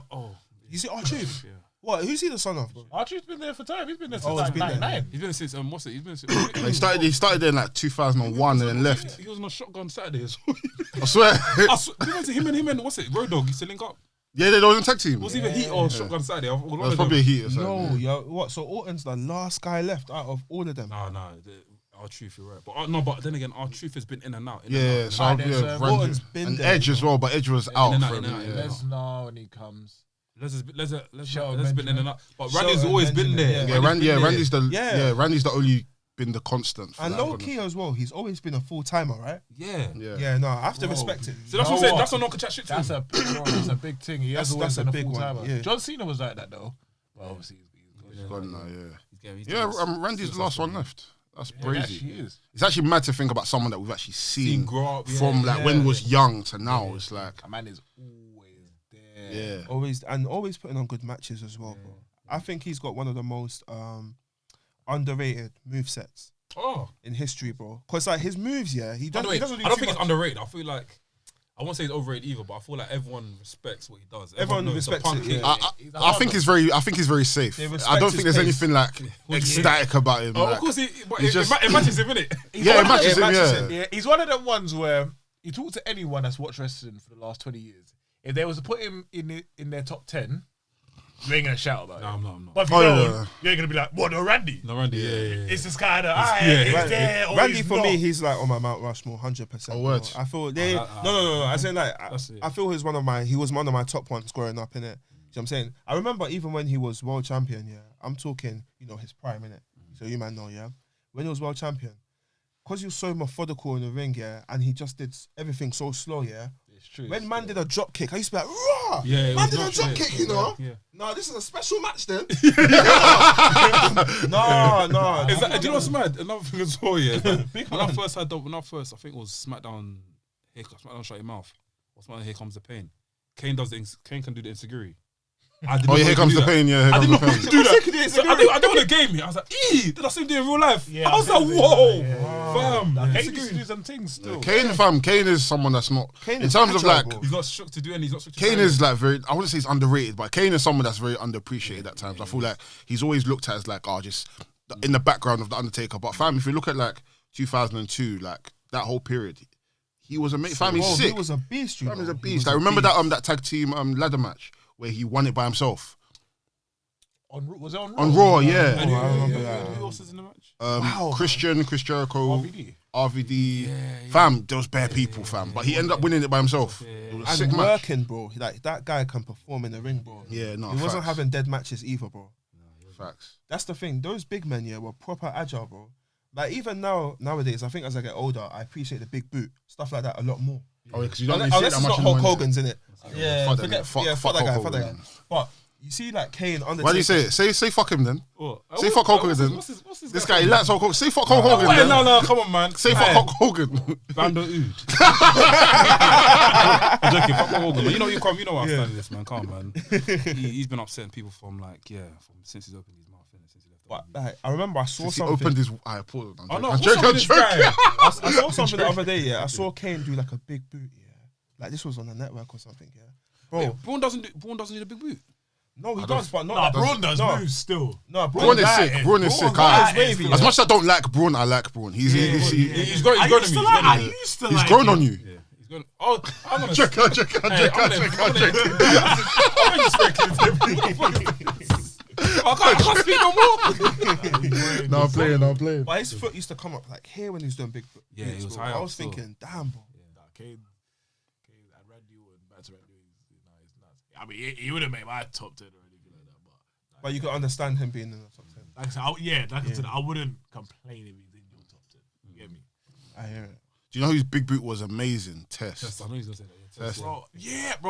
Speaker 3: you see R-Truth?
Speaker 2: Yeah.
Speaker 3: What? Who's he the son of, bro?
Speaker 4: R-Truth's been there for time. He's been there since like 99.
Speaker 2: He's been since what's it? He's been since.
Speaker 1: He started there in like 2001 and then left.
Speaker 2: He was on a shotgun Saturday.
Speaker 1: I swear.
Speaker 2: Him and what's it? Road Dogg used to link up.
Speaker 1: Yeah, they don't tag team.
Speaker 2: Was either Heat or shotgun Saturday.
Speaker 1: It was probably a Heat or something.
Speaker 3: No, yo, what? So Orton's the last guy left out of all of them.
Speaker 2: No. R-Truth, you're right. But then again, R-Truth has been in and out.
Speaker 3: Orton's been
Speaker 1: and
Speaker 3: there.
Speaker 1: Edge as well, but Edge was out for him.
Speaker 4: Lesnar when he comes.
Speaker 2: Let's been in and out. But Randy's always been there.
Speaker 1: Randy's the only been the constant.
Speaker 3: And low key as well, he's always been a full timer, right?
Speaker 2: Yeah.
Speaker 3: No, I have to respect it.
Speaker 2: So that's what I'm saying. That's a knock chat shit too.
Speaker 4: That's a big thing. He has always been a full timer.
Speaker 3: Yeah.
Speaker 4: John Cena was like that though. Well, obviously
Speaker 1: he's gone now.
Speaker 2: He's
Speaker 1: Randy's the last one left. That's crazy.
Speaker 4: He is.
Speaker 1: It's actually mad to think about someone that we've actually seen
Speaker 2: grow up
Speaker 1: from when he was young to now. It's like
Speaker 4: a man is always there.
Speaker 1: Yeah.
Speaker 3: Always putting on good matches as well, bro. I think he's got one of the most underrated movesets in history, bro. Cause like his moves, he doesn't.
Speaker 2: I don't think it's underrated. I feel like I won't say it's overrated either, but I feel like everyone respects what he does.
Speaker 3: Everyone respects it.
Speaker 1: I think he's very safe. I don't think there's anything like ecstatic about him.
Speaker 2: Of course, it matches him, innit?
Speaker 1: It matches him.
Speaker 4: Yeah, he's one of them ones where you talk to anyone that's watched wrestling for the last 20 years. If they was to put him in their top 10, you ain't gonna shout about it.
Speaker 2: I'm not.
Speaker 4: But if you don't, you ain't gonna be like, what, no, Randy?
Speaker 2: No, Randy, yeah.
Speaker 4: It's this guy that, he's there, or
Speaker 3: Randy,
Speaker 4: he's
Speaker 3: for
Speaker 4: not.
Speaker 3: me, he's like on my Mount Rushmore, 100%.
Speaker 1: Oh, word.
Speaker 3: I feel, no. I saying like, I feel he was one of my top ones growing up, innit? You know what I'm saying? I remember even when he was world champion, I'm talking, his prime, innit? So you man know, when he was world champion, because he was so methodical in the ring, and he just did everything so slow,
Speaker 4: It's true.
Speaker 3: When man did a drop kick, I used to be like, raw! Man did a drop kick, you know? Yeah. No, this is a special match then. No.
Speaker 2: Do you know what's mad? Another thing as well, when I first, I think it was SmackDown, SmackDown Shut Your Mouth, or SmackDown Here Comes the Pain. Kane can do the insecurity.
Speaker 1: Here comes the pain. I didn't know he could do that.
Speaker 2: So I did on the game. I was like, did I see him do it in real life? I was like, whoa, fam.
Speaker 4: Kane used to do some things still.
Speaker 1: Kane is someone that's not, in terms of like,
Speaker 2: he's not shook to do any.
Speaker 1: Kane is like very, I wouldn't say he's underrated, but Kane is someone that's very underappreciated at times. I feel like he's always looked at as like, just in the background of the Undertaker. But fam, if you look at like 2002, like that whole period, he was amazing. Fam, he's sick.
Speaker 3: He was a beast.
Speaker 1: Fam, he's a beast. I remember that tag team ladder match where he won it by himself.
Speaker 4: Was it on Raw?
Speaker 1: On Raw, yeah.
Speaker 3: I remember that.
Speaker 2: Who else is in the match?
Speaker 1: Chris Jericho, RVD. Fam, there was bare people, fam. But he ended up winning it by himself. It was a sick match.
Speaker 3: Working, bro. Like, that guy can perform in the ring, bro.
Speaker 1: Yeah, no,
Speaker 3: he wasn't having dead matches either, bro.
Speaker 1: Facts.
Speaker 3: That's the thing. Those big men, were proper agile, bro. Like, even nowadays, I think as I get older, I appreciate the big boot. Stuff like that a lot more.
Speaker 1: Oh, because you don't really see
Speaker 3: unless
Speaker 1: that
Speaker 3: it's
Speaker 1: much
Speaker 3: not
Speaker 1: in
Speaker 3: Hulk
Speaker 1: the
Speaker 3: Hogan's in it.
Speaker 1: Fuck that guy.
Speaker 3: But You see, like Kane, Undertaker.
Speaker 1: Why do you say it? Say fuck him then.
Speaker 2: What?
Speaker 1: Say fuck Hulk Hogan then.
Speaker 2: What's
Speaker 1: This guy, he likes Hulk Hogan. Say fuck Hulk Hogan then.
Speaker 2: No, come on, man.
Speaker 1: Say fuck Hulk Hogan.
Speaker 2: Bando Ood. I'm joking, fuck Hulk Hogan, man. You know you know I'm standing this, man. Come on, man. He's been upsetting people from since he's opened his mouth, since he left.
Speaker 3: But like, I remember I saw
Speaker 1: He
Speaker 3: something.
Speaker 1: opened his. I pulled.
Speaker 2: Oh no,
Speaker 1: I'm joking.
Speaker 3: I saw something the other day. Yeah, I saw Kane do like a big boot. Yeah, like this was on the network or something. Yeah, bro.
Speaker 2: Wait, Braun doesn't do the big boot.
Speaker 3: No, he does, but not.
Speaker 4: Nah,
Speaker 3: like
Speaker 4: Braun does
Speaker 3: no.
Speaker 4: moves still.
Speaker 3: No,
Speaker 1: Braun is sick. Braun is sick.
Speaker 3: Braun is wavy,
Speaker 1: As
Speaker 3: yeah.
Speaker 1: much as I don't like Braun, I like Braun. He's grown
Speaker 2: I used to like
Speaker 1: on you.
Speaker 2: Yeah, he's going. Oh, I'm gonna.
Speaker 1: Check out.
Speaker 2: I can't speak no more.
Speaker 1: No, I'm playing.
Speaker 3: But his foot used to come up like here when he was doing big.
Speaker 2: Yeah,
Speaker 3: boots,
Speaker 2: he was
Speaker 3: bro.
Speaker 2: high
Speaker 3: I
Speaker 2: up
Speaker 3: was
Speaker 2: still.
Speaker 3: thinking, damn, bro.
Speaker 4: Kane, and Randy Orton, back to Randy Orton, he's nuts. I mean, he wouldn't make my top 10 or anything like that,
Speaker 3: But you can understand him being in the top 10.
Speaker 4: like I said, I wouldn't complain if he's in your top 10. You get me?
Speaker 3: I hear it.
Speaker 1: Do you know whose big boot was amazing? Test.
Speaker 2: I know he's gonna say that.
Speaker 1: Test.
Speaker 4: Bro,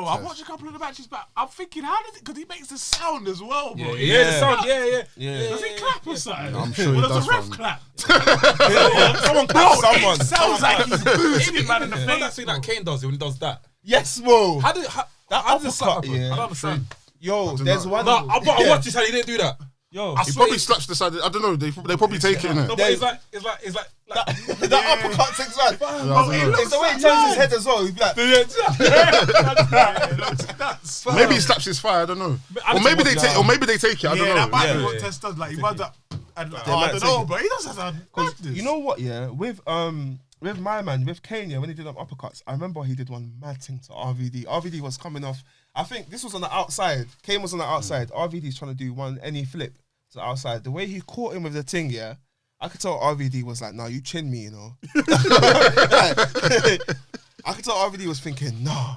Speaker 4: I watched a couple of the matches back. I'm thinking, how does it? Because he makes the sound as well, bro.
Speaker 2: Yeah, the sound.
Speaker 3: Yeah.
Speaker 4: Does he clap or something?
Speaker 1: I'm sure he
Speaker 4: Does
Speaker 1: does.
Speaker 4: the ref
Speaker 1: fam.
Speaker 4: clap?
Speaker 3: Someone
Speaker 4: Bro,
Speaker 3: someone.
Speaker 4: it sounds like he's booting man in the
Speaker 2: You know that
Speaker 4: face.
Speaker 2: thing that Kane does when he does that.
Speaker 3: Yes, bro.
Speaker 2: How does it slap
Speaker 3: uppercut,
Speaker 2: happen?
Speaker 3: yeah.
Speaker 2: I don't understand.
Speaker 3: Yo, there's one.
Speaker 2: No, I watched this and he didn't do that.
Speaker 3: Yo,
Speaker 1: He probably slaps the side. I don't know. They probably take it in it.
Speaker 2: No, but it's like
Speaker 3: the uppercut things like.
Speaker 1: It's
Speaker 3: It's the way he turns his head as well. He'd be like,
Speaker 1: Maybe he slaps his thigh. I don't know. Or maybe they take. Or maybe they take it. I
Speaker 4: Yeah,
Speaker 1: don't
Speaker 4: that
Speaker 1: know.
Speaker 4: might be what Test does. Like, he runs up and like, I don't know, but he does that.
Speaker 3: you know what? Yeah, with my man, with Kane, yeah, when he did them uppercuts, I remember he did one mad thing to RVD. RVD was coming off. I think this was on the outside. Kane was on the outside. RVD's trying to do any flip to the outside. The way he caught him with the thing, yeah, I could tell RVD was like, "Nah, you chin me, you know." I could tell RVD was thinking, "Nah,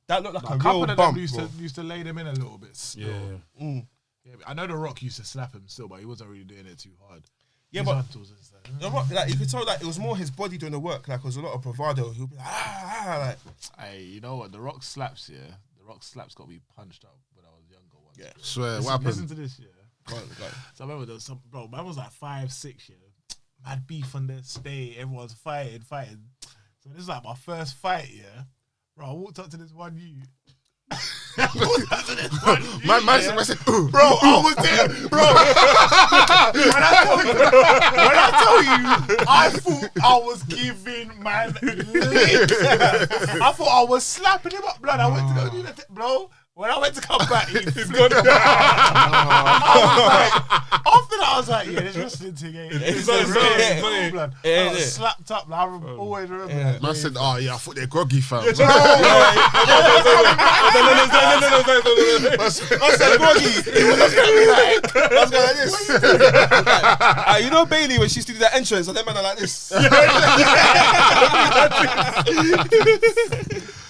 Speaker 3: that looked like a
Speaker 4: couple
Speaker 3: real
Speaker 4: of
Speaker 3: bump."
Speaker 4: them
Speaker 3: Bro.
Speaker 4: used to lay them in a little bit. Still.
Speaker 2: Yeah.
Speaker 4: Yeah, I know The Rock used to slap him still, but he wasn't really doing it too hard.
Speaker 3: Yeah, but like you could tell like it was more his body doing the work. Like it was a lot of bravado. He'll be like, like.
Speaker 4: Hey, you know what? The Rock slaps, yeah. The Rock slaps got me punched up when I was younger. Once.
Speaker 3: Yeah.
Speaker 1: Swear. What
Speaker 4: Listen
Speaker 1: happened?
Speaker 4: to this, yeah. So I remember there was some man was like 5'6", yeah. Mad beef on their stay. Everyone's fighting. So this is like my first fight, yeah. Bro, I walked up to this one you.
Speaker 1: Man said,
Speaker 4: Bro, I was there, bro. when I tell you, I thought I was giving man licks. I thought I was slapping him up, blood. I went to go do that, bro. When I went to come back, he flipped down. After that, I was like, yeah, this wrestling thing ain't. It's blood. I was slapped up. Like, I always remember that.
Speaker 1: man said, "Oh yeah, I thought they're groggy, fam."
Speaker 3: I said, "Groggy." He was going like this. You know Bailey when she used to do that entrance, and them man are like this.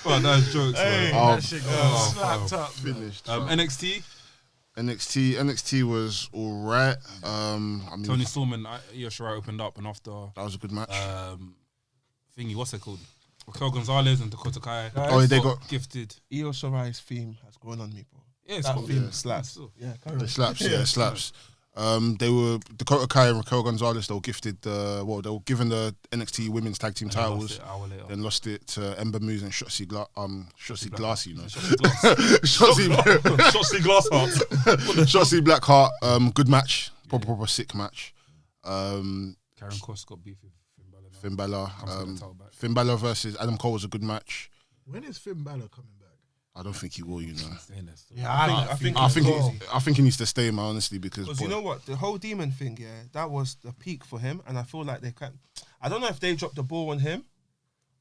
Speaker 2: Oh, that's jokes, man.
Speaker 4: That shit got slapped up.
Speaker 1: Finished.
Speaker 2: NXT
Speaker 1: was alright. I mean,
Speaker 2: Tony Storm and Io Shirai opened up, and after
Speaker 1: that was a good match.
Speaker 2: thingy, what's it called? Raquel Gonzalez and Dakota Kai.
Speaker 1: Oh, they got
Speaker 2: gifted.
Speaker 3: Io Shirai's theme has grown on me, bro.
Speaker 2: Yeah, it's
Speaker 3: That
Speaker 2: cool.
Speaker 3: theme
Speaker 2: Yeah.
Speaker 3: slaps.
Speaker 2: Yeah.
Speaker 3: Yeah,
Speaker 1: the slaps. Yeah, slaps. They were Dakota Kai and Raquel Gonzalez. They were gifted they were given the NXT Women's Tag Team titles.
Speaker 2: An hour later.
Speaker 1: Then lost it to Ember Moose and Shotzi Glassy, you know.
Speaker 2: Shotzi Glassheart.
Speaker 1: Shotzi Blackheart. Good match. Proper sick match.
Speaker 2: Karen Cross got beef with Finn Balor.
Speaker 1: Finn Balor versus Adam Cole was a good match.
Speaker 4: When is Finn Balor coming back?
Speaker 1: I don't think he will, you know.
Speaker 4: Yeah,
Speaker 1: I think he needs to stay, man, honestly, because
Speaker 3: you know what, the whole demon thing, yeah, that was the peak for him, and I feel like they can't. I don't know if they dropped the ball on him,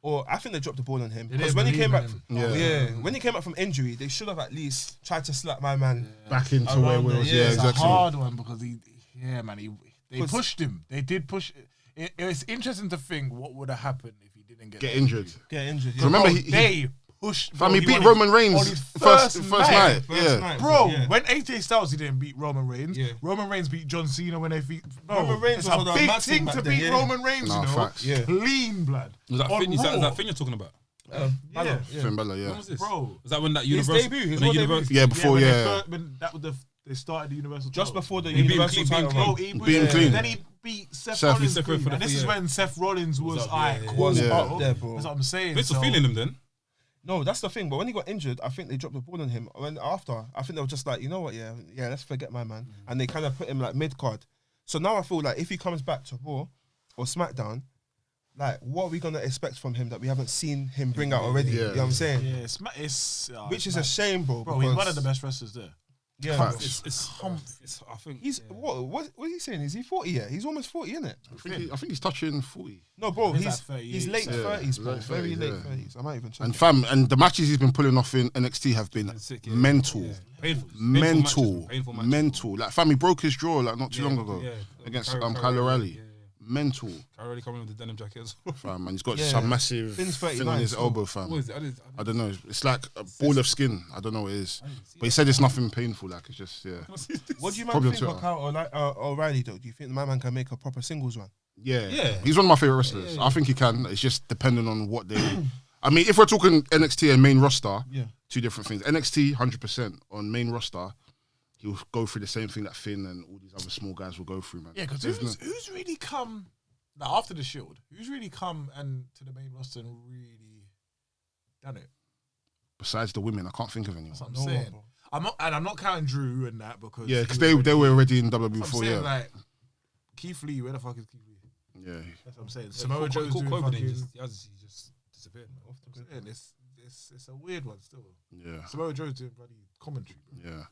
Speaker 3: or I think they dropped the ball on him because when he came back, when he came back from injury, they should have at least tried to slap my man
Speaker 1: back into where we was. Yeah,
Speaker 4: it's
Speaker 1: exactly.
Speaker 4: a hard one because they pushed him. They did push. It's interesting to think what would have happened if he didn't get
Speaker 1: injured.
Speaker 3: Get injured.
Speaker 1: So remember,
Speaker 4: they pushed.
Speaker 1: Fam, he beat Roman Reigns first night.
Speaker 4: Bro, when AJ Styles he didn't beat Roman Reigns. Roman Reigns beat John Cena when they beat.
Speaker 3: Roman Reigns
Speaker 4: it's
Speaker 3: was
Speaker 4: a
Speaker 3: on
Speaker 4: big
Speaker 3: that
Speaker 4: thing
Speaker 3: back
Speaker 4: to
Speaker 3: then,
Speaker 4: beat Roman Reigns.
Speaker 1: Nah,
Speaker 4: You know,
Speaker 1: facts.
Speaker 3: Yeah.
Speaker 4: clean blood.
Speaker 2: Is that
Speaker 4: On
Speaker 2: thing
Speaker 4: Raw.
Speaker 2: you're talking about?
Speaker 3: Balor,
Speaker 1: Finn Balor, yeah.
Speaker 2: When was this?
Speaker 4: Bro,
Speaker 2: Was that when that
Speaker 3: His
Speaker 2: Universal?
Speaker 3: debut, his
Speaker 2: when the
Speaker 3: world
Speaker 2: Universal-
Speaker 3: debut.
Speaker 1: Yeah, before,
Speaker 4: when
Speaker 1: yeah.
Speaker 4: that was they started the Universal
Speaker 3: Just
Speaker 4: title.
Speaker 3: before the
Speaker 2: He beat him
Speaker 3: Universal
Speaker 2: clean,
Speaker 3: title.
Speaker 2: beat him
Speaker 4: Bro,
Speaker 3: run.
Speaker 4: he was,
Speaker 1: Beat him clean.
Speaker 4: Then he beat Seth
Speaker 1: Seth.
Speaker 4: Rollins
Speaker 2: Seth
Speaker 4: clean.
Speaker 2: for the-
Speaker 4: And this is
Speaker 2: yeah.
Speaker 4: when Seth Rollins was
Speaker 2: up,
Speaker 4: like,
Speaker 2: yeah,
Speaker 4: cool,
Speaker 3: was
Speaker 1: Yeah.
Speaker 3: up there, bro.
Speaker 4: That's what I'm saying.
Speaker 2: Vince was
Speaker 4: So-
Speaker 2: feeling him then.
Speaker 3: No, that's the thing. But when he got injured, I think they dropped the ball on him. When after, I think they were just like, you know what, yeah, let's forget my man, and they kind of put him like mid card. So now I feel like if he comes back to Raw or SmackDown, like what are we gonna expect from him that we haven't seen him bring out already?
Speaker 1: Yeah.
Speaker 3: You know what I'm saying?
Speaker 4: Yeah, it's
Speaker 3: Which is a shame, bro.
Speaker 4: Bro, he's
Speaker 3: because-
Speaker 4: one of the best wrestlers there.
Speaker 3: Yeah,
Speaker 1: Facts.
Speaker 2: It's I think
Speaker 3: he's
Speaker 2: yeah.
Speaker 3: what is he saying? Is he 40 yet? He's almost 40, isn't it?
Speaker 1: I think he's touching 40.
Speaker 3: No, bro,
Speaker 4: He's
Speaker 3: he's
Speaker 4: like 38,
Speaker 3: he's late
Speaker 4: yeah.
Speaker 3: 30s, bro.
Speaker 1: Late
Speaker 3: Very
Speaker 1: 30s,
Speaker 3: late
Speaker 1: yeah.
Speaker 3: 30s. I might even check.
Speaker 1: And
Speaker 3: it.
Speaker 1: fam, and the matches he's been pulling off in NXT have been
Speaker 2: Sick, yeah.
Speaker 1: mental.
Speaker 2: Yeah. Painful
Speaker 1: Mental,
Speaker 2: matches.
Speaker 1: mental. Like fam, he broke his jaw like not too
Speaker 2: Yeah,
Speaker 1: long ago
Speaker 2: yeah.
Speaker 1: against
Speaker 2: Kyle
Speaker 1: Kyle O'Reilly.
Speaker 2: Yeah, yeah.
Speaker 1: Mental,
Speaker 2: Kyle O'Reilly coming with the denim jacket as well.
Speaker 1: fam, and he's got
Speaker 3: Yeah.
Speaker 1: some massive
Speaker 3: Finn's
Speaker 1: thing
Speaker 3: 39
Speaker 1: on his
Speaker 3: still.
Speaker 1: elbow,
Speaker 2: What
Speaker 1: fam.
Speaker 2: is it?
Speaker 1: I don't know. It's like a ball of skin. I don't know what it is. But he said it's nothing painful. Like it's just
Speaker 3: What do you
Speaker 1: Probably
Speaker 3: man
Speaker 1: on
Speaker 3: think of Kyle O'Reilly though? Do you think my man can make a proper singles run?
Speaker 2: Yeah.
Speaker 1: He's one of my favorite wrestlers. I think he can. It's just depending on what they. I mean, if we're talking NXT and main roster,
Speaker 3: Yeah.
Speaker 1: two different things. NXT 100% on main roster. He'll go through the same thing that Finn and all these other small guys will go through, man.
Speaker 4: Yeah, because who's really come like, after the Shield? Who's really come and to the main roster and really done it?
Speaker 1: Besides the women, I can't think of anyone.
Speaker 4: That's what I'm
Speaker 3: No one,
Speaker 4: saying.
Speaker 3: bro.
Speaker 4: I'm not counting Drew and that because
Speaker 1: Yeah, because
Speaker 4: he was
Speaker 1: they were already in WWE
Speaker 4: I'm
Speaker 1: before,
Speaker 4: saying,
Speaker 1: yeah.
Speaker 4: like Keith Lee, where the fuck is Keith Lee?
Speaker 1: Yeah.
Speaker 4: That's what I'm saying.
Speaker 2: Yeah,
Speaker 4: Samoa Joe's doing
Speaker 2: COVID,
Speaker 4: fucking.
Speaker 2: he just disappeared. Man.
Speaker 4: I'm saying, it's a weird one still.
Speaker 1: Yeah.
Speaker 4: Samoa Joe's doing bloody commentary. Bro.
Speaker 1: Yeah.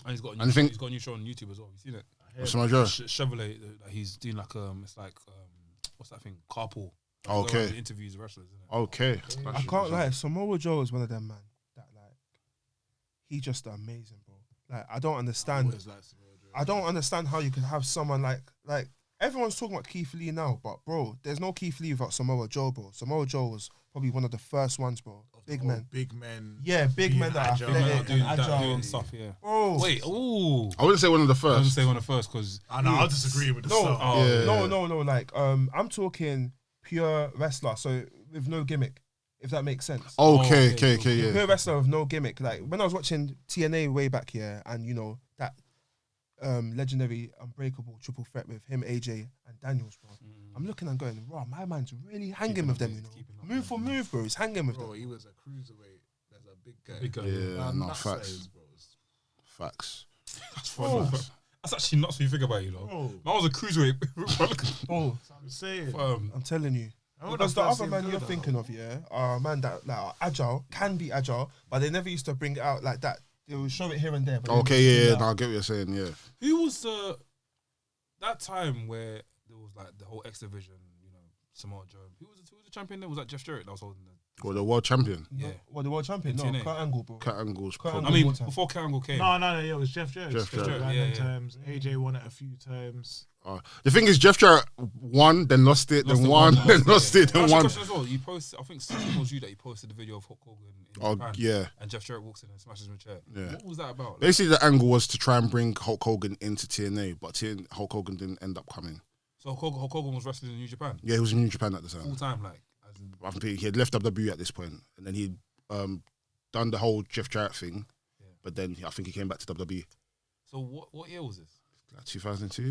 Speaker 2: And he's got a
Speaker 1: And I think-
Speaker 2: he's got a new show on YouTube as well. You seen it?
Speaker 1: Samoa Joe.
Speaker 2: Chevrolet. Like he's doing like it's like what's that thing? Carpool.
Speaker 1: Okay.
Speaker 2: Going around and interviews wrestlers. Isn't it?
Speaker 1: Okay.
Speaker 3: I can't lie. Samoa Joe is one of them man that like he's just amazing, bro. Like I don't understand.
Speaker 4: Always like Samoa Joe.
Speaker 3: I don't understand how you can have someone like everyone's talking about Keith Lee now, but bro, there's no Keith Lee without Samoa Joe, bro. Samoa Joe was probably one of the first ones, bro. Big men.
Speaker 4: Big men.
Speaker 3: Yeah, big
Speaker 4: being
Speaker 3: men that are
Speaker 4: agile.
Speaker 3: athletic
Speaker 2: Doing,
Speaker 3: and agile.
Speaker 2: doing stuff. Yeah.
Speaker 3: Bro.
Speaker 2: Wait. Ooh.
Speaker 1: I wouldn't say one of the
Speaker 2: I was
Speaker 1: first.
Speaker 2: say one of the first because
Speaker 4: I know. I'll disagree with the
Speaker 3: No,
Speaker 4: stuff.
Speaker 2: Oh,
Speaker 1: yeah.
Speaker 3: no. Like, I'm talking pure wrestler, so with no gimmick, if that makes sense.
Speaker 1: Okay,
Speaker 2: okay,
Speaker 1: okay, yeah.
Speaker 3: Pure wrestler with no gimmick. Like when I was watching TNA way back here, and you know that legendary unbreakable triple threat with him, AJ, and Daniels, bro. I'm looking and going, wow, my man's really hanging with them, you know. Move for move, bro. He's hanging with
Speaker 4: Bro,
Speaker 3: them.
Speaker 4: he was a cruiserweight. There's a big guy.
Speaker 2: Big guy.
Speaker 1: Yeah, no,
Speaker 4: nuts
Speaker 1: facts.
Speaker 4: size, bro.
Speaker 1: Facts.
Speaker 2: That's fun. That's actually nuts when you think about it, you know.
Speaker 4: Bro,
Speaker 2: Man was a cruiserweight.
Speaker 3: Oh,
Speaker 4: I'm saying.
Speaker 3: I'm telling you. Because the other man you're thinking of, yeah, are a man that like, are agile, can be agile, but they never used to bring it out like that. They would show it here and there. But they
Speaker 1: Okay,
Speaker 3: never
Speaker 1: yeah,
Speaker 3: bring it
Speaker 1: yeah,
Speaker 3: out.
Speaker 1: no, I get what you're saying, yeah.
Speaker 2: Who was that time where there was like the whole X division, you know, Samoa Joe? Who was the champion there? Was that Jeff Jarrett that was holding the?
Speaker 1: Well, the world champion.
Speaker 2: Yeah.
Speaker 3: What, the world champion? No,
Speaker 2: TNA.
Speaker 3: Kurt Angle, bro.
Speaker 1: Cat Angle's
Speaker 3: Kurt
Speaker 1: probably.
Speaker 2: I mean,
Speaker 3: One time.
Speaker 2: before Kangle came.
Speaker 4: No, yeah, it was Jeff Jarrett.
Speaker 1: Jeff Jarrett.
Speaker 4: Random
Speaker 2: Yeah, yeah.
Speaker 4: times. AJ won it a few times.
Speaker 1: The thing is, Jeff Jarrett won, then lost it, then won, then lost it, then
Speaker 2: Actually,
Speaker 1: won.
Speaker 2: question as well. You posted, I think it was you that you posted the video of Hulk Hogan in
Speaker 1: Oh,
Speaker 2: Japan,
Speaker 1: yeah.
Speaker 2: and Jeff Jarrett walks in and smashes him in a chair.
Speaker 1: Yeah.
Speaker 2: What was that about? Like,
Speaker 1: Basically, the angle was to try and bring Hulk Hogan into TNA, but Hulk Hogan didn't end up coming.
Speaker 2: so Hulk Hogan was wrestling in New Japan
Speaker 1: Yeah, he was in New Japan at the
Speaker 2: full
Speaker 1: time.
Speaker 2: time, like. As in,
Speaker 1: I think he had left WWE at this point, and then he'd done the whole Jeff Jarrett thing, but then I think he came back to WWE
Speaker 2: so what year was this?
Speaker 1: like 2002,
Speaker 2: I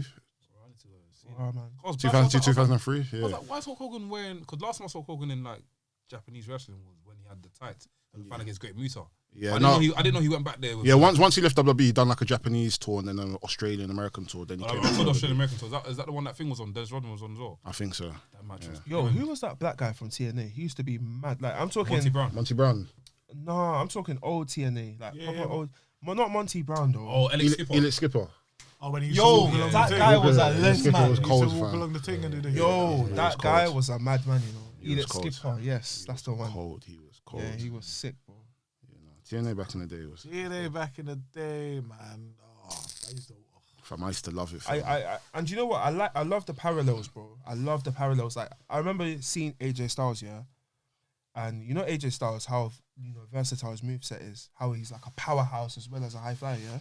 Speaker 2: need to see.
Speaker 3: Oh, man.
Speaker 2: I was
Speaker 1: 2002,
Speaker 2: I was like,
Speaker 1: 2003.
Speaker 2: I
Speaker 1: Yeah,
Speaker 2: was like, why is Hulk Hogan wearing? Because last time I saw Hulk Hogan in like Japanese wrestling was when he had the tights and the final against Great Muta.
Speaker 1: yeah.
Speaker 2: I
Speaker 1: No,
Speaker 2: didn't know he went back there. With
Speaker 1: yeah. Once he left WWE, he done like a Japanese tour and then an Australian American tour. Then he
Speaker 2: I
Speaker 1: came.
Speaker 2: remember
Speaker 1: back
Speaker 2: the
Speaker 1: to
Speaker 2: Australian
Speaker 1: WWE.
Speaker 2: American tour. Is that the one that thing was on? Des Rodman was on as well.
Speaker 1: I think so.
Speaker 2: That match was.
Speaker 3: Yo, who was that black guy from TNA? He used to be mad. Like, I'm talking.
Speaker 2: Monty Brown.
Speaker 1: Monty Brown,
Speaker 3: No, I'm talking old TNA. Like,
Speaker 4: Yeah.
Speaker 3: proper old. Well, not Monty Brown, though.
Speaker 2: Oh, Alex Skipper.
Speaker 1: Elite Skipper.
Speaker 4: Oh, when he
Speaker 3: Yo,
Speaker 4: used to walk along
Speaker 3: that
Speaker 4: the
Speaker 3: guy
Speaker 4: thing.
Speaker 3: was a
Speaker 1: Elite
Speaker 3: lens
Speaker 1: Skipper
Speaker 3: man.
Speaker 1: was
Speaker 4: He
Speaker 1: cold,
Speaker 4: used to walk
Speaker 1: fam.
Speaker 4: along the thing and do the
Speaker 3: Yo,
Speaker 1: was
Speaker 3: that
Speaker 1: cold.
Speaker 3: guy was a madman, you know.
Speaker 1: He was
Speaker 3: Elite
Speaker 1: cold.
Speaker 3: Skipper, yes, that's the one.
Speaker 1: Cold. He was cold.
Speaker 3: Yeah, he was sick, bro.
Speaker 1: TNA back in the day was.
Speaker 4: TNA back in the day, man. Oh, I used to.
Speaker 1: Fam, I used to love it. Fam.
Speaker 3: I and you know what? I love the parallels, bro. I love the parallels. Like, I remember seeing AJ Styles, yeah, and you know AJ Styles, how versatile his moveset is, how he's like a powerhouse as well as a high flyer, yeah.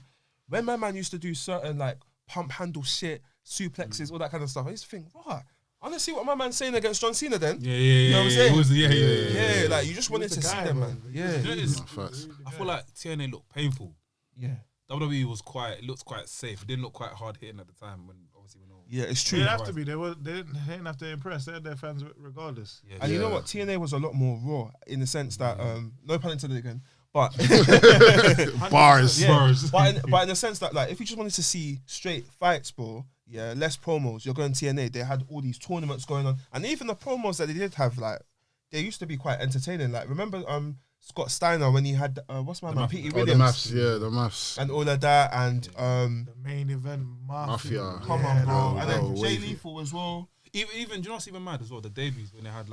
Speaker 3: When my man used to do certain like pump handle shit, suplexes, all that kind of stuff, I used to think, what? I want to see what my man's saying against John Cena then.
Speaker 2: Yeah.
Speaker 3: You know what I'm saying?
Speaker 2: It was, yeah.
Speaker 3: Like, you just wanted to see them, man. Yeah.
Speaker 2: You know, I feel like TNA looked painful.
Speaker 3: Yeah.
Speaker 2: WWE was quiet. It looked quite safe. It didn't look quite hard hitting at the time when obviously we know.
Speaker 3: Yeah, it's
Speaker 4: They
Speaker 3: true.
Speaker 4: didn't have to be. They didn't have to impress. They had their fans regardless.
Speaker 2: Yeah,
Speaker 3: And you know what? TNA was a lot more raw in the sense that, no pun intended again, but
Speaker 1: Bars.
Speaker 3: yeah, but in the sense that, like, if you just wanted to see straight fights, bro, yeah, less promos. You're going TNA. They had all these tournaments going on, and even the promos that they did have, like, they used to be quite entertaining. Like, remember Scott Steiner when he had what's my man, Petey Williams,
Speaker 1: The maths.
Speaker 3: and all of that, and
Speaker 4: The main event, Mafia.
Speaker 3: come on, bro,
Speaker 1: no,
Speaker 3: and then
Speaker 1: no,
Speaker 3: Jay
Speaker 1: wavy.
Speaker 3: Lethal as well.
Speaker 2: Even do you know what's even mad as well? The debuts when they had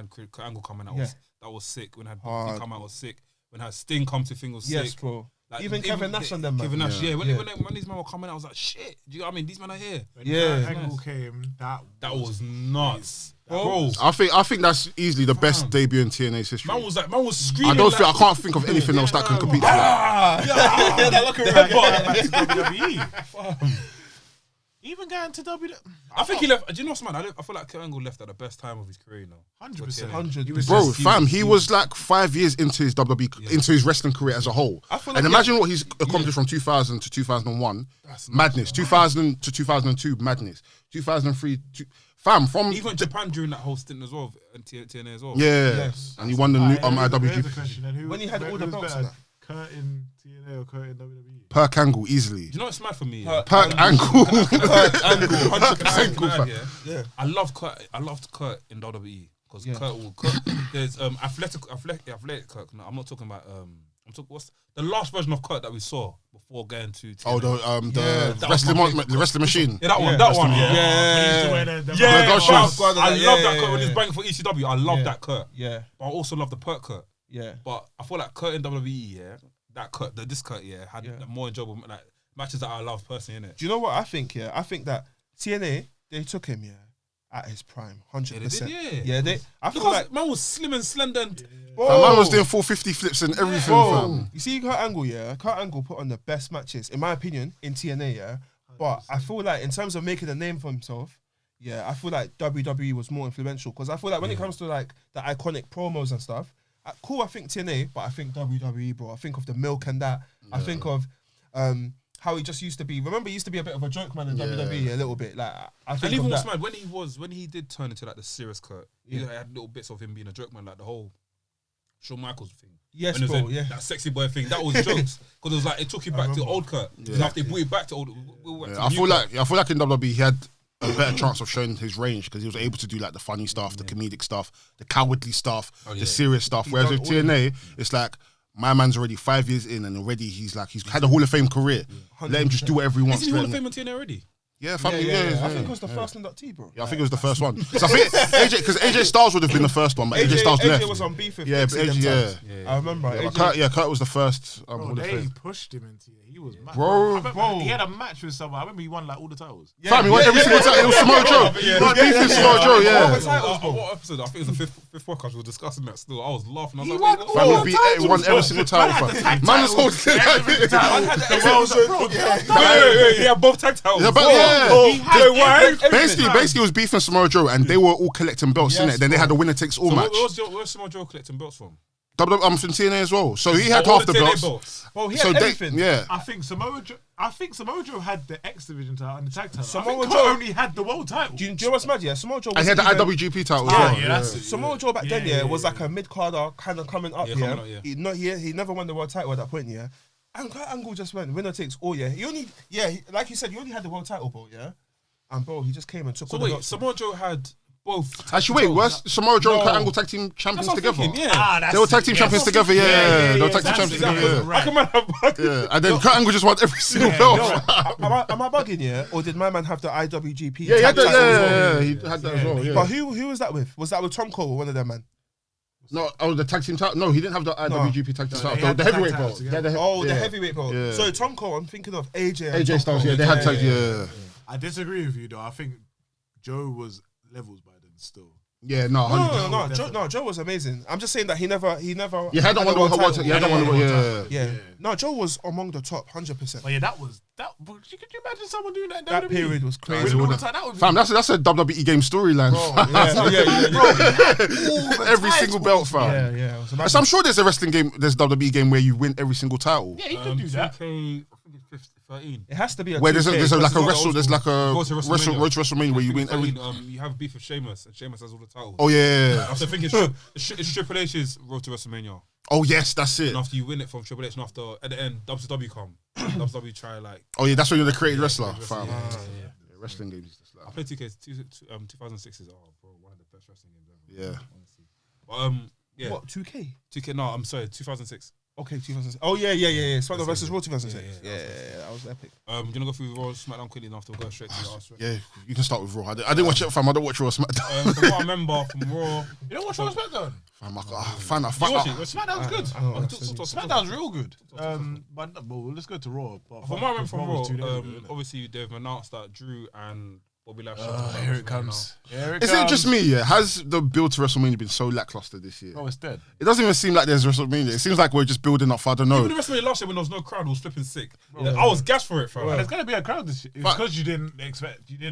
Speaker 2: Kurt Angle coming out that was sick. When they had Booty come out was sick. When they had Sting come to thing was
Speaker 3: Yes,
Speaker 2: sick.
Speaker 3: bro.
Speaker 2: Like,
Speaker 3: Even Kevin Nash and them, man.
Speaker 2: Kevin Nash,
Speaker 1: Yeah.
Speaker 2: When these men were coming out, I was like, shit. Do you know what I mean? These men are here.
Speaker 4: When
Speaker 3: Yeah.
Speaker 4: Kurt Angle came, that
Speaker 2: was nuts,
Speaker 3: Bro.
Speaker 1: I think that's easily the best debut in TNA's history.
Speaker 2: Man was screaming.
Speaker 1: I can't think of anything else that can compete to that.
Speaker 3: Yeah, that look around.
Speaker 4: WWE. Even going to WWE.
Speaker 2: I think he left. Do you know what's man? I feel like Kurt Angle left at the best time of his career, you know.
Speaker 4: 100%.
Speaker 3: 100%.
Speaker 1: Bro, fam, he was like 5 years into his WWE, into his wrestling career as a whole.
Speaker 3: I feel like
Speaker 1: And imagine what he's accomplished from 2000 to 2001. Madness. 2000 to 2002, madness. 2003, fam, from
Speaker 2: Even Japan during that whole stint as well, and TNA as well.
Speaker 1: yeah,
Speaker 3: Yes.
Speaker 1: and he won the new
Speaker 4: Here's the
Speaker 1: IWGP.
Speaker 4: question, then. Who
Speaker 3: When he had all the
Speaker 4: who's
Speaker 3: belts
Speaker 4: better,
Speaker 3: and that.
Speaker 4: Kurt in TNA or Kurt in WWE?
Speaker 1: Perc Angle easily.
Speaker 2: Do you know what's mad for me?
Speaker 1: Perc Angle.
Speaker 2: 100% mad,
Speaker 3: Yeah.
Speaker 2: I loved Kurt in WWE because Kurt, there's athletic Kurt. No, I'm not talking about I'm talking what's the last version of Kurt that we saw before going to TNA.
Speaker 1: Oh,
Speaker 2: that
Speaker 1: the
Speaker 2: was my favorite.
Speaker 1: the wrestling machine.
Speaker 2: Yeah, that one.
Speaker 4: When he used to
Speaker 2: Yeah.
Speaker 4: wear the
Speaker 2: Yeah,
Speaker 1: Gosh,
Speaker 2: fam,
Speaker 1: yes.
Speaker 2: I
Speaker 3: Yeah,
Speaker 2: love
Speaker 3: yeah,
Speaker 2: that Kurt
Speaker 3: yeah,
Speaker 2: when he's
Speaker 3: yeah.
Speaker 2: banging for ECW. I love that Kurt.
Speaker 3: Yeah.
Speaker 2: But I also love the Perc Kurt.
Speaker 3: Yeah.
Speaker 2: But I feel like Kurt in WWE, that Kurt, this Kurt, had
Speaker 3: Yeah.
Speaker 2: more enjoyable like matches that I love personally, innit?
Speaker 3: Do you know what I think? Yeah, I think that TNA they took him at his prime, 100%.
Speaker 2: Yeah,
Speaker 3: they. I feel
Speaker 2: Because
Speaker 3: like
Speaker 2: man was slim and slender. And
Speaker 1: That man was doing 450 flips and everything, fam.
Speaker 3: You see Kurt Angle, Kurt Angle put on the best matches, in my opinion, in TNA, But I feel like in terms of making a name for himself, I feel like WWE was more influential because I feel like when it comes to like the iconic promos and stuff, cool, I think TNA, but I think WWE, bro. I think of the milk and that. I think of how he just used to be. Remember, he used to be a bit of a joke man in WWE a little bit. Like I think
Speaker 2: and even
Speaker 3: of
Speaker 2: what's
Speaker 3: that.
Speaker 2: mad when he did turn into like the serious Kurt, he had little bits of him being a joke man, like the whole Shawn Michaels thing.
Speaker 3: Yes,
Speaker 2: When it was
Speaker 3: bro.
Speaker 2: like, that sexy boy thing. That was jokes because it was like it took him back to old Kurt. And after they brought it back to old.
Speaker 1: I feel like in WWE he had a better chance of showing his range because he was able to do like the funny stuff, the comedic stuff, the cowardly stuff, the serious stuff. Whereas with TNA, it's like my man's already 5 years in and already he's had a Hall of Fame career. Let him just do whatever he wants.
Speaker 2: Is he Hall of Fame on TNA already?
Speaker 1: Yeah,
Speaker 3: I think it was the first inductee, bro.
Speaker 1: Yeah, I think it was the first one. So I think AJ Styles would have been the first one, but AJ Styles left.
Speaker 3: AJ was on beef with
Speaker 1: Yeah, but
Speaker 3: Fenix
Speaker 1: AJ,
Speaker 3: I remember.
Speaker 1: Yeah,
Speaker 3: AJ,
Speaker 1: Kurt was the first.
Speaker 4: Bro,
Speaker 1: Hall of
Speaker 4: they
Speaker 1: Fame.
Speaker 4: pushed him into it. He was mad.
Speaker 1: Bro.
Speaker 4: He had a match with someone. I remember he won like all the titles.
Speaker 1: Fam, he won every single time. It was Samoa Joe. He was beefing Samoa Joe, yeah.
Speaker 2: What episode? I think it was the fifth podcast. We were discussing that still. I was laughing. I was
Speaker 4: He
Speaker 2: like,
Speaker 4: won
Speaker 2: wait,
Speaker 1: Fam,
Speaker 2: what?
Speaker 1: he won every single title. Fam. Man was holding
Speaker 2: He had both tag titles.
Speaker 1: Yeah, but yeah.
Speaker 2: Why?
Speaker 1: Basically, it was beefing Samoa Joe, and they were all collecting belts, innit? Then they had the winner takes all match.
Speaker 2: Where's Samoa Joe collecting belts from?
Speaker 1: I'm from TNA as well, so he had
Speaker 2: All
Speaker 1: half the
Speaker 2: TNA
Speaker 1: belts.
Speaker 3: bro, he
Speaker 1: So
Speaker 3: had
Speaker 1: they,
Speaker 3: everything.
Speaker 1: yeah.
Speaker 4: I think Samoa Joe had the X Division title and the tag title.
Speaker 3: Samoa
Speaker 4: I think
Speaker 3: Joe
Speaker 4: Kurt only had the world title.
Speaker 3: Do you know what's mad? Yeah, Samoa Joe.
Speaker 1: And he had the IWGP title as well.
Speaker 4: yeah, that's it.
Speaker 3: Samoa Joe back then, was like a mid-carder kind of coming up.
Speaker 2: Yeah, coming up, yeah.
Speaker 3: He never won the world title at that point. Yeah, and Kurt Angle just went winner takes all. Yeah, like you said, he only had the world title, bro. Yeah, and bro, he just came and took.
Speaker 2: So
Speaker 3: all the
Speaker 2: wait,
Speaker 3: belts.
Speaker 2: Samoa Joe had both.
Speaker 1: Actually, wait, was Samoa Joe and Kurt
Speaker 3: No.
Speaker 1: Angle tag team champions
Speaker 2: That's what I'm
Speaker 1: together?
Speaker 2: thinking, yeah.
Speaker 4: That's
Speaker 1: They were tag team champions together, yeah. They were tag team
Speaker 4: that's
Speaker 1: champions
Speaker 4: exactly
Speaker 1: together,
Speaker 4: right.
Speaker 2: How come man have
Speaker 1: yeah. And then Kurt Angle just won every single belt.
Speaker 3: Am I bugging? Yeah, or did my man have the IWGP?
Speaker 1: Yeah, he had
Speaker 3: tag
Speaker 1: that,
Speaker 3: title as well?
Speaker 1: yeah, he had that as well, yeah.
Speaker 3: But who was that with? Was that with Tom Cole or one of them, man?
Speaker 1: No, the tag team title. No, he didn't have the IWGP tag team
Speaker 4: they
Speaker 1: title.
Speaker 4: had
Speaker 1: The
Speaker 4: tag
Speaker 1: heavyweight
Speaker 4: titles
Speaker 1: belt.
Speaker 4: together.
Speaker 3: The
Speaker 1: yeah.
Speaker 3: heavyweight belt.
Speaker 1: Yeah.
Speaker 3: So Tom Cole, I'm thinking of AJ. and Tom
Speaker 1: AJ Styles,
Speaker 3: Cole.
Speaker 1: yeah, they had tag, yeah.
Speaker 4: I disagree with you though. I think Joe was levels by then still.
Speaker 1: Yeah, no, 100%.
Speaker 3: No, Joe was amazing. I'm just saying that he never.
Speaker 1: You had one title. Yeah.
Speaker 3: No, Joe was among the top 100%.
Speaker 4: But yeah, that. Could you imagine someone doing that? In
Speaker 3: That
Speaker 4: WWE?
Speaker 3: period was crazy.
Speaker 4: That would be
Speaker 1: Fam, that's a WWE game storyline. Every single belt, fam.
Speaker 3: Yeah.
Speaker 1: So I'm sure there's a wrestling game, there's a WWE game where you win every single title.
Speaker 4: Yeah, he could do that.
Speaker 2: 2K, I think it's 13.
Speaker 3: It has to be a
Speaker 1: Where there's
Speaker 3: 2K.
Speaker 1: like a
Speaker 2: Go to
Speaker 1: road to WrestleMania where you win every.
Speaker 2: You have beef with Sheamus, and Sheamus has all the titles.
Speaker 1: Oh yeah.
Speaker 2: After thinking it's Triple H's road to WrestleMania.
Speaker 1: Oh yes, that's it.
Speaker 2: And after you win it from Triple H, and after at the end, WCW come. WCW try like.
Speaker 1: Oh yeah, that's when you're the created wrestler, fam.
Speaker 2: Yeah.
Speaker 1: Wrestling games is just
Speaker 2: I
Speaker 1: like.
Speaker 2: played 2K. 2006 is bro, one of the best wrestling games ever.
Speaker 1: Yeah.
Speaker 2: Honestly. But yeah.
Speaker 3: What, 2K?
Speaker 2: 2K. No, I'm sorry. 2006.
Speaker 3: Okay, 2006. Oh, yeah. SmackDown versus Raw 2006. Yeah, that was epic.
Speaker 2: Gonna go through Raw, SmackDown quickly, and after we'll go straight to the last.
Speaker 1: Yeah, you can start with Raw. I didn't watch it, fam. I don't watch Raw or SmackDown.
Speaker 2: From what I remember from Raw,
Speaker 4: You don't watch Raw SmackDown?
Speaker 1: Fam,
Speaker 2: you watch it?
Speaker 4: SmackDown's good.
Speaker 2: SmackDown.
Speaker 4: SmackDown's real good. But let's go to Raw.
Speaker 2: From what I remember from Raw,
Speaker 4: was 2 days ago, innit?
Speaker 2: obviously they've announced that Drew and Bobby Lashley.
Speaker 4: Here it comes.
Speaker 1: Is it just me? Yeah, has the build to WrestleMania been so lackluster this year?
Speaker 4: Oh, it's dead.
Speaker 1: It doesn't even seem like there's WrestleMania. It seems like we're just building up. I don't know.
Speaker 2: Even the WrestleMania last year when there was no crowd, I was flipping sick. I was gassed for it, fam.
Speaker 4: And there's gonna be a crowd this year. It's because you didn't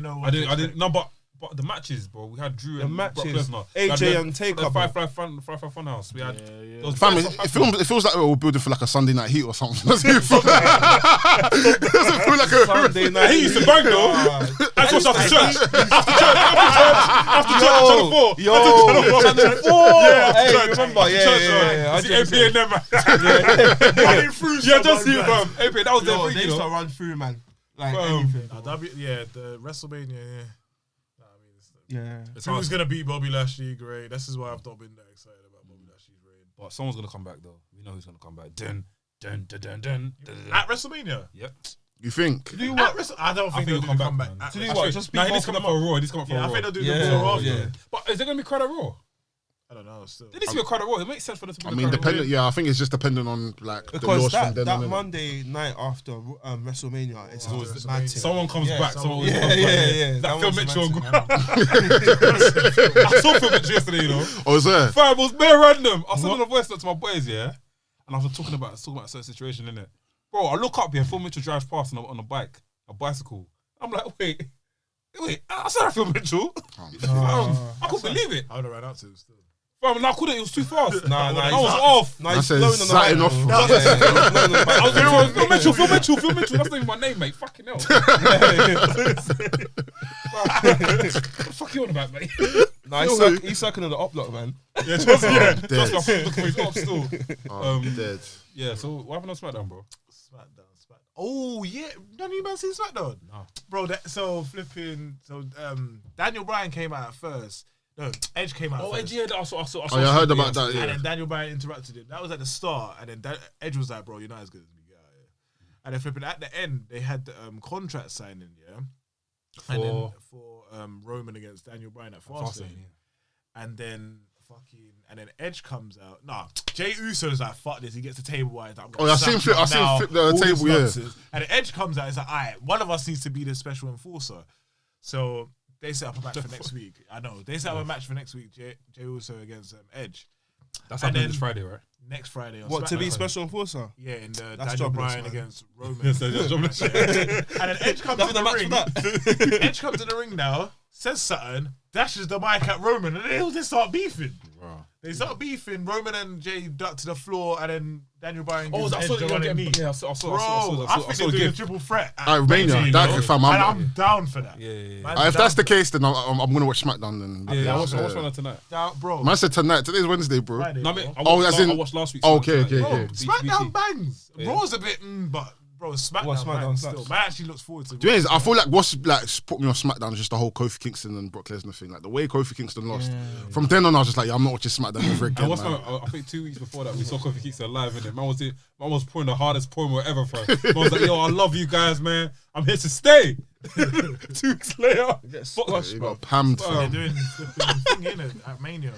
Speaker 4: know.
Speaker 2: I didn't. No, but the matches, bro. We had Drew and Brock Lesnar.
Speaker 3: AJ and Taker.
Speaker 2: Five Funhouse. We had.
Speaker 1: Fam, it feels like we're building for like a Sunday night heat or something. Doesn't it feel like a
Speaker 3: Sunday night.
Speaker 2: He used to bang though. That's what's after church. After church, Channel 4.
Speaker 3: Hey, remember? Yeah.
Speaker 2: The AP and them, man. Yeah, just you, fam. AP, that was their
Speaker 3: They
Speaker 2: thing,
Speaker 3: used to run through, man. Like anything.
Speaker 4: The WrestleMania.
Speaker 3: Yeah.
Speaker 4: Who's gonna beat Bobby Lashley? Great. This is why I've not been that excited about Bobby Lashley's reign.
Speaker 2: But someone's gonna come back though. We know who's gonna come back. Dun.
Speaker 4: At WrestleMania.
Speaker 2: Yep.
Speaker 1: You think?
Speaker 4: I don't think he'll come back.
Speaker 3: To do what? Just be
Speaker 2: he needs to come back for Raw. He needs to come back for Raw.
Speaker 4: I think they'll do the Raw after.
Speaker 2: But is there gonna be crowd at Raw?
Speaker 4: I don't know. Still,
Speaker 2: There needs to be a crowd at Raw. It makes sense for them to be.
Speaker 1: I mean, dependent. Yeah, I think it's just dependent on like the
Speaker 3: Because
Speaker 1: laws from
Speaker 3: that
Speaker 1: then on.
Speaker 3: Monday night after WrestleMania, it's always mad thing.
Speaker 2: Someone comes back. Someone
Speaker 3: Yeah.
Speaker 2: That Phil Mitchell. I saw Phil Mitchell yesterday, you know.
Speaker 1: Oh, is there?
Speaker 2: Fam, it was bare random. I was sending a voice note to my boys, yeah, and I was talking about a certain situation, innit? Bro, I look up here, Phil Mitchell drives past on a bicycle. I'm like, wait, I saw that Phil Mitchell. I couldn't believe it.
Speaker 4: I would have ran out to him still.
Speaker 2: Fam, I couldn't. It was too fast.
Speaker 3: Nah,
Speaker 2: I was off.
Speaker 3: Nah,
Speaker 1: I
Speaker 3: he's
Speaker 1: said
Speaker 3: blowing on the
Speaker 1: satin
Speaker 3: mic.
Speaker 1: off.
Speaker 2: I was going, Phil Mitchell. That's not even my name, mate. Fucking hell. What the fuck you on about, mate?
Speaker 3: Nah, he's sucking on the up block, man.
Speaker 2: Yeah, just looking for his up still.
Speaker 1: Dead.
Speaker 2: Yeah, so what happened on SmackDown, bro?
Speaker 4: SmackDown. Oh yeah, none of you man seen SmackDown?
Speaker 2: No,
Speaker 4: bro. Daniel Bryan came out at first. No, Edge came out.
Speaker 2: Oh,
Speaker 4: first.
Speaker 2: Edge, yeah, I saw.
Speaker 1: Oh, yeah, I heard about that.
Speaker 4: And
Speaker 1: Yeah.
Speaker 4: then Daniel Bryan interrupted him. That was at the start, and then Edge was like, "Bro, you're not as good as me." Yeah. And then flipping at the end, they had the contract signing, yeah, and then for Roman against Daniel Bryan at Fastlane, and then Edge comes out. Nah, Jey Uso's like, "Fuck this." He gets the table wide.
Speaker 1: I seen flip the table. Yeah.
Speaker 4: And then Edge comes out. He's like, "Alright, one of us needs to be the special enforcer." So they set up a match for next week. I know they set up a match for next week. Jey Uso against Edge.
Speaker 2: That's happening this Friday, right?
Speaker 4: Next Friday. On
Speaker 3: What, to be
Speaker 4: SmackDown.
Speaker 3: special enforcer?
Speaker 4: Yeah, in the
Speaker 3: That's
Speaker 4: Daniel
Speaker 3: jobless,
Speaker 4: Bryan
Speaker 3: man.
Speaker 4: against Roman.
Speaker 2: Yes, that's jobless.
Speaker 4: And then Edge comes in the ring. Edge comes in the ring now, says something, dashes the mic at Roman, and they all just start beefing.
Speaker 2: Wow.
Speaker 4: They start beefing. Roman and Jey duck to the floor, and then Daniel Bryan gives
Speaker 2: I
Speaker 4: Edge
Speaker 2: saw
Speaker 4: the
Speaker 2: the
Speaker 4: running knee.
Speaker 2: Yeah, I saw
Speaker 4: I think they're doing a
Speaker 2: gift.
Speaker 4: triple threat.
Speaker 1: Mania. That, fam,
Speaker 4: and I'm down for that.
Speaker 2: Yeah.
Speaker 1: If that's the case, then I'm gonna watch SmackDown. Then
Speaker 2: Yeah, I watched one tonight.
Speaker 4: Bro.
Speaker 1: Man said tonight. Today's Wednesday, bro.
Speaker 4: Friday,
Speaker 2: No, I mean,
Speaker 4: bro.
Speaker 2: I watched last week.
Speaker 1: Okay.
Speaker 4: SmackDown bangs.
Speaker 2: Yeah.
Speaker 4: Raw's a bit, but bro, SmackDown bangs
Speaker 3: slaps?
Speaker 4: still. Man actually looks forward to it.
Speaker 1: Do you know, I feel like what's like put me on SmackDown is just the whole Kofi Kingston and Brock Lesnar thing. Like the way Kofi Kingston lost. From then on, I was just like, I'm not watching SmackDown ever again.
Speaker 2: I think 2 weeks before that, we saw Kofi Kingston live, innit? Man was pouring the hardest poem ever for him. Man was like, yo, I love you guys, man. I'm here to stay. 2 weeks later,
Speaker 1: He got pammed.
Speaker 4: They're
Speaker 1: Fam.
Speaker 4: doing the thing, innit, at Mania.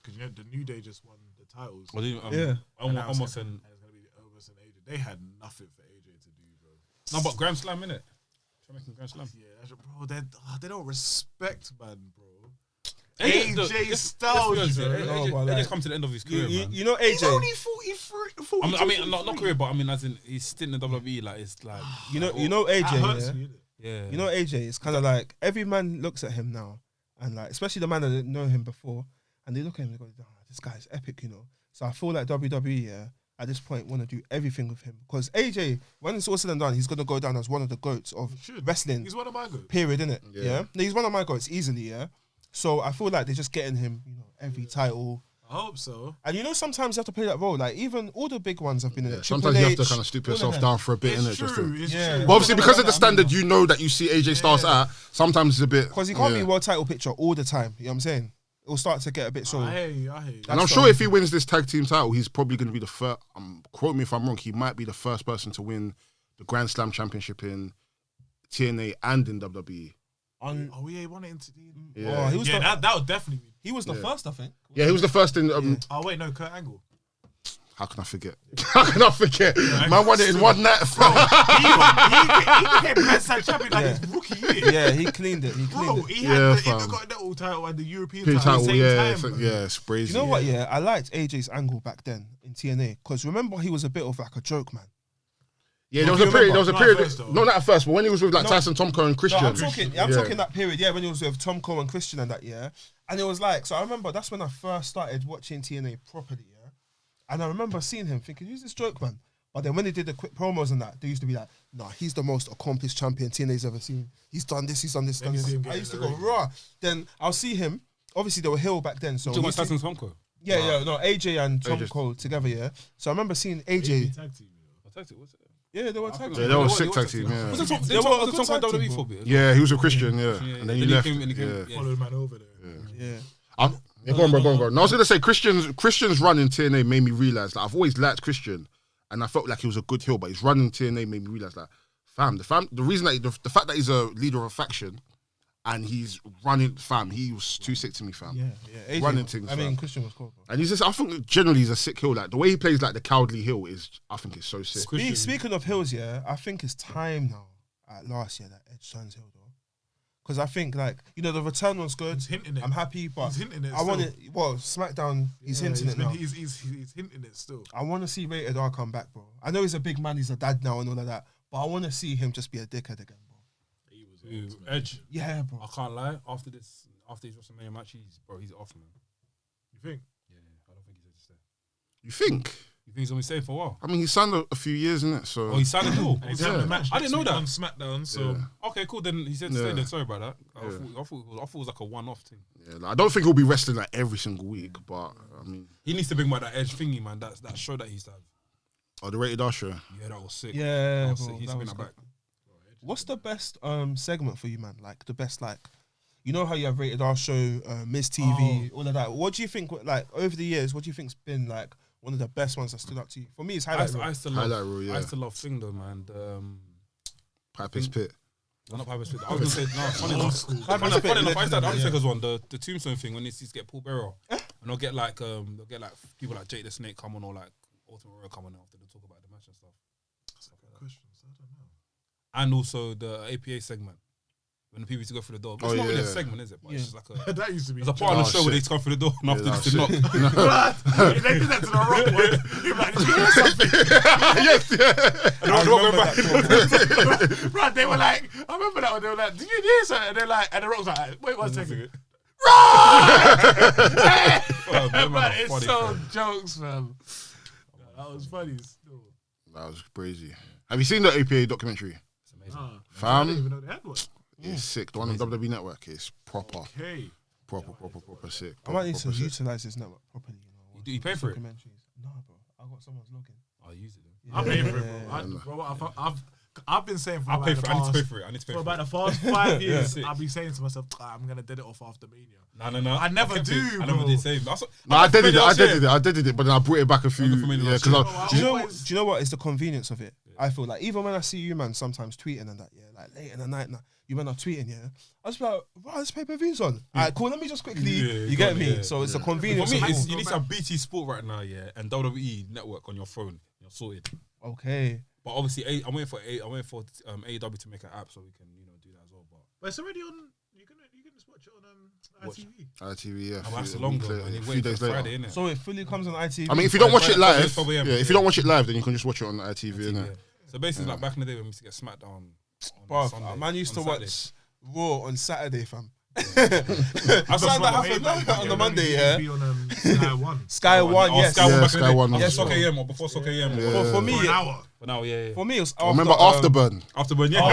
Speaker 4: Because you know, the New Day just won the titles.
Speaker 2: Almost and
Speaker 4: And it's going to be Omos and AJ. They had nothing for AJ to do, bro.
Speaker 2: no, but Grand Slam, innit? Jamaican Grand Slam.
Speaker 4: Yeah, bro, they don't respect, man, bro. AJ Styles, bro.
Speaker 2: AJ's come to the end of his career, man.
Speaker 3: You know
Speaker 4: He's
Speaker 3: AJ.
Speaker 4: only 43.
Speaker 2: I mean, not career, but I mean, as in his stint in the WWE, like it's like
Speaker 3: You know
Speaker 4: That hurts
Speaker 3: AJ.
Speaker 4: me, innit?
Speaker 2: yeah.
Speaker 3: You know AJ. It's kind of like every man looks at him now, and like especially the man that didn't know him before, and they look at him and go, "Oh, this guy's epic," you know. So I feel like WWE, at this point, want to do everything with him because AJ, when it's all said and done, he's gonna go down as one of the goats of wrestling.
Speaker 4: He's one of my goats.
Speaker 3: Period, innit?
Speaker 1: Yeah.
Speaker 3: Yeah. No, he's one of my goats easily. Yeah. So I feel like they're just getting him, you know, every title.
Speaker 4: I hope so.
Speaker 3: And you know, sometimes you have to play that role. Like even all the big ones have been in it.
Speaker 1: Sometimes you have to kind of stoop yourself down for a bit, innit?
Speaker 4: It's
Speaker 1: Just
Speaker 4: true.
Speaker 1: to,
Speaker 4: It's
Speaker 3: Yeah.
Speaker 4: true.
Speaker 1: but obviously, because of the standard you know that you see AJ Styles at, sometimes it's a bit.
Speaker 3: Because he can't be
Speaker 1: yeah.
Speaker 3: world title picture all the time. You know what I'm saying? It'll start to get a bit so.
Speaker 4: I hear you.
Speaker 1: And I'm sure if he wins this tag team title, he's probably going to be the first. Quote me if I'm wrong. He might be the first person to win the Grand Slam Championship in TNA and in WWE.
Speaker 4: Oh yeah, he won it into the.
Speaker 1: Yeah.
Speaker 3: Oh, he was
Speaker 4: that would definitely be.
Speaker 3: he was the first, I think.
Speaker 1: Yeah, he was the first in.
Speaker 4: Oh wait, no, Kurt Angle.
Speaker 1: How can I forget? How can I forget? Man won it in one night.
Speaker 4: He became Grand Slam champion like his rookie year.
Speaker 3: Yeah, he cleaned it. He cleaned
Speaker 4: Bro,
Speaker 3: it.
Speaker 4: he had
Speaker 1: Yeah,
Speaker 4: the
Speaker 1: fam.
Speaker 4: Intercontinental title and the European
Speaker 1: Title,
Speaker 4: title at the same
Speaker 1: yeah,
Speaker 4: time.
Speaker 1: it's,
Speaker 4: bro.
Speaker 1: yeah, it's crazy.
Speaker 3: You know what? Yeah, I liked AJ's angle back then in TNA because remember he was a bit of like a joke man.
Speaker 1: Yeah, there was
Speaker 3: Do
Speaker 1: a
Speaker 3: you
Speaker 1: period.
Speaker 3: remember?
Speaker 1: There was a
Speaker 4: Not
Speaker 1: period.
Speaker 4: at first, though.
Speaker 1: Not at first, but when he was with like
Speaker 3: No.
Speaker 1: Tyson, Tomko, and
Speaker 3: No,
Speaker 1: Christian.
Speaker 3: I'm talking
Speaker 1: Yeah.
Speaker 3: that period. Yeah, when he was with Tom Cole and Christian and that. Yeah, and it was like so. I remember that's when I first started watching TNA properly. Yeah, and I remember seeing him thinking, "Who's this joke man?" But then when they did the quick promos and that, they used to be like, "Nah, he's the most accomplished champion TNA's ever seen. He's done this, he's done this, done
Speaker 4: me
Speaker 3: this."
Speaker 4: see him get
Speaker 3: I
Speaker 4: in
Speaker 3: used to
Speaker 4: the
Speaker 3: go
Speaker 4: ring.
Speaker 3: raw. Then I'll see him. Obviously, they were heel back then, so
Speaker 2: Talking
Speaker 3: he's-
Speaker 2: about Tyson Tomko.
Speaker 3: yeah, no, AJ and Tom
Speaker 1: AJ.
Speaker 3: Cole together. Yeah, so I remember seeing
Speaker 4: He
Speaker 3: AJ.
Speaker 4: tag team, you know.
Speaker 2: What's it?
Speaker 3: Yeah, they were tag
Speaker 1: Yeah,
Speaker 3: team.
Speaker 1: they were
Speaker 2: They
Speaker 1: sick
Speaker 2: were
Speaker 1: tag
Speaker 2: tag
Speaker 1: team.
Speaker 2: team.
Speaker 1: Yeah.
Speaker 2: Was it Tom?
Speaker 3: They
Speaker 2: Did
Speaker 3: were a
Speaker 2: Tom
Speaker 3: good
Speaker 2: come
Speaker 3: tag team,
Speaker 2: WWE
Speaker 3: bro.
Speaker 2: for a bit?
Speaker 1: Yeah, he was with Christian. Yeah,
Speaker 2: Yeah,
Speaker 1: and then he left.
Speaker 2: came-
Speaker 1: Yeah.
Speaker 4: Follow the man over there.
Speaker 3: Yeah.
Speaker 1: Yeah, go on, bro, go on, go on. No, I was gonna say Christian's run in TNA made me realize that I've always liked Christian, and I felt like he was a good heel, but his run in TNA made me realize that the reason that the fact that he's a leader of a faction and he's running he was too sick to me, fam.
Speaker 3: Yeah, AJ,
Speaker 1: Running things,
Speaker 3: I mean,
Speaker 1: fam.
Speaker 3: Christian was cool. Bro.
Speaker 1: And he's just, I think generally he's a sick heel. Like the way he plays like the cowardly heel I think it's so sick.
Speaker 3: Speaking of hills, yeah, I think it's time now. At last year, that Edge turns heel though, because I think like the return was good.
Speaker 4: He's hinting it.
Speaker 3: I'm happy, but
Speaker 4: He's hinting it
Speaker 3: I want
Speaker 4: still.
Speaker 3: it. Well, SmackDown, he's hinting it now.
Speaker 4: He's hinting it still.
Speaker 3: I want to see Rated R come back, bro. I know he's a big man, he's a dad now and all of that, but I want to see him just be a dickhead again, bro.
Speaker 4: He was
Speaker 2: Edge.
Speaker 3: Yeah, bro.
Speaker 2: I can't lie. After his WrestleMania match, he's off, man.
Speaker 4: You think?
Speaker 2: Yeah, I don't think he's here to stay.
Speaker 1: You think?
Speaker 2: You think he's gonna stay for a while?
Speaker 1: I mean, he signed a few years in it, so
Speaker 2: Oh, he signed a deal.
Speaker 4: He's having a match.
Speaker 2: I didn't know that.
Speaker 4: on SmackDown. So
Speaker 2: Okay, cool. Then he said to stay
Speaker 1: Yeah.
Speaker 2: there. Sorry about that. I
Speaker 1: Yeah.
Speaker 2: thought it was like a one-off thing.
Speaker 1: yeah, like, I don't think he'll be wrestling like every single week, but I mean,
Speaker 2: He needs to bring back that Edge thingy, man. That show that he used to have.
Speaker 1: the Rated R show.
Speaker 2: Yeah, that was sick.
Speaker 3: Yeah,
Speaker 2: that was
Speaker 3: bro,
Speaker 2: sick. He needs
Speaker 3: that
Speaker 2: to bring
Speaker 3: was
Speaker 2: that
Speaker 3: good.
Speaker 2: back.
Speaker 3: What's the best segment for you, man? Like the best, like you know how you have Rated R show, Miss TV, all of that. What do you think? Like over the years, what do you think's been like one of the best ones that stood out to you? For me, it's
Speaker 2: I
Speaker 3: Highlight
Speaker 2: used,
Speaker 3: Reel.
Speaker 2: I used to love.
Speaker 1: Highlight Reel, yeah.
Speaker 2: I used to love Thing though, man.
Speaker 1: Piper's Pit.
Speaker 2: Not Piper's Pit. I was gonna say no. Funny enough,
Speaker 3: Piper's
Speaker 2: funny
Speaker 3: Pit,
Speaker 2: enough. I used to have the
Speaker 3: yeah.
Speaker 2: Undertaker's one, the Tombstone thing when they used to get Paul Bearer, and they'll get like people like Jake the Snake come on or like Ultimate Warrior come on after they talk about the match and stuff.
Speaker 4: questions. I don't know.
Speaker 2: And also the APA segment when the people used to go through the door. But it's not really a segment, is it? But it's just like a.
Speaker 4: That used to be.
Speaker 2: There's a part of the show where they come through the door and after
Speaker 1: that
Speaker 2: this
Speaker 1: was
Speaker 2: to knock.
Speaker 4: If they did that to the wrong one, you're like, did you hear something?
Speaker 1: Yes, yeah.
Speaker 2: And I remember
Speaker 3: that.
Speaker 4: Right, they were like, I remember that one. They were like, did you hear something? And they're like, and the rock was like, wait 1 second. Man, it's so jokes, man. That was funny still.
Speaker 1: That was crazy. Have you seen the APA documentary?
Speaker 2: It's amazing.
Speaker 4: I
Speaker 1: Fam,
Speaker 4: didn't even know they had one.
Speaker 1: it's sick. The one on WWE Network is proper
Speaker 4: Okay.
Speaker 1: sick.
Speaker 3: I might need
Speaker 1: Proper
Speaker 3: to
Speaker 1: sick.
Speaker 3: utilize this network properly.
Speaker 2: You pay for it?
Speaker 3: Documentaries. Nah, bro. I got someone's login.
Speaker 2: I'll use it. Then.
Speaker 4: I pay for it,
Speaker 3: Yeah.
Speaker 4: bro. I've been saying for
Speaker 2: I'll
Speaker 4: about
Speaker 2: pay
Speaker 4: the
Speaker 2: for it. I need to
Speaker 4: past-
Speaker 2: pay for it. I need to pay
Speaker 4: For
Speaker 2: for
Speaker 4: about
Speaker 2: it.
Speaker 4: the past 5 years,
Speaker 2: Yeah.
Speaker 4: I've been saying to myself, I'm gonna dead it off after Mania.
Speaker 2: No.
Speaker 4: I never
Speaker 2: kept
Speaker 4: do,
Speaker 2: it. I never
Speaker 4: bro.
Speaker 2: did same.
Speaker 1: No, I did it, but then I brought it back a few.
Speaker 2: for me
Speaker 1: Yeah,
Speaker 2: last
Speaker 1: because
Speaker 2: year.
Speaker 3: Do you know?
Speaker 4: Always-
Speaker 3: Do you know what is the convenience of it? I feel like even when I see you, man, sometimes tweeting and that, yeah, like late in the night, now you man are tweeting, yeah. I was like, wow, this pay-per-view's on. Alright, cool. Let me just quickly.
Speaker 2: Yeah,
Speaker 3: you
Speaker 2: go
Speaker 3: get
Speaker 2: on,
Speaker 3: me?
Speaker 2: yeah,
Speaker 3: So it's the
Speaker 2: For
Speaker 3: convenience.
Speaker 2: me,
Speaker 3: of
Speaker 2: it's,
Speaker 3: it.
Speaker 2: you need to have BT Sport right now, yeah, and WWE Network on your phone. You're sorted.
Speaker 3: Okay.
Speaker 2: But obviously, I'm waiting for AEW to make an app so we can, do that as well. But
Speaker 4: But it's already on. You can just watch it on
Speaker 1: ITV, yeah.
Speaker 2: Oh, that's longer. And
Speaker 1: A
Speaker 2: you
Speaker 1: few
Speaker 2: wait
Speaker 1: days
Speaker 2: for
Speaker 1: later.
Speaker 2: Friday, innit?
Speaker 3: So it fully comes on ITV.
Speaker 1: I mean, if you don't watch it
Speaker 2: Friday,
Speaker 1: live,
Speaker 2: 12 a.m.
Speaker 1: if you don't watch it live, then you can just watch it on ITV, innit?
Speaker 2: Yeah. So basically, like back in the day when we used to get SmackDown on
Speaker 3: Bruv,
Speaker 2: Sunday,
Speaker 3: man used to
Speaker 2: on
Speaker 3: watch
Speaker 2: Saturday.
Speaker 3: Raw on Saturday, fam.
Speaker 2: That's
Speaker 3: Something that
Speaker 2: what
Speaker 3: happened on the Monday, yeah.
Speaker 4: Be on Sky One.
Speaker 3: Sky One, yes.
Speaker 2: Sky One
Speaker 1: Yeah,
Speaker 2: back
Speaker 1: Sky
Speaker 2: in the day.
Speaker 1: One
Speaker 2: After
Speaker 1: was-
Speaker 2: Soccer AM or before Soccer AM.
Speaker 3: For me,
Speaker 4: For an hour.
Speaker 2: But now, yeah.
Speaker 3: for me, it was after.
Speaker 1: I remember Afterburn.
Speaker 2: Afterburn, yeah.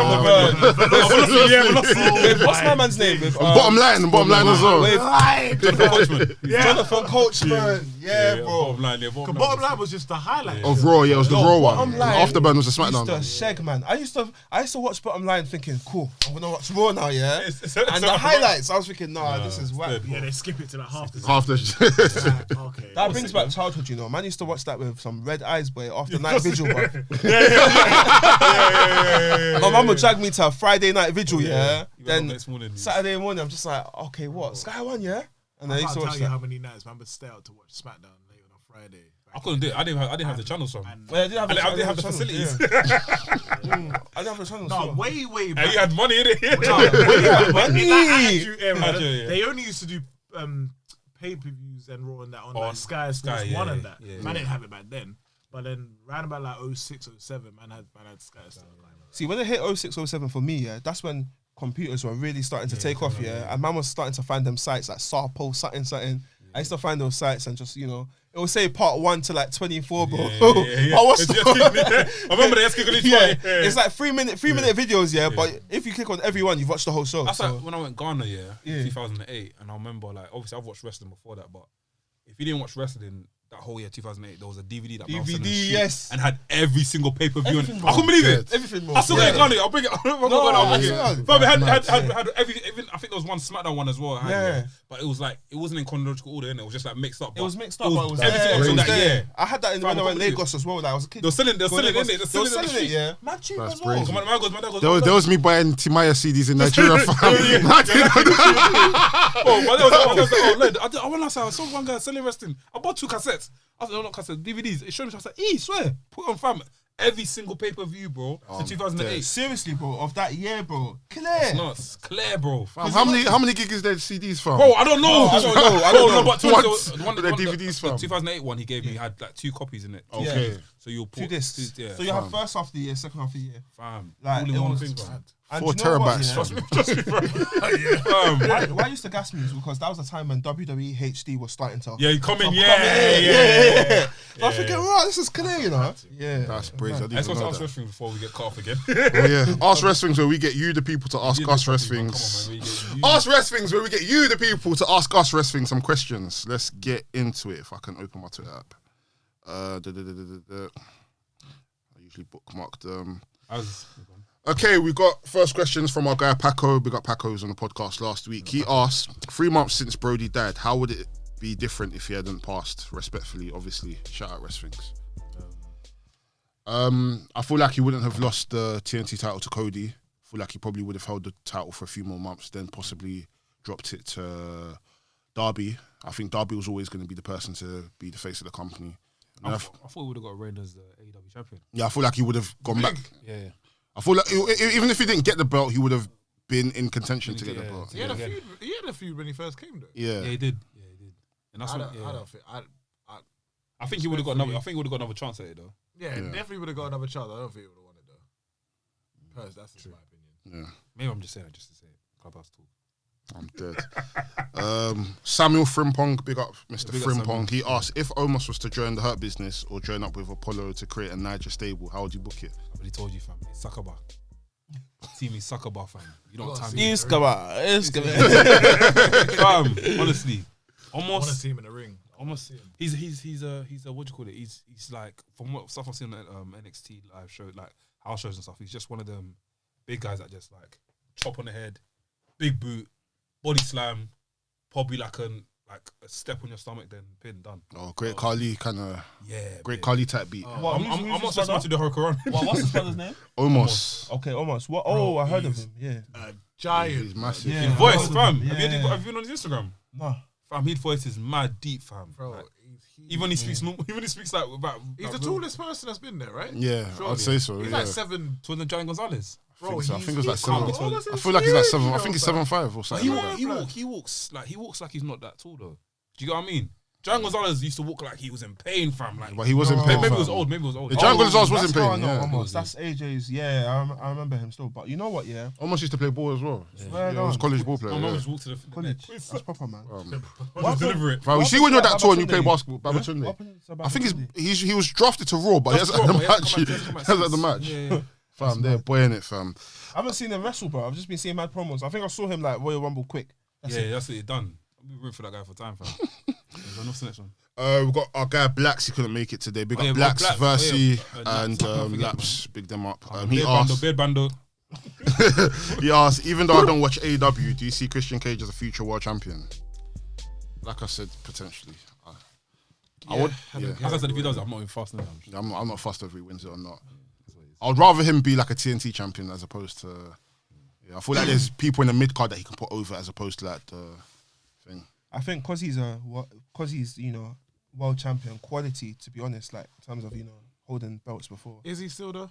Speaker 3: With, what's my man's name? With,
Speaker 1: Bottom line as well.
Speaker 3: with
Speaker 2: Jonathan Coachman.
Speaker 3: Jonathan Coachman. Yeah, bro.
Speaker 2: Bottom line, yeah.
Speaker 4: Bottom line was just the highlight.
Speaker 1: Of Raw, yeah, it was the Raw one.
Speaker 3: Bottom
Speaker 1: And
Speaker 3: Line
Speaker 1: Afterburn was the
Speaker 3: used to
Speaker 1: SmackDown.
Speaker 3: shag, man. I used to watch Bottom Line thinking, cool, I'm gonna watch Raw now, yeah.
Speaker 2: It's
Speaker 3: And the highlights, I was thinking, nah, this is whack.
Speaker 4: Yeah, they skip it to like half the
Speaker 1: Half the
Speaker 4: Okay.
Speaker 3: That brings back childhood, you know. Man used to watch that with some red eyes, boy, after night vigil, bro. My mum would drag me to a Friday night vigil, yeah. Then
Speaker 2: next morning.
Speaker 3: Saturday morning, I'm just like, okay, what? Sky One, yeah. And I
Speaker 4: I
Speaker 3: used to
Speaker 4: can't
Speaker 3: watch
Speaker 4: tell you
Speaker 3: that.
Speaker 4: how many nights man would stay out to watch SmackDown late on a Friday.
Speaker 2: I couldn't do it. I didn't have the channels from.
Speaker 3: Well, I didn't have
Speaker 2: the
Speaker 3: channels,
Speaker 2: facilities.
Speaker 3: yeah. I didn't have the channels.
Speaker 4: No,
Speaker 3: so.
Speaker 4: way
Speaker 2: And you had money in it.
Speaker 3: Money.
Speaker 4: In that Attitude Era,
Speaker 2: Yeah.
Speaker 4: they only used to do pay-per-views and Raw and that on like Sky Sports
Speaker 2: Sky,
Speaker 4: 1
Speaker 2: yeah,
Speaker 4: and that.
Speaker 2: yeah.
Speaker 4: Man didn't have it back then. But then round about like 06, 07, man had Sky stuff.
Speaker 3: See, when it hit 06, 07 for me, yeah, that's when computers were really starting to take off, yeah. And man was starting to find them sites like Sarpo, something. I used to find those sites and just, you know, it will say part 1 to like 24, bro.
Speaker 2: Yeah.
Speaker 3: But what's
Speaker 2: I remember the SK Gully
Speaker 3: yeah,
Speaker 2: twice.
Speaker 3: it's like 3-minute videos, yeah. But if you click on every one, you've watched the whole show.
Speaker 2: That's
Speaker 3: So.
Speaker 2: like when I went Ghana,
Speaker 3: Yeah.
Speaker 2: 2008, and I remember like obviously I've watched wrestling before that, but if you didn't watch wrestling that whole year 2008, there was a DVD that
Speaker 3: DVD,
Speaker 2: on the street
Speaker 3: yes.
Speaker 2: and had every single pay-per-view.
Speaker 3: Everything, bro.
Speaker 2: I couldn't believe it.
Speaker 3: Everything, bro.
Speaker 2: I still got Ghana. I'll bring it. I'll bring it. But it had every. Even, I think there was one SmackDown one as well.
Speaker 3: Yeah.
Speaker 2: But it was like it wasn't in chronological order. Innit? It was just like mixed up.
Speaker 3: It was mixed up, but it was
Speaker 2: everything
Speaker 3: there.
Speaker 2: up
Speaker 3: It
Speaker 2: to
Speaker 3: was
Speaker 2: that
Speaker 3: there.
Speaker 2: year.
Speaker 3: I had that in when I went Lagos as well. Like I was a kid.
Speaker 2: They're selling it. They're selling it.
Speaker 3: Yeah.
Speaker 4: Man, cheap
Speaker 1: That's
Speaker 4: as well.
Speaker 1: crazy.
Speaker 2: My dad goes.
Speaker 1: There was me buying Timaya CDs in Nigeria, fam.
Speaker 2: I went outside. I saw one guy selling wrestling. I bought 2 cassettes. I said, no, not cassettes, DVDs. It showed me. I was like, swear, put it on, fam. Every single pay-per-view, bro, since 2008.
Speaker 3: Seriously, bro, of that year, bro. Clear.
Speaker 2: It's nuts. Clear, bro.
Speaker 1: How many gig is there CDs, fam?
Speaker 2: Bro, I don't know.
Speaker 3: I don't know.
Speaker 2: But
Speaker 1: The DVDs,
Speaker 2: the
Speaker 1: fam.
Speaker 2: 2008 one he gave me had like 2 copies in it.
Speaker 1: Okay.
Speaker 2: So you'll put
Speaker 3: 2 discs.
Speaker 2: Yeah,
Speaker 3: So you have first half of the year, second half of the year.
Speaker 2: fam.
Speaker 3: Like,
Speaker 2: All in
Speaker 3: it
Speaker 2: one
Speaker 3: was
Speaker 2: thing, fam.
Speaker 3: And
Speaker 1: 4
Speaker 3: do you know what,
Speaker 1: terabytes,
Speaker 3: yeah?
Speaker 1: fam.
Speaker 2: Fam.
Speaker 3: Why I used to gas me is because that was the time when WWE HD was starting to.
Speaker 2: Yeah, you come in,
Speaker 3: So
Speaker 2: yeah.
Speaker 3: I'm thinking, right, this is clear, you know. Yeah.
Speaker 1: That's crazy. I didn't
Speaker 2: Let's go
Speaker 1: even
Speaker 2: to
Speaker 1: know
Speaker 2: Ask
Speaker 1: that.
Speaker 2: Wrestling before we get cut off again.
Speaker 1: Oh, yeah. Ask Wrestlings where we get you, the people, to ask us
Speaker 2: Come on,
Speaker 1: Wrestlings.
Speaker 2: man.
Speaker 1: Ask Wrestlings where we get you, the people, to ask us Wrestling some questions. Let's get into it. If I can open my Twitter app. I usually bookmark them. Okay, we got first questions from our guy Paco. We got Paco's on the podcast last week. He asked, 3 months since Brody died, how would it be different if he hadn't passed? Respectfully, obviously. Shout out Wrestlings. I feel like he wouldn't have lost the TNT title to Cody. I feel like he probably would have held the title for a few more months, then possibly dropped it to Darby. I think Darby was always going to be the person to be the face of the company. And
Speaker 2: I thought we would have got Reigns as the AEW champion.
Speaker 1: yeah, I feel like he would have gone back.
Speaker 2: Yeah.
Speaker 1: I feel like even if he didn't get the belt, he would have been in contention to get the belt.
Speaker 4: He had a feud when he first came though.
Speaker 1: Yeah.
Speaker 2: Yeah, he did. And that's
Speaker 4: I
Speaker 2: what.
Speaker 4: don't think.
Speaker 2: I think he would have got another. I think he would have got another chance at it though.
Speaker 4: Yeah, definitely would have got another chance. I don't think he would have won it though. That's just my opinion.
Speaker 1: Yeah.
Speaker 2: Maybe I'm just saying it just to say it. Clubhouse talk.
Speaker 1: I'm dead. Samuel Frimpong, big up Mr.
Speaker 2: Big up
Speaker 1: Frimpong. He asked, if Omos was to join the Hurt Business or join up with Apollo to create a Niger stable, how would you book it?
Speaker 2: I already told you, fam. It's sucker bar. Team is sucker bar, fam. You don't time
Speaker 3: It's come on.
Speaker 2: Fam, honestly,
Speaker 4: I want to
Speaker 2: almost.
Speaker 4: see him in the ring.
Speaker 2: Almost, he's a what do you call it? He's like, from what stuff I've seen on NXT live show, like house shows and stuff. He's just one of them big guys that just like chop on the head, big boot, body slam, probably like a step on your stomach, then pin done.
Speaker 1: Oh, great Khali kind of, great
Speaker 2: big.
Speaker 1: Khali type beat.
Speaker 3: What,
Speaker 2: I'm not just about to do Hurricane.
Speaker 3: What's his brother's name?
Speaker 1: Omos.
Speaker 3: Okay, almost. What? Oh, I heard of him. Yeah.
Speaker 4: Giant.
Speaker 1: He's massive.
Speaker 3: Yeah.
Speaker 2: His voice, fam.
Speaker 3: Yeah.
Speaker 2: Have you been on his Instagram?
Speaker 3: No.
Speaker 2: Fam, his voice is mad deep, fam.
Speaker 4: Bro,
Speaker 2: Like, even when he speaks, like about.
Speaker 4: he's the tallest person that's been there, right?
Speaker 1: Yeah,
Speaker 4: Surely.
Speaker 1: I'd say so.
Speaker 4: He's
Speaker 1: Yeah.
Speaker 4: like 7.
Speaker 2: Taller than Giant Gonzalez.
Speaker 1: I think it was like
Speaker 2: he's
Speaker 1: 7.
Speaker 2: calm.
Speaker 1: I feel like he's like 7. I think he's 7'5" or
Speaker 2: But
Speaker 1: something.
Speaker 2: he walks like he's not that tall though. Do you get what I mean? John Gonzalez used to walk like he was in pain, fam. Like,
Speaker 1: But he was in pain.
Speaker 2: maybe
Speaker 1: fam.
Speaker 2: it was old. Maybe it was old.
Speaker 1: John Gonzalez was in
Speaker 3: That's how I
Speaker 1: pain.
Speaker 3: know
Speaker 1: Yeah.
Speaker 3: almost. That's AJ's. Yeah, I remember him still. But you know what? Yeah,
Speaker 1: Almost used to play ball as well.
Speaker 3: Well
Speaker 1: Yeah, he was a college ball player.
Speaker 2: My mum
Speaker 1: Yeah.
Speaker 2: just walked to the
Speaker 3: college. That's proper, man.
Speaker 2: Just deliver it.
Speaker 1: Fam, you see when you're that tall and you play
Speaker 3: Babatunde?
Speaker 1: basketball, Babatunde.
Speaker 3: What happened to
Speaker 1: I think
Speaker 3: Babatunde?
Speaker 1: he was drafted to Raw, but he hasn't had the match. He hasn't had the match.
Speaker 2: Yeah.
Speaker 1: Fam, they're boying it, fam.
Speaker 3: I haven't seen him wrestle, bro. I've just been seeing mad promos. I think I saw him like Royal Rumble quick.
Speaker 2: That's what he done. I'll be rooting for that guy for time, fam. What's the next one?
Speaker 1: We've got our guy Blacks. He couldn't make it today. Big up Blacks, Versi, and Laps. Big them up. He asked.
Speaker 2: Beard Bando.
Speaker 1: He asked, even though I don't watch AEW, do you see Christian Cage as a future world champion? Like I said, potentially. I would. Yeah.
Speaker 2: As I said, if he does, I'm not even fast enough.
Speaker 1: I'm not fussed if he wins it or not. I'd rather him be like a TNT champion as opposed to. Yeah, I feel like there's people in the mid card that he can put over as opposed to like the thing.
Speaker 3: I think because he's world champion quality. To be honest, like in terms of holding belts before.
Speaker 2: Is he still though?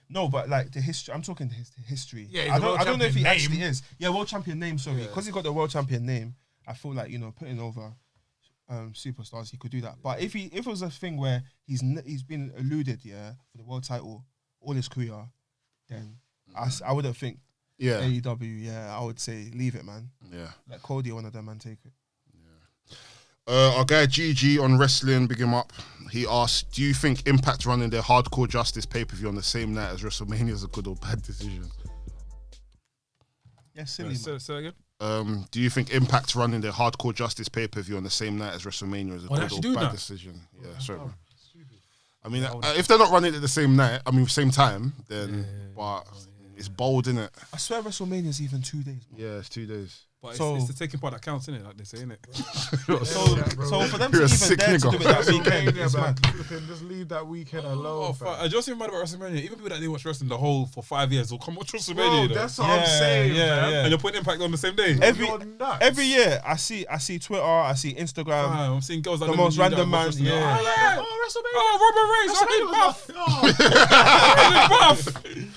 Speaker 3: No, but like the history. I'm talking his history.
Speaker 4: Yeah, he's
Speaker 3: I
Speaker 4: a world
Speaker 3: don't know if he
Speaker 4: champion
Speaker 3: actually
Speaker 4: name.
Speaker 3: is. Yeah, world champion name. Sorry, because he got the world champion name. I feel like putting over superstars, he could do that. But if it was a thing where he's been eluded, for the world title all his career, then I wouldn't think.
Speaker 1: Yeah.
Speaker 3: AEW, I would say leave it, man.
Speaker 1: Yeah.
Speaker 3: Let Cody or one of them man take it.
Speaker 1: Our guy GG on wrestling, big him up. He asked, do you think Impact running their Hardcore Justice pay-per-view on the same night as WrestleMania is a good or bad decision?
Speaker 3: Yeah, silly, man.
Speaker 2: Say again.
Speaker 1: Do you think Impact running their Hardcore Justice pay-per-view on the same night as WrestleMania is a good
Speaker 2: actually
Speaker 1: or
Speaker 2: do
Speaker 1: bad
Speaker 2: that?
Speaker 1: decision? Yeah, sorry, bro. I mean, if they're not running it at the same night, same time, then, but it's bold, innit?
Speaker 3: I swear WrestleMania is even 2 days. Man.
Speaker 1: Yeah, it's 2 days.
Speaker 2: But
Speaker 3: So-
Speaker 2: it's the taking part that counts, innit? Like they say, innit?
Speaker 3: So for them to
Speaker 1: You're a
Speaker 3: even
Speaker 1: sick
Speaker 3: dare to
Speaker 1: nigga.
Speaker 3: do it that weekend,
Speaker 4: Yeah,
Speaker 3: it's
Speaker 4: man.
Speaker 3: mad.
Speaker 4: Just leave that weekend
Speaker 2: Oh,
Speaker 4: alone.
Speaker 2: fuck.
Speaker 4: fam.
Speaker 2: I just even mad about WrestleMania. Even people that didn't watch wrestling the whole for 5 years will come watch WrestleMania.
Speaker 4: Bro,
Speaker 2: you know?
Speaker 4: that's what I'm saying, man.
Speaker 2: And you're putting Impact on the same day.
Speaker 4: You're nuts.
Speaker 3: Every year I see Twitter, I see Instagram.
Speaker 2: I'm seeing girls that
Speaker 3: The
Speaker 2: never
Speaker 3: most
Speaker 2: knew that
Speaker 3: random
Speaker 2: watch
Speaker 3: man,
Speaker 2: wrestling.
Speaker 3: yeah.
Speaker 2: Oh, yeah.
Speaker 4: Oh, WrestleMania.
Speaker 2: Oh, Robert Reigns. I hate Buff.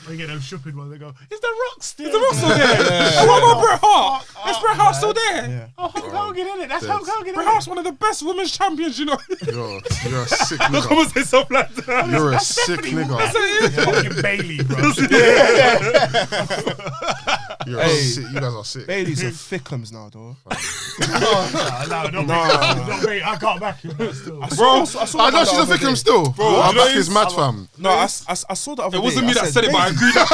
Speaker 4: We get them shopping ones. They go, is the Rock still?
Speaker 2: The Rock's still there. Oh, what about Bret Hart? Is Bret Hart still there?
Speaker 3: Yeah.
Speaker 4: Oh, Hulk Hogan, innit? That's Hulk Hogan,
Speaker 2: Bret
Speaker 4: innit?
Speaker 2: Hart's one of the best women's champions, you know.
Speaker 1: You're a sick
Speaker 2: Come
Speaker 1: nigga.
Speaker 2: and say something like that.
Speaker 1: You're a sick nigga.
Speaker 4: Fucking Bailey, bro.
Speaker 1: You're
Speaker 3: Hey.
Speaker 1: sick. You guys are sick.
Speaker 3: Bailey's a thickums now, though.
Speaker 4: No, not Bailey. I can't back you, bro. Still.
Speaker 1: Bro, I know she's a victim still. Bro, our
Speaker 2: you know
Speaker 1: back is mad, fam.
Speaker 3: No, I saw that other
Speaker 2: It
Speaker 3: day.
Speaker 2: wasn't me
Speaker 3: I
Speaker 2: that said it, but I
Speaker 3: Bailey.
Speaker 2: agree that.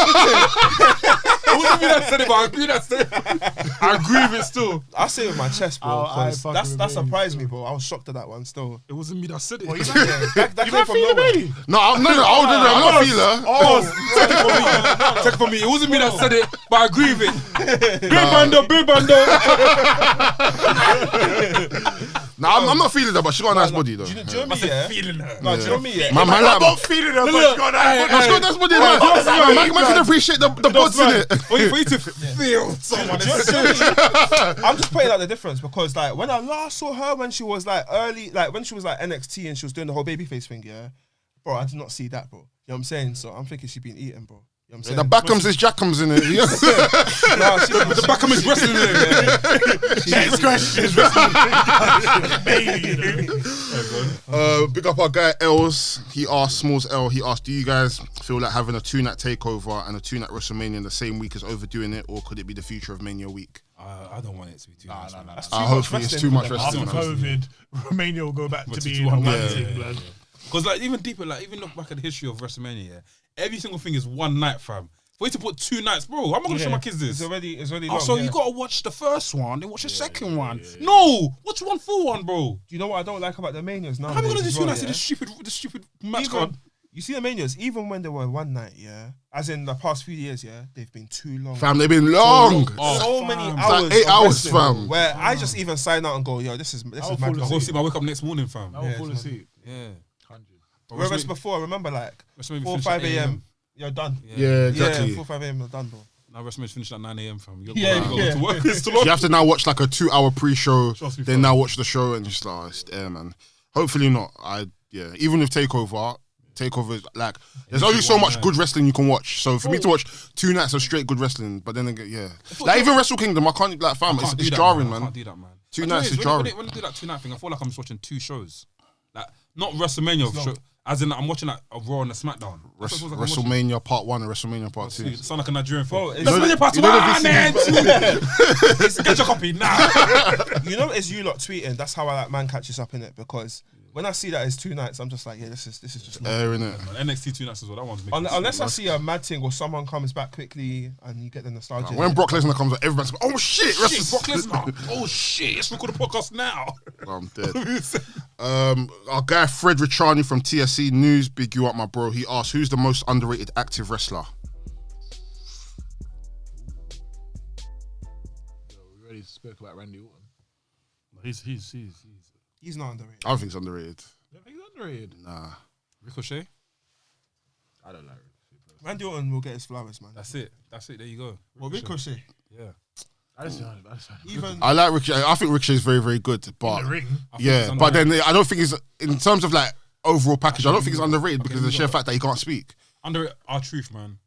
Speaker 2: It wasn't me that said it, but I agree that said it. I agree with it still.
Speaker 3: I say it with my chest, bro.
Speaker 4: Oh, I
Speaker 3: 'cause
Speaker 4: fucking
Speaker 3: that
Speaker 4: with Bailey
Speaker 3: surprised
Speaker 4: too.
Speaker 3: me, bro. I was shocked at that one still.
Speaker 2: It wasn't me that said it.
Speaker 4: Well, you know,
Speaker 3: That
Speaker 4: you
Speaker 3: came
Speaker 4: not
Speaker 3: from
Speaker 4: feeling
Speaker 3: nowhere.
Speaker 4: Bailey?
Speaker 1: No, I'm not a feeler.
Speaker 2: Take it from me. Take it from me. It wasn't me that said it, but I agree with it. Big Bando, Big Bando.
Speaker 1: Nah, I'm not feeling that, but she got a nice body though.
Speaker 3: Do you know me, yeah?
Speaker 2: Feeling her.
Speaker 3: No, do you know me, yeah?
Speaker 1: Man,
Speaker 4: I'm
Speaker 1: like,
Speaker 4: not feeling her, but she got that.
Speaker 1: she got a nice body, man. Man can appreciate the bods in it.
Speaker 2: For you to feel someone.
Speaker 3: Do you know me? I'm just pointing out the difference because, like, when I last saw her when she was like early, like when she was like NXT and she was doing the whole babyface thing, yeah, bro, I did not see that, bro. You know what I'm saying? So I'm thinking she's been eaten, bro. You know what I'm
Speaker 1: The
Speaker 3: saying?
Speaker 1: Backums is Jackums in it.
Speaker 3: Nah,
Speaker 2: The back of his wrestling.
Speaker 4: Next question is Bailey, you know?
Speaker 1: Big up our guy Els. He asked, Smalls L. He asked, do you guys feel like having a 2-night takeover and a 2-night WrestleMania in the same week is overdoing it, or could it be the future of Mania week?
Speaker 2: I don't want it to be too much.
Speaker 4: Nah.
Speaker 1: Hopefully it's too much
Speaker 3: for them.
Speaker 1: wrestling.
Speaker 4: After COVID, Romania will go back to being a
Speaker 2: Yeah.
Speaker 4: one thing, blood.
Speaker 2: Because like even deeper, like even look back at the history of WrestleMania, yeah, every single thing is one night, fam. For you to put 2 nights, bro, how am I gonna show my kids this?
Speaker 3: It's already
Speaker 2: Oh,
Speaker 3: long,
Speaker 2: so
Speaker 3: yeah.
Speaker 2: you gotta watch the first one, then watch the second one. No, watch one full one, bro.
Speaker 3: Do you know what I don't like about the Manias now?
Speaker 2: How am I gonna do 2 nights in the stupid match card?
Speaker 3: You see the Manias, even when they were one night, yeah, as in the past few years, yeah, they've been too long.
Speaker 1: Fam, they've been long.
Speaker 3: So many
Speaker 2: fam.
Speaker 3: hours.
Speaker 1: It's like 8
Speaker 3: of
Speaker 1: hours,
Speaker 3: wrestling,
Speaker 1: fam.
Speaker 3: Where I just even sign out and go, yo, this is
Speaker 4: I'll
Speaker 3: mad.
Speaker 4: fall
Speaker 2: I go
Speaker 4: asleep.
Speaker 2: see my wake up next morning, fam.
Speaker 4: I will fall asleep.
Speaker 2: Yeah.
Speaker 4: 100.
Speaker 3: Whereas before, I remember like
Speaker 2: WrestleMania
Speaker 3: 4
Speaker 2: finished
Speaker 3: 5
Speaker 2: at
Speaker 3: a.m. You're done.
Speaker 1: Yeah, exactly.
Speaker 3: Yeah, 4 5 a.m. You're done, bro.
Speaker 2: Now WrestleMania's finished at 9 a.m. fam. You
Speaker 3: Yeah,
Speaker 2: gotta
Speaker 3: yeah.
Speaker 2: go to work. It's too
Speaker 1: You
Speaker 2: long.
Speaker 1: have to now watch like a 2-hour pre-show,
Speaker 2: Trust me,
Speaker 1: then
Speaker 2: fam.
Speaker 1: now watch the show, and just like, it's there, man. Hopefully not. Even with Takeover, takeovers. Like, there's only so much good wrestling you can watch. So for me to watch 2 nights of straight good wrestling, but then again, yeah, like even Wrestle Kingdom, I can't like, fam, it's jarring, man.
Speaker 2: I can't do that, man.
Speaker 1: 2 nights is jarring.
Speaker 2: When I do that 2-night thing, I feel like I'm just watching 2 shows. Like, not WrestleMania show, as in I'm watching like a Raw and a SmackDown.
Speaker 1: WrestleMania Part 1 and WrestleMania Part 2.
Speaker 2: Sound like a Nigerian film.
Speaker 3: WrestleMania
Speaker 2: Part 1 and 2. Get your copy now.
Speaker 3: You know, it's you lot tweeting. That's how I like man catches up in it, because when I see that it's 2 nights, I'm just like, yeah, this is just
Speaker 1: Air in it.
Speaker 2: NXT 2 nights as well. That one's making
Speaker 3: unless I see a mad thing or someone comes back quickly and you get the nostalgia.
Speaker 1: When Brock Lesnar comes out, everybody's like, oh shit,
Speaker 2: Brock Lesnar. Oh shit, let's record the podcast now.
Speaker 1: I'm dead. Our guy Fred Richani from TSC News, big you up, my bro. He asked, who's the most underrated active wrestler?
Speaker 4: We already spoke about Randy Orton.
Speaker 3: He's not underrated.
Speaker 1: I don't think he's underrated.
Speaker 4: You think he's underrated?
Speaker 1: Nah.
Speaker 2: Ricochet.
Speaker 4: I don't like Ricochet.
Speaker 3: Randy Orton will get his flowers, man.
Speaker 2: That's it. There you go.
Speaker 3: Well, Ricochet.
Speaker 2: Yeah.
Speaker 1: I like Ricochet. I think Ricochet is very, very good, but
Speaker 4: In the ring.
Speaker 1: yeah, but then I don't think he's, in terms of like overall package, I don't think he's underrated because of the sheer fact that he can't speak.
Speaker 2: Underrated R-Truth, man.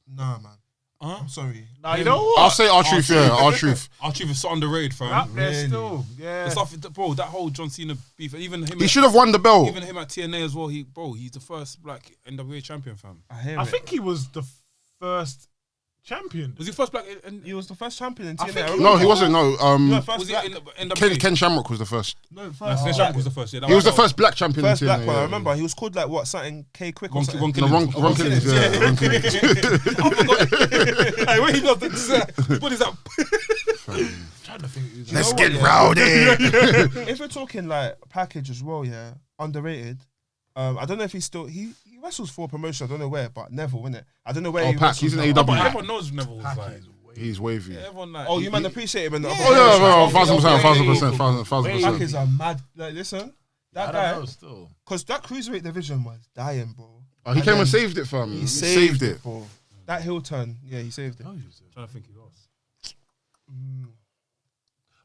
Speaker 3: Nah, man. I'm sorry.
Speaker 4: Nah, you know what?
Speaker 1: I'll say R-Truth, yeah, R-Truth.
Speaker 2: R-Truth is so underrated, fam.
Speaker 4: Up there
Speaker 3: Really?
Speaker 4: still. Yeah.
Speaker 2: The stuff, bro, that whole John Cena beef, and even him.
Speaker 1: He should have won the belt.
Speaker 2: Even him at TNA as well. He's the first black NWA champion, fam.
Speaker 3: I
Speaker 4: think he was the first champion.
Speaker 2: Was he first black?
Speaker 3: he was the first champion in
Speaker 4: I
Speaker 3: TNA.
Speaker 4: think
Speaker 1: No, he wasn't. No,
Speaker 2: Was he in NWA?
Speaker 1: Ken Shamrock was the first.
Speaker 3: No,
Speaker 2: Ken Shamrock was the first. Yeah,
Speaker 1: He was the first black champion
Speaker 3: First
Speaker 1: in
Speaker 3: black
Speaker 1: TNA.
Speaker 3: one. I
Speaker 1: yeah.
Speaker 3: remember he was called like what, something K Quick or something.
Speaker 2: Ron
Speaker 1: No, Ron Killings, yeah. Ron Killings.
Speaker 2: Hey, wait, he does this. What is that?
Speaker 4: Trying to think. Who's
Speaker 1: Let's
Speaker 3: know
Speaker 1: get
Speaker 3: what, yeah?
Speaker 1: rowdy.
Speaker 3: If we're talking like package as well, yeah, underrated. I don't know if he wrestles for promotion. I don't know where, but Neville, innit? I don't know where.
Speaker 1: Oh,
Speaker 3: he
Speaker 1: Pac,
Speaker 3: wrestles
Speaker 1: he's in
Speaker 3: now.
Speaker 1: AEW.
Speaker 2: But everyone knows Neville was like.
Speaker 1: He's wavy.
Speaker 2: Yeah, everyone like.
Speaker 3: Oh, you man appreciate him in the.
Speaker 1: Oh yeah,
Speaker 3: 1,000%.
Speaker 1: 1,000%.
Speaker 3: Pac is a mad. Like, listen, that
Speaker 4: I
Speaker 3: guy,
Speaker 4: don't know still.
Speaker 3: because that cruiserweight division was dying, bro.
Speaker 1: Oh, he came and saved it, fam.
Speaker 3: He
Speaker 1: He
Speaker 3: saved
Speaker 1: saved it.
Speaker 3: bro. That heel turn, yeah, he saved it.
Speaker 2: I'm trying to think who else.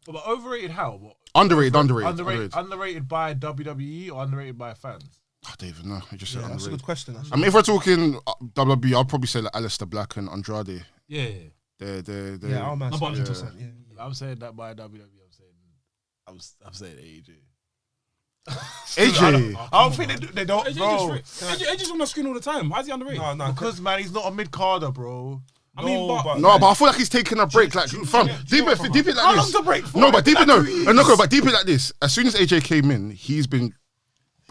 Speaker 4: But overrated how? What?
Speaker 1: Underrated.
Speaker 4: Underrated by WWE or underrated by fans?
Speaker 1: I don't even know. I just said
Speaker 3: Yeah, that's a
Speaker 1: underrated.
Speaker 3: good question. Actually.
Speaker 1: I mean, if we're talking WWE, I'd probably say like Aleister Black and Andrade.
Speaker 2: Yeah.
Speaker 1: They're
Speaker 3: Yeah, our man,
Speaker 2: No, but-
Speaker 3: 100%. Yeah.
Speaker 4: I'm saying that by WWE. I'm saying AJ.
Speaker 1: AJ.
Speaker 4: I don't think they don't, bro.
Speaker 2: AJ's on the screen all the time. Why is he underrated?
Speaker 3: No,
Speaker 4: Because man, he's not a mid carder, bro.
Speaker 2: I mean, but
Speaker 1: No, but I feel like he's taking a break. Like, fam, deep it like this.
Speaker 4: How long's the break for?
Speaker 1: No, but deep it, but deep it like this. As soon as AJ came in, he's been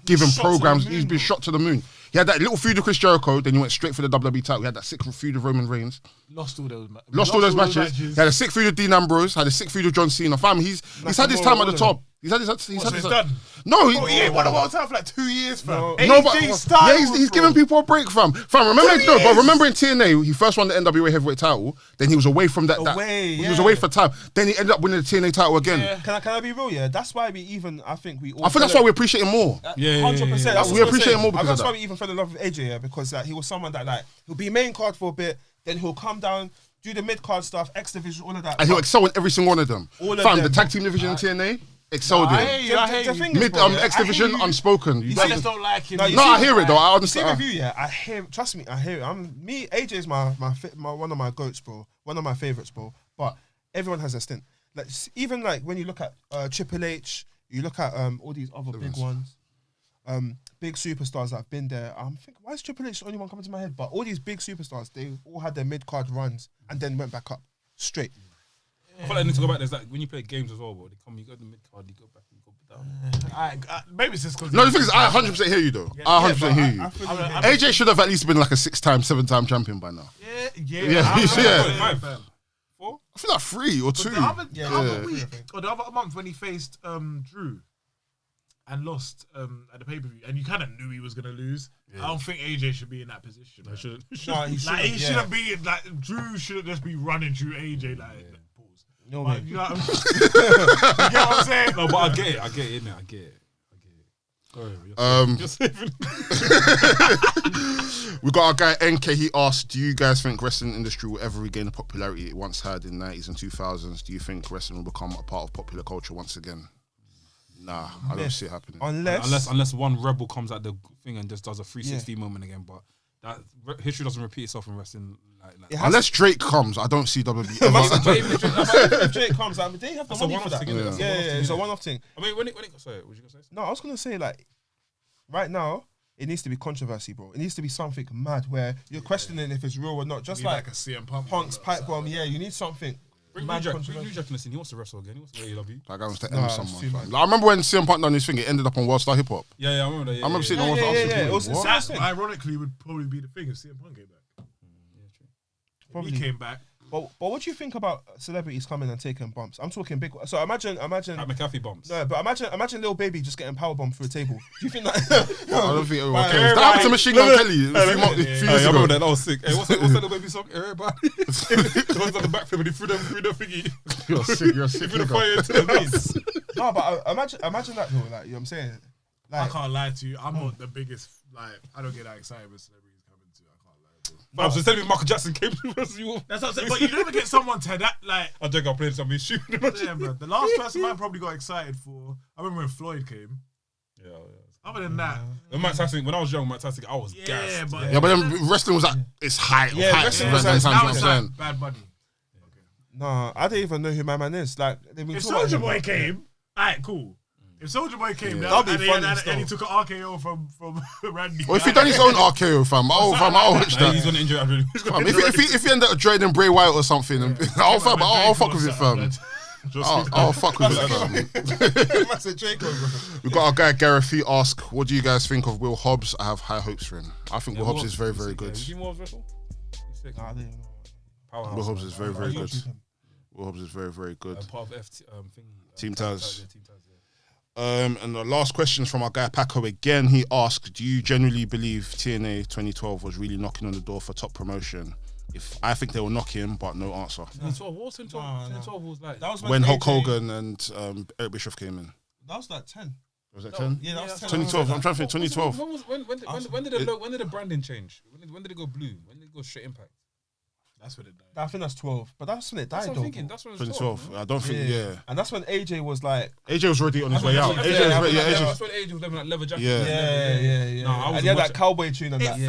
Speaker 1: given programs. He's been shot to the moon. He had that little feud with Chris Jericho, then he went straight for the WWE title. He had that sick feud with Roman Reigns.
Speaker 4: Lost all those
Speaker 1: matches. He had a sick feud with Dean Ambrose. Had a sick feud with John Cena. Fam, he's had his time at the top. He's had his
Speaker 4: done.
Speaker 1: No,
Speaker 4: He ain't won a world title for like 2 years, fam.
Speaker 3: No.
Speaker 1: No, but
Speaker 4: AJ Styles,
Speaker 1: he's
Speaker 4: bro.
Speaker 1: giving people a break, fam. Remember in TNA, he first won the NWA heavyweight title. Then he was away from that. He was away for time. Then he ended up winning the TNA title again.
Speaker 4: Yeah.
Speaker 3: Can I be real? Yeah, that's why we even. I think we all.
Speaker 1: I think that's why we appreciate him more.
Speaker 3: 100%.
Speaker 1: We appreciate him more because
Speaker 3: that's
Speaker 1: of
Speaker 3: why
Speaker 1: that.
Speaker 3: we even fell in love with AJ. Yeah, because like he was someone that like he'll be main card for a bit, then he'll come down, do the mid card stuff, X division, all of that.
Speaker 1: And he'll excel in every single one of them.
Speaker 3: All of
Speaker 1: Fam,
Speaker 3: them.
Speaker 1: the tag team division in TNA, excelled
Speaker 4: I
Speaker 1: in.
Speaker 4: hear you.
Speaker 1: Mid X division, unspoken.
Speaker 4: I just don't like him.
Speaker 1: No, I hear it though. I
Speaker 3: You see
Speaker 1: understand.
Speaker 3: review, yeah. I hear. Trust me, I hear it. AJ is my one of my goats, bro. One of my favorites, bro. But everyone has a stint. Like even like when you look at Triple H, you look at all these other big ones, big superstars that have been there. I'm thinking, why is Triple H the only one coming to my head? But all these big superstars, they all had their mid card runs and then went back up straight.
Speaker 2: I feel like I need to go back. There's like when you play games as well, bro. They come, you go to the mid card, you go back, and you go down.
Speaker 4: Maybe it's just because.
Speaker 1: No, the thing is, I 100% hear you though. I 100% hear you.
Speaker 3: I feel
Speaker 1: AJ should have at least been like a 6-time, 7-time champion by now.
Speaker 4: Yeah.
Speaker 2: Five. Four?
Speaker 1: I feel like 3 or 2.
Speaker 4: The other
Speaker 3: Yeah.
Speaker 4: week or the other month when he faced Drew and lost at the pay-per-view, and you kind of knew he was gonna lose. I don't think AJ should be in that position.
Speaker 2: I shouldn't.
Speaker 3: No, he
Speaker 4: Like he
Speaker 3: shouldn't.
Speaker 4: shouldn't be like Drew shouldn't just be running through AJ like pause.
Speaker 3: No,
Speaker 4: Like,
Speaker 3: man.
Speaker 4: you know what you get what I'm saying?
Speaker 2: No, but I get it, innit? I get it. Sorry, you're saving.
Speaker 1: We got our guy NK. He asked, "Do you guys think wrestling industry will ever regain the popularity it once had in the 90s and 2000s? Do you think wrestling will become a part of popular culture once again?" Nah, I don't see it happening.
Speaker 2: Unless one rebel comes at the thing and just does a 360 moment again, but that history doesn't repeat itself in wrestling.
Speaker 1: Unless Drake comes, I don't see WWE
Speaker 3: if Drake comes, I mean, they have the money for that.
Speaker 2: Yeah,
Speaker 3: it's a one-off thing.
Speaker 2: I mean, when it sorry, was you gonna say?
Speaker 3: No, I was gonna say like, right now it needs to be controversy, bro. It needs to be something mad where you're questioning if it's real or not. Just like
Speaker 4: a CM Punk
Speaker 3: Punk's pipe bomb. Yeah, you need something.
Speaker 2: Bring New Jack in the scene. He wants to wrestle again. He wants to AEW.
Speaker 1: That guy wants to end someone. Like, I remember when CM Punk done his thing, it ended up on World Star Hip Hop.
Speaker 2: Yeah, I remember that.
Speaker 1: I remember seeing it on World Star Hip Hop.
Speaker 4: Ironically, would probably be the thing if CM Punk came back. Probably. He came back.
Speaker 3: But what do you think about celebrities coming and taking bumps? I'm talking big. So imagine.
Speaker 2: At McAfee bumps.
Speaker 3: No, but imagine Lil Baby just getting power bombed through a table. Do you think that?
Speaker 1: I don't think it was okay. That happened to Machine Gun Kelly a few years ago.
Speaker 2: I remember that. That was sick. Hey, what's that Lil Baby song? Everybody. It was on the back film and he threw the thingy.
Speaker 1: You're sick. You're sick.
Speaker 2: He threw the fire into the knees.
Speaker 3: No, but imagine that though. Like, you know what I'm saying? Like,
Speaker 4: I can't lie to you. I'm not the biggest. Like, I don't get that excited when celebrities coming to. I can't lie to you.
Speaker 2: But I was just telling me Michael Jackson came to us.
Speaker 4: That's what I'm saying. But you never get someone to that. Like,
Speaker 2: I think I played something shooting.
Speaker 4: Yeah, bro. The last person I probably got excited for. I remember when Floyd came.
Speaker 2: Yeah.
Speaker 4: Other than that,
Speaker 2: Mike Tyson. When I was young, Mike Tyson, I was gassed.
Speaker 1: But then wrestling was at its height.
Speaker 3: Wrestling was at
Speaker 4: like Bad Bunny.
Speaker 3: Nah, I don't even know who my man is. Like,
Speaker 4: if Soulja Boy came, alright, cool. If Soulja Boy came,
Speaker 3: that'd be funny.
Speaker 4: And he took an RKO from Randy.
Speaker 1: Or if he done his own RKO, fam, I'll watch that.
Speaker 2: He's gonna injure.
Speaker 1: If he ended up joining Bray Wyatt or something, I'll fuck with it, fam. I'll fuck with it, fam. We got our guy Gareth. He asked, "What do you guys think of Will Hobbs?" I have high hopes for him. I think Will Hobbs is very, very good.
Speaker 2: You Will Hobbs wrestle? He's sick.
Speaker 3: Nah, I don't even know.
Speaker 1: Will Hobbs is very, very good. Will Hobbs is very, very good.
Speaker 2: Part of
Speaker 1: Team Taz. And the last question is from our guy Paco again. He asked, "Do you genuinely believe TNA 2012 was really knocking on the door for top promotion?" If I think they were knocking, but no answer.
Speaker 2: 2012, what was 2012 was like?
Speaker 3: That was
Speaker 1: when Hulk Hogan and Eric Bischoff came in.
Speaker 3: That was like 10.
Speaker 1: Was that 10?
Speaker 3: Yeah, that was 10.
Speaker 1: 2012. I'm trying to think. 2012.
Speaker 2: When did the branding change? When did it go blue? When did it go straight Impact?
Speaker 4: That's when it died.
Speaker 3: I think that's 12. But that's when it died,
Speaker 2: That's what I'm thinking. That's when it was
Speaker 1: 2012. I don't think. Yeah.
Speaker 3: And that's when AJ was like.
Speaker 1: AJ was already on his way out.
Speaker 2: That's when AJ was living like leather jacket.
Speaker 3: Yeah.
Speaker 2: No,
Speaker 3: and he had that cowboy tune and that.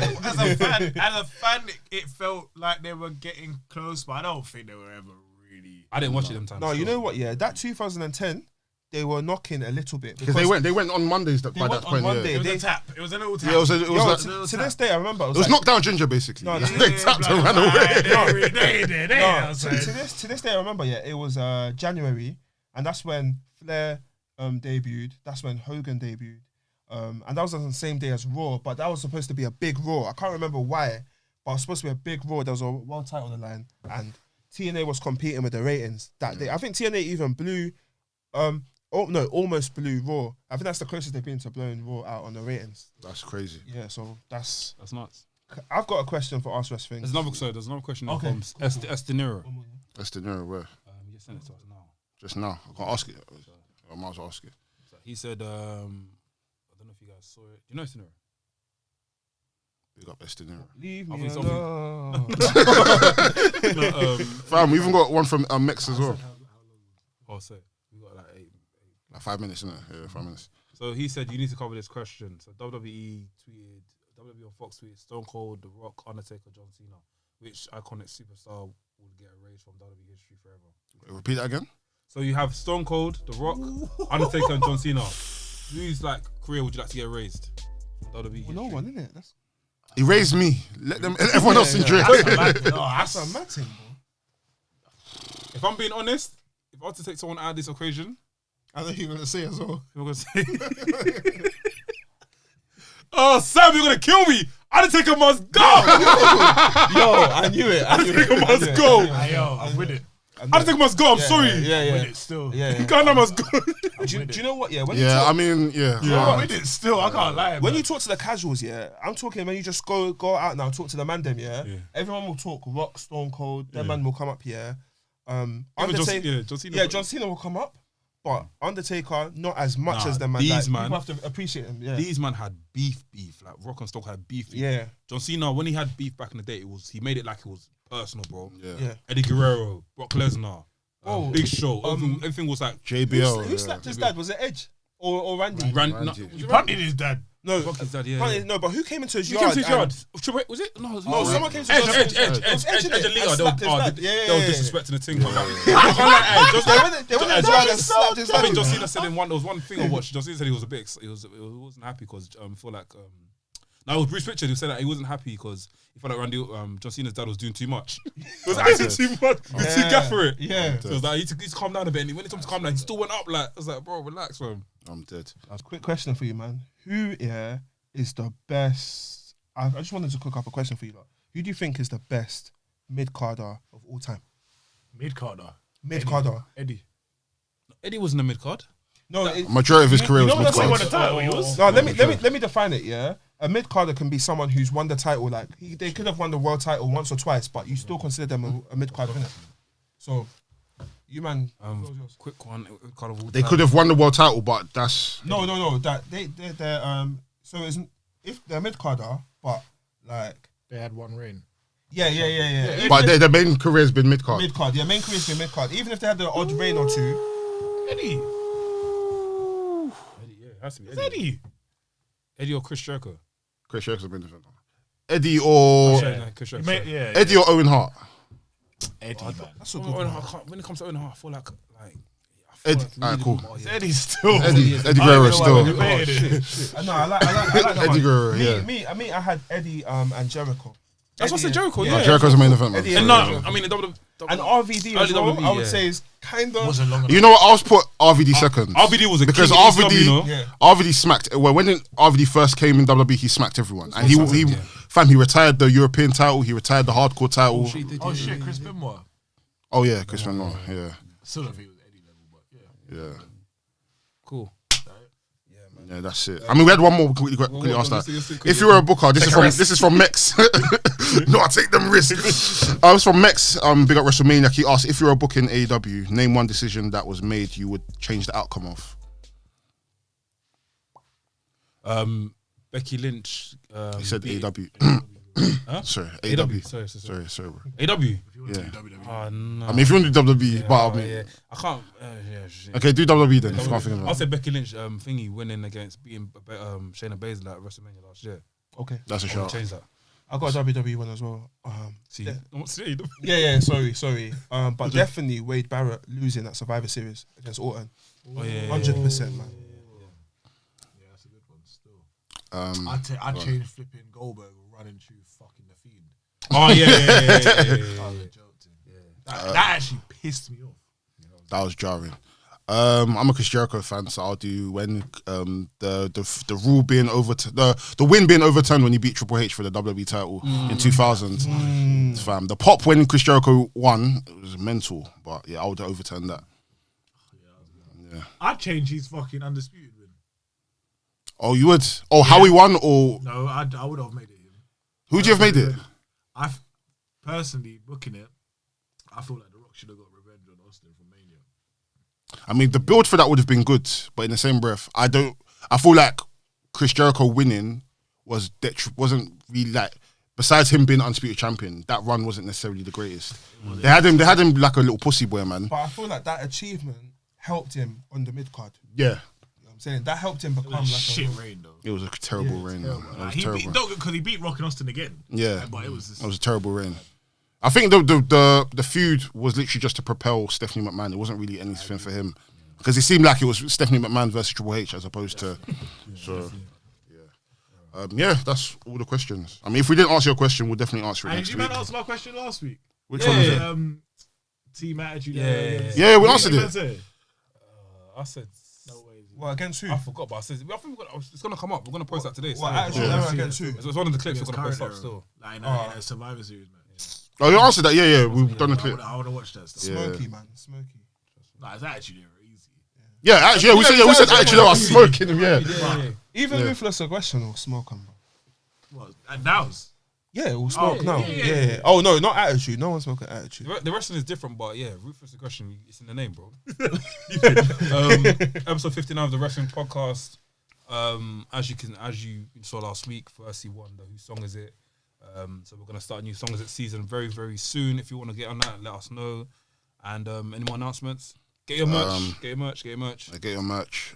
Speaker 4: As a fan, it felt like they were getting close, but I don't think they were ever really.
Speaker 2: I didn't watch it them times.
Speaker 3: No, you know what? Yeah, that 2010. They were knocking a little bit
Speaker 1: because they went on Mondays by that point.
Speaker 3: Monday.
Speaker 4: It was a tap. It was a little tap.
Speaker 1: Yeah, it was
Speaker 3: to this day, I remember
Speaker 1: it was knockdown ginger basically. No, they tapped and ran away.
Speaker 3: To this day, I remember. Yeah, it was January, and that's when Flair debuted. That's when Hogan debuted, and that was on the same day as Raw. But that was supposed to be a big Raw. I can't remember why, but it was supposed to be a big Raw. There was a world title on the line, and TNA was competing with the ratings that day. I think TNA even blew. Almost blew Raw. I think that's the closest they've been to blowing Raw out on the ratings.
Speaker 1: That's crazy.
Speaker 3: Yeah, so that's
Speaker 2: nuts.
Speaker 3: I've got a question for Us Wrestling.
Speaker 2: There's another question from Estinero.
Speaker 1: Estinero, where?
Speaker 2: You sent it to us now.
Speaker 1: Just now. I can't ask it. I might as well ask it.
Speaker 2: So he said, I don't know if you guys saw it. Do you know Estinero?
Speaker 1: Big up Estinero.
Speaker 3: Leave me alone.
Speaker 1: Fam, we even got one from Mex as well.
Speaker 2: Oh, so we got like
Speaker 1: 5 minutes, innit? Yeah, 5 minutes.
Speaker 2: So he said you need to cover this question. So WWE on Fox tweeted Stone Cold, The Rock, Undertaker, John Cena. Which iconic superstar will get erased from WWE history forever?
Speaker 1: Repeat that again.
Speaker 2: So you have Stone Cold, The Rock, Undertaker, and John Cena. Whose like career would you like to get erased from WWE history?
Speaker 3: No one, innit? That's
Speaker 1: erase me. Let everyone else enjoy it.
Speaker 3: That's a mad thing, bro.
Speaker 2: If I'm being honest, if I had to take someone out of this equation,
Speaker 3: I know you're gonna say as well.
Speaker 2: You're gonna say, "Oh, Sam, you're gonna kill me. Undertaker must go."
Speaker 3: Yo, I knew it.
Speaker 2: Undertaker must go.
Speaker 4: Yo, I'm with it.
Speaker 2: Undertaker must go. I'm sorry.
Speaker 4: Yeah. With it still.
Speaker 2: Yeah. Ghana must go.
Speaker 3: Do you know what? Yeah. When
Speaker 1: I mean, yeah.
Speaker 4: I'm with it still. I can't lie.
Speaker 3: When you talk to the casuals, yeah, I'm talking when you just go out now, talk to the man them, yeah. Everyone will talk Rock, Stone Cold. That man will come up, yeah. Undertaker, John Cena will come up, but Undertaker not as much as them man.
Speaker 2: These man,
Speaker 3: people have to appreciate him. Yeah.
Speaker 2: These man had beef. Like Rock and Stone had beef.
Speaker 3: Yeah.
Speaker 2: John Cena, when he had beef back in the day, he made it like it was personal, bro.
Speaker 1: Yeah.
Speaker 2: Eddie Guerrero, Brock Lesnar, Big Show. Everything was like
Speaker 1: JBL.
Speaker 3: Who slapped his dad? Was it Edge? or Randy.
Speaker 1: Randy.
Speaker 4: He punted his dad.
Speaker 3: No,
Speaker 2: Fuck his dad, yeah.
Speaker 3: punted- no, but who came into his
Speaker 2: He
Speaker 3: yard?
Speaker 2: came to his
Speaker 3: and-
Speaker 2: yard. Was it? No,
Speaker 3: someone came to
Speaker 2: Edge,
Speaker 3: his
Speaker 2: Edge,
Speaker 3: yard.
Speaker 2: Edge,
Speaker 3: It was
Speaker 2: Edge,
Speaker 3: Edge,
Speaker 2: Edge, and
Speaker 3: innit?
Speaker 2: Leo.
Speaker 3: And
Speaker 2: They were
Speaker 3: slapped his dad.
Speaker 2: they were disrespecting the thing. I can't
Speaker 3: They went
Speaker 2: lie,
Speaker 3: and slapped his
Speaker 2: I think
Speaker 3: dad.
Speaker 2: John Cena said in one. There was one thing I watched. John Cena said he was a bit. He wasn't happy because feel like. No, it was Bruce Pritchard who said that he wasn't happy because he felt like Randy, John Cena's dad was doing too much. He was acting too much. He was too gaff for it.
Speaker 3: Yeah.
Speaker 2: So it was like, he needs to calm down a bit. And when he told him to calm down, he still went up. Like, I was like, bro, relax, man.
Speaker 1: I'm dead.
Speaker 3: Quick question for you, man. Who is the best? I just wanted to cook up a question for you, lot. Who do you think is the best mid-carder of all time?
Speaker 4: Mid-carder.
Speaker 3: Mid-carder.
Speaker 4: Eddie.
Speaker 2: Eddie wasn't a mid-card.
Speaker 3: No,
Speaker 1: Majority of his career was
Speaker 3: know what
Speaker 4: He won
Speaker 1: mid-card.
Speaker 4: the title. He was.
Speaker 3: No, let me define it. Yeah, a mid-carder can be someone who's won the title. Like they could have won the world title once or twice, but you still consider them a mid-carder, innit? So, you man, what was yours?
Speaker 2: Quick one. Mid-card of all
Speaker 1: They
Speaker 2: time.
Speaker 1: could have won the world title, but that's
Speaker 3: No. That they're so it's if they're mid-carder, but like
Speaker 4: They had one reign.
Speaker 3: yeah.
Speaker 1: but their main career's been mid-card.
Speaker 3: mid-card. Yeah, main career's been mid-card. Even if they had the odd reign or two.
Speaker 4: Eddie.
Speaker 2: Eddie, yeah, it has to be
Speaker 4: It's
Speaker 2: Eddie.
Speaker 4: Eddie.
Speaker 2: Eddie or Chris Jericho.
Speaker 1: Chris Jericho's been defender. Eddie or
Speaker 2: Sorry, no, Chris Jericho. sorry.
Speaker 4: Yeah.
Speaker 1: Eddie or Owen Hart.
Speaker 4: Eddie, man.
Speaker 3: That's a good
Speaker 2: Owen
Speaker 3: one.
Speaker 2: Hart, when it comes to Owen Hart, I feel like
Speaker 1: Eddie, alright, cool.
Speaker 4: Eddie's still.
Speaker 1: Eddie
Speaker 3: I
Speaker 1: Guerrero
Speaker 3: don't know why
Speaker 1: still.
Speaker 3: we're debating it. No, I like that
Speaker 1: Eddie
Speaker 3: one.
Speaker 1: Guerrero, yeah.
Speaker 3: Me, I had Eddie and Jericho.
Speaker 2: That's what's the
Speaker 3: Eddie-
Speaker 2: Jericho,
Speaker 1: No,
Speaker 2: yeah.
Speaker 1: Jericho's the main event, man.
Speaker 3: Eddie
Speaker 2: And
Speaker 3: and
Speaker 2: no, I mean, the
Speaker 3: And RVD as
Speaker 2: Early
Speaker 3: well,
Speaker 2: WWE,
Speaker 3: I would
Speaker 2: yeah.
Speaker 3: say is kind of.
Speaker 4: Wasn't long enough.
Speaker 1: You know what? I was put RVD second.
Speaker 2: RVD was a
Speaker 1: because
Speaker 2: king in his
Speaker 1: RVD,
Speaker 2: club, you know?
Speaker 3: Yeah.
Speaker 1: RVD smacked. Well, when RVD first came in WWE, he smacked everyone, and he retired the European title. He retired the hardcore title.
Speaker 4: Oh shit, Chris Benoit.
Speaker 1: Oh yeah, Chris Benoit. Yeah,
Speaker 4: Still don't think it was Eddie level, but yeah.
Speaker 1: yeah,
Speaker 2: Cool.
Speaker 1: yeah. That's it. I mean, we had one more. We quickly ask that.
Speaker 2: let's see,
Speaker 1: If you were a booker, this is from Mex. No, I take them risks. It's from Mex. Big up WrestleMania. He asked, if you were a booker in AEW, name one decision that was made you would change the outcome of.
Speaker 2: Becky Lynch.
Speaker 1: He said AEW.
Speaker 2: Huh?
Speaker 1: Sorry,
Speaker 2: AEW.
Speaker 1: AEW. Sorry, bro.
Speaker 2: AW.
Speaker 1: Yeah.
Speaker 2: Oh, no.
Speaker 1: I mean, if you want to do WWE, but I mean,
Speaker 2: yeah. I can't. Yeah, shit.
Speaker 1: okay, do WWE then. If you can't think of
Speaker 2: I'll
Speaker 1: it.
Speaker 2: say Becky Lynch winning beating Shayna Baszler at WrestleMania last year.
Speaker 3: Okay.
Speaker 1: That's a
Speaker 2: I would
Speaker 1: shot.
Speaker 2: change that.
Speaker 3: I got a WWE one as well.
Speaker 2: See,
Speaker 3: Yeah.
Speaker 2: what's the AEW?
Speaker 3: Yeah, sorry. But definitely Wade Barrett losing that Survivor Series against Orton.
Speaker 2: Oh, yeah,
Speaker 3: 100%, man.
Speaker 4: Yeah, that's a good one. Still. I'd change flipping Goldberg running through fucking the Fiend.
Speaker 2: Oh yeah.
Speaker 4: That actually pissed me off.
Speaker 1: That was jarring. I'm a Chris Jericho fan, so I'll do when the rule being the win being overturned when he beat Triple H for the WWE title in 2000. Fam, the pop when Chris Jericho won, it was mental, but yeah, I would overturn that. Yeah.
Speaker 4: I'd change his fucking undisputed win.
Speaker 1: Oh, you would? Oh, how he won, or
Speaker 4: No, I would have made it him.
Speaker 1: who'd you have made it?
Speaker 4: Personally booking it, I feel like The Rock should have got revenge on Austin from Mania.
Speaker 1: I mean, the build for that would have been good, but in the same breath, I feel like Chris Jericho winning wasn't really like, besides him being undisputed champion, that run wasn't necessarily the greatest. They had him like a little pussy boy, man.
Speaker 3: But I feel like that achievement helped him on the mid card.
Speaker 1: Yeah,
Speaker 3: You know what I'm saying? That helped him become like
Speaker 4: Shit
Speaker 3: a
Speaker 4: reign though.
Speaker 1: it was a terrible reign. Man. It was terrible.
Speaker 4: Because he beat Rock and Austin again.
Speaker 1: Yeah,
Speaker 4: But it was just,
Speaker 1: it was a terrible reign. I think the feud was literally just to propel Stephanie McMahon. It wasn't really anything for him because it seemed like it was Stephanie McMahon versus Triple H as opposed to. So, yeah, that's all the questions. I mean, if we didn't answer your question, we'll definitely answer it
Speaker 4: and
Speaker 1: next
Speaker 4: you
Speaker 1: week.
Speaker 4: man answered my question last week.
Speaker 1: Which one was it?
Speaker 4: Team attitude.
Speaker 1: Yeah, we answered it.
Speaker 2: I said.
Speaker 3: What, against who?
Speaker 2: I forgot, but I said it's gonna come up. We're gonna post that today.
Speaker 3: What,
Speaker 2: so-
Speaker 3: actually,
Speaker 1: Yeah.
Speaker 3: against who?
Speaker 2: It's one of the clips we're gonna post up still.
Speaker 4: Like in a Survivor Series, man.
Speaker 1: Oh, you answered that. Yeah, we've done the clip.
Speaker 4: I want to watch that stuff.
Speaker 1: Yeah.
Speaker 3: Smoky, man. Smoky.
Speaker 4: Nah, it's attitude era, easy.
Speaker 1: Yeah, actually, we said actually I was smoking him. Yeah,
Speaker 3: Even Ruthless Aggression will smoke him, bro.
Speaker 4: What? And now's.
Speaker 3: Yeah, it will smoke now.
Speaker 4: yeah.
Speaker 3: Yeah. Oh, no, not attitude. No one's smoking attitude.
Speaker 2: The wrestling is different, but yeah, ruthless aggression. It's in the name, bro. Episode 59 of the Wrestling Podcast. As you saw last week, firstly wonder whose song is it. So we're gonna start a new Songs It season very, very soon. If you want to get on that, let us know. And any more announcements? Get your merch. Get your merch.
Speaker 1: Get your merch.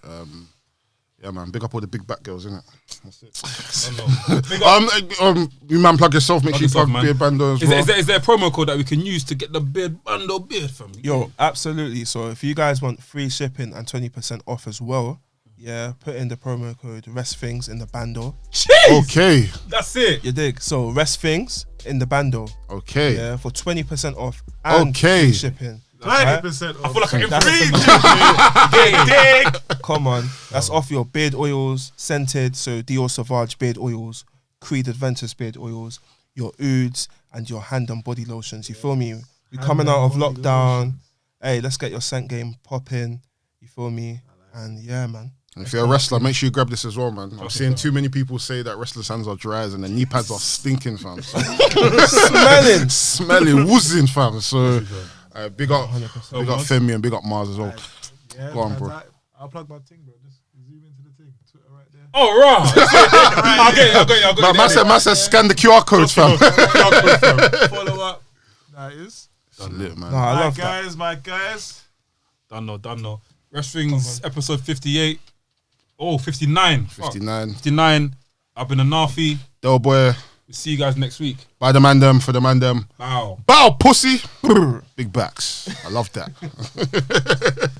Speaker 1: Yeah, man. Big up all the big back girls, innit?
Speaker 2: I don't know.
Speaker 1: You man plug yourself. Make
Speaker 2: Plug
Speaker 1: sure you plug
Speaker 2: yourself, man.
Speaker 1: Beard Bando as well.
Speaker 2: Is there a promo code that we can use to get the beard Bando beard from?
Speaker 3: Yo, absolutely. So if you guys want free shipping and 20% off as well, yeah, put in the promo code WRESTHINGS in the Bando.
Speaker 2: Jeez!
Speaker 1: Okay.
Speaker 2: That's it.
Speaker 3: You dig? So WRESTHINGS in the Bando.
Speaker 1: Okay.
Speaker 3: Yeah, for 20% off and
Speaker 1: Okay.
Speaker 3: free shipping.
Speaker 4: 20% off.
Speaker 2: I feel like I'm
Speaker 3: That's-
Speaker 2: free.
Speaker 3: Come on, that's off your beard oils, scented, so Dior Sauvage beard oils, Creed Adventures beard oils, your ouds, and your hand and body lotions. You feel me? We're coming out of lockdown. Hey, let's get your scent game popping. You feel me? And yeah, man.
Speaker 1: And if you're a wrestler, make sure you grab this as well, man. I'm seeing too many people say that wrestlers' hands are dry and the knee pads are stinking, fam. So smelling, woozing, fam. So big up Femi and big up Mars as well.
Speaker 4: Yeah,
Speaker 1: Go on,
Speaker 4: man,
Speaker 1: bro.
Speaker 4: I'll plug my thing, bro. Just zoom into the thing. Twitter right there.
Speaker 2: Oh, right. I'll get you.
Speaker 1: Man said, scan the QR codes, fam.
Speaker 4: Follow up. That is.
Speaker 1: That's lit, man.
Speaker 3: Nah, I
Speaker 4: My
Speaker 3: love that.
Speaker 4: guys, my guys.
Speaker 2: Done no. WRESTHINGS episode 58. Oh, 59.
Speaker 1: 59.
Speaker 2: 59. I've been a Nafi.
Speaker 1: Delboy,
Speaker 2: We'll see you guys next week.
Speaker 1: by the man them, for the man them.
Speaker 2: Bow.
Speaker 1: Bow, pussy. Big backs. I love that.